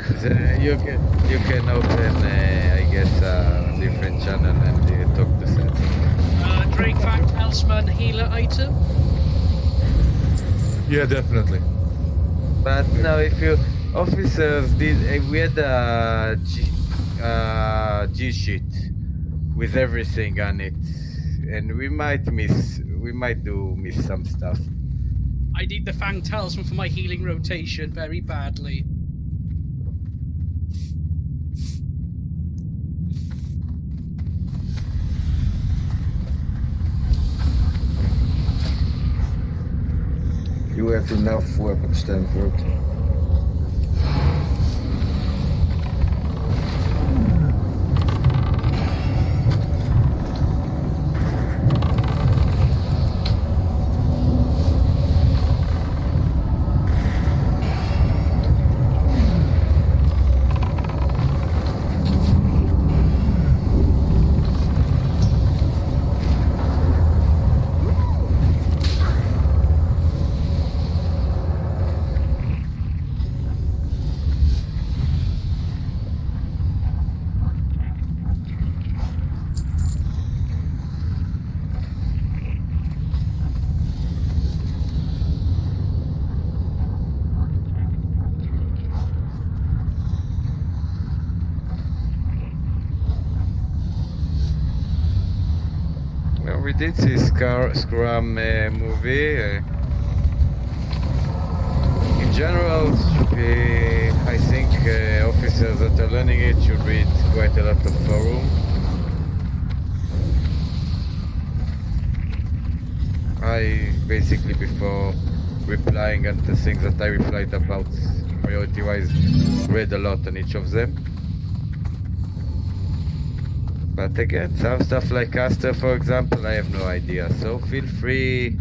You can open, I guess, a different channel and talk to Seth. Drake Fact Talisman healer item. Yeah, definitely. But no, if you officers did, we had a G sheet with everything on it, and we might miss some stuff. I need the Fang Talisman for my healing rotation very badly. You have enough weapons, Stanford. we did see Scrum movie. In general, I think officers that are learning it should read quite a lot of forum. I basically, before replying on the things that I replied about priority-wise, read a lot on each of them. But again, some stuff like Caster, for example, I have no idea. So feel free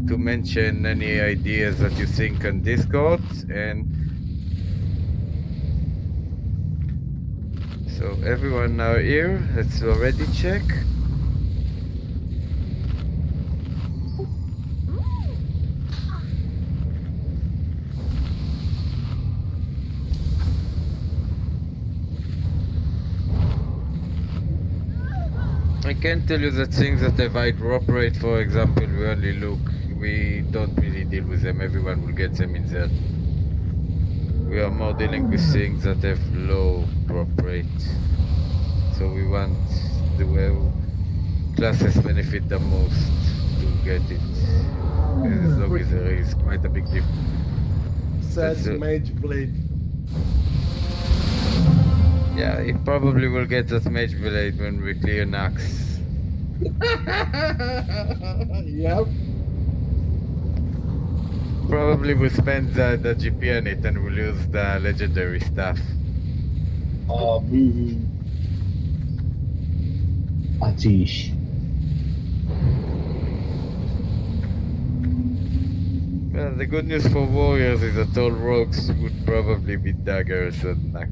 to mention any ideas that you think on Discord. And so everyone now here, let's already check. I can tell you that things that have hydro-operate, for example, we only look, we don't really deal with them, everyone will get them in there. We are more dealing with things that have low drop rate. So we want the well classes benefit the most to get it. As long as there is quite a big difference. That's Mage Blade. Yeah, it probably will get us Mage Blade when we clear Nax. Yep. Probably we'll spend the GP on it and we'll use the legendary stuff. Oh, Atish. Well, the good news for warriors is that all rogues would probably be daggers and Nax.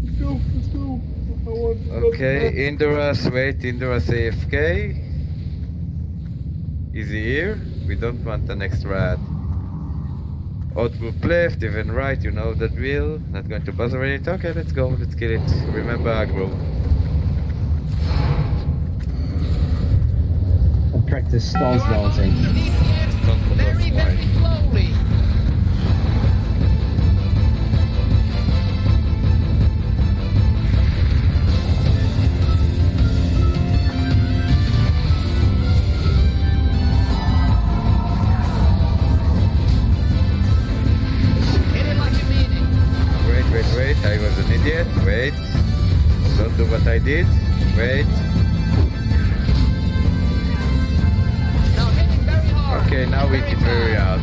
Let's go. Okay, Indoras, wait, Indoras AFK. Is he here? We don't want an extra ad. Odd group left, even right, you know the drill. Not going to bother it. Okay, let's go, let's kill it. Remember aggro. I practice stance dancing. Very, very slowly. Wait, I was an idiot. Wait. Don't do what I did. Wait. Now hitting very hard. Okay, now we hit it very hard.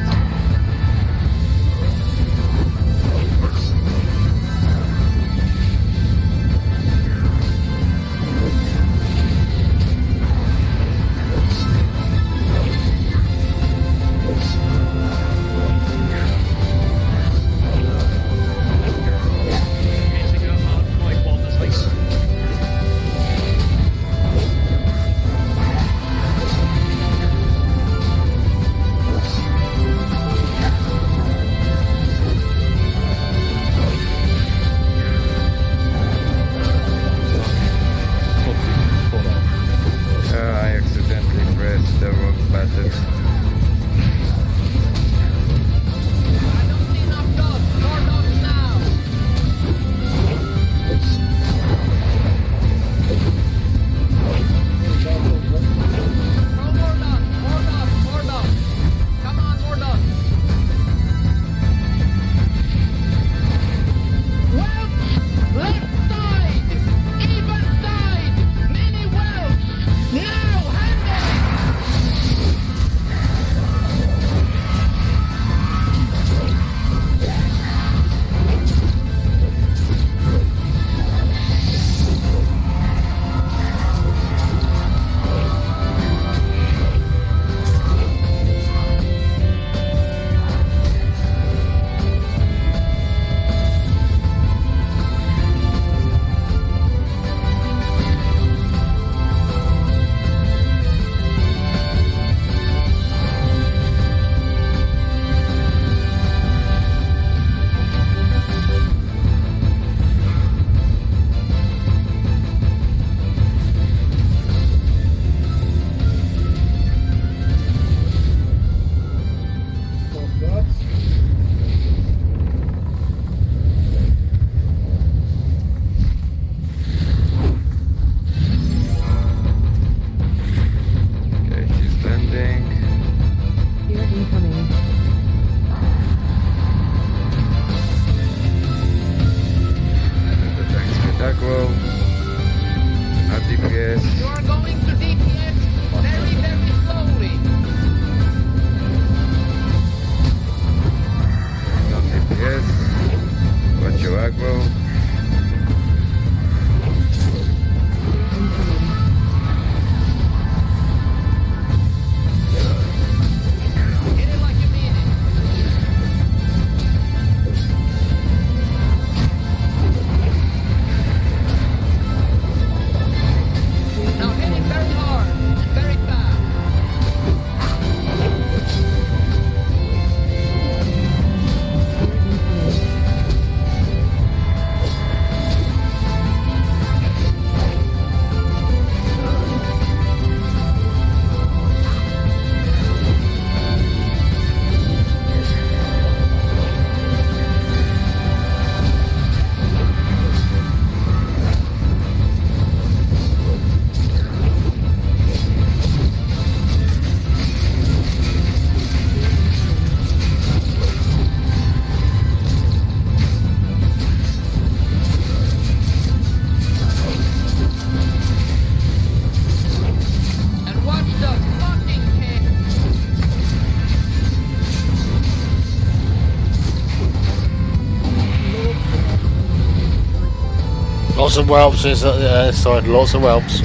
Lots of whelps inside, lots of whelps.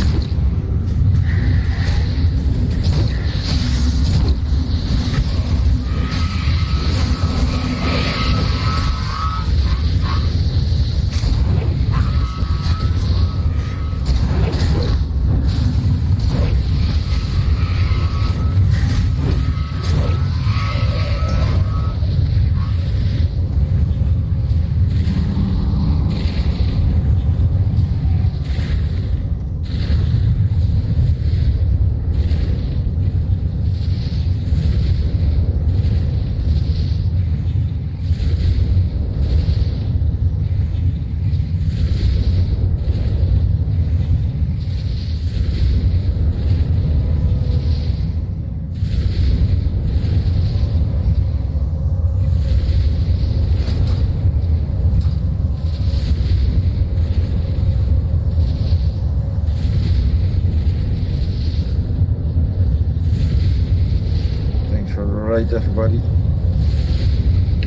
Right, everybody.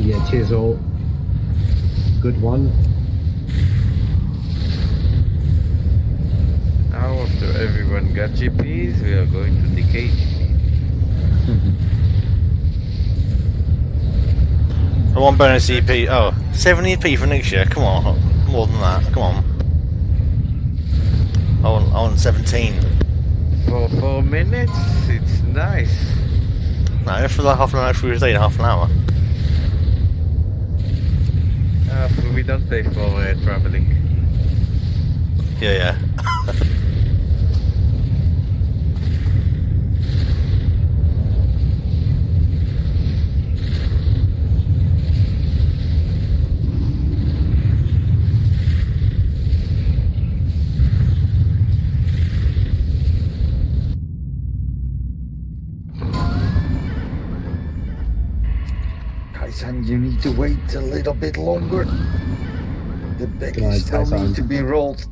Yeah, cheers all. Good one. Now, after everyone got GPs, we are going to decay GPs. I want bonus EP. Oh, 7 EP for next year. Come on, more than that. Come on. I want 17. For 4 minutes, it's nice. No, for like half an hour, we stayed half an hour. We don't pay for traveling. Yeah. Kaisan, you need to wait a little bit longer. The baggage still need to be rolled.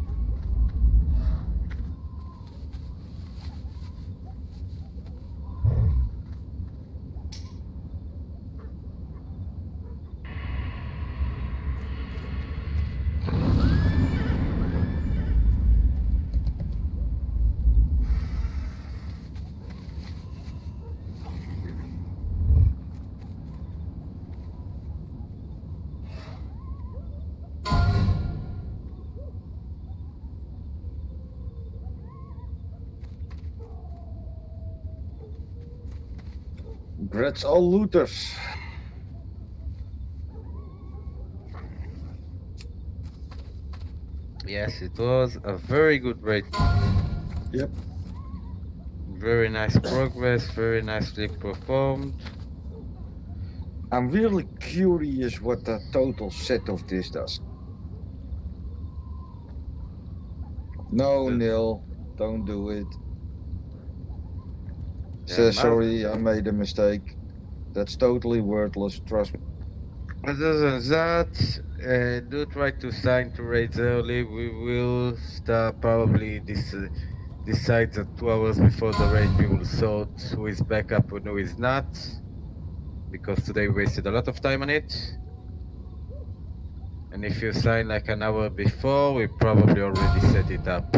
Congrats all looters. Yes, it was a very good raid. Yep. Very nice progress, very nicely performed. I'm really curious what the total set of this does. No, Neil, don't do it. Say sorry, I made a mistake. That's totally worthless, trust me. Other than that, do try to sign to raids early. We will start probably decide that 2 hours before the raid we will sort who is back up and who is not. Because today we wasted a lot of time on it. And if you sign like an hour before, we probably already set it up.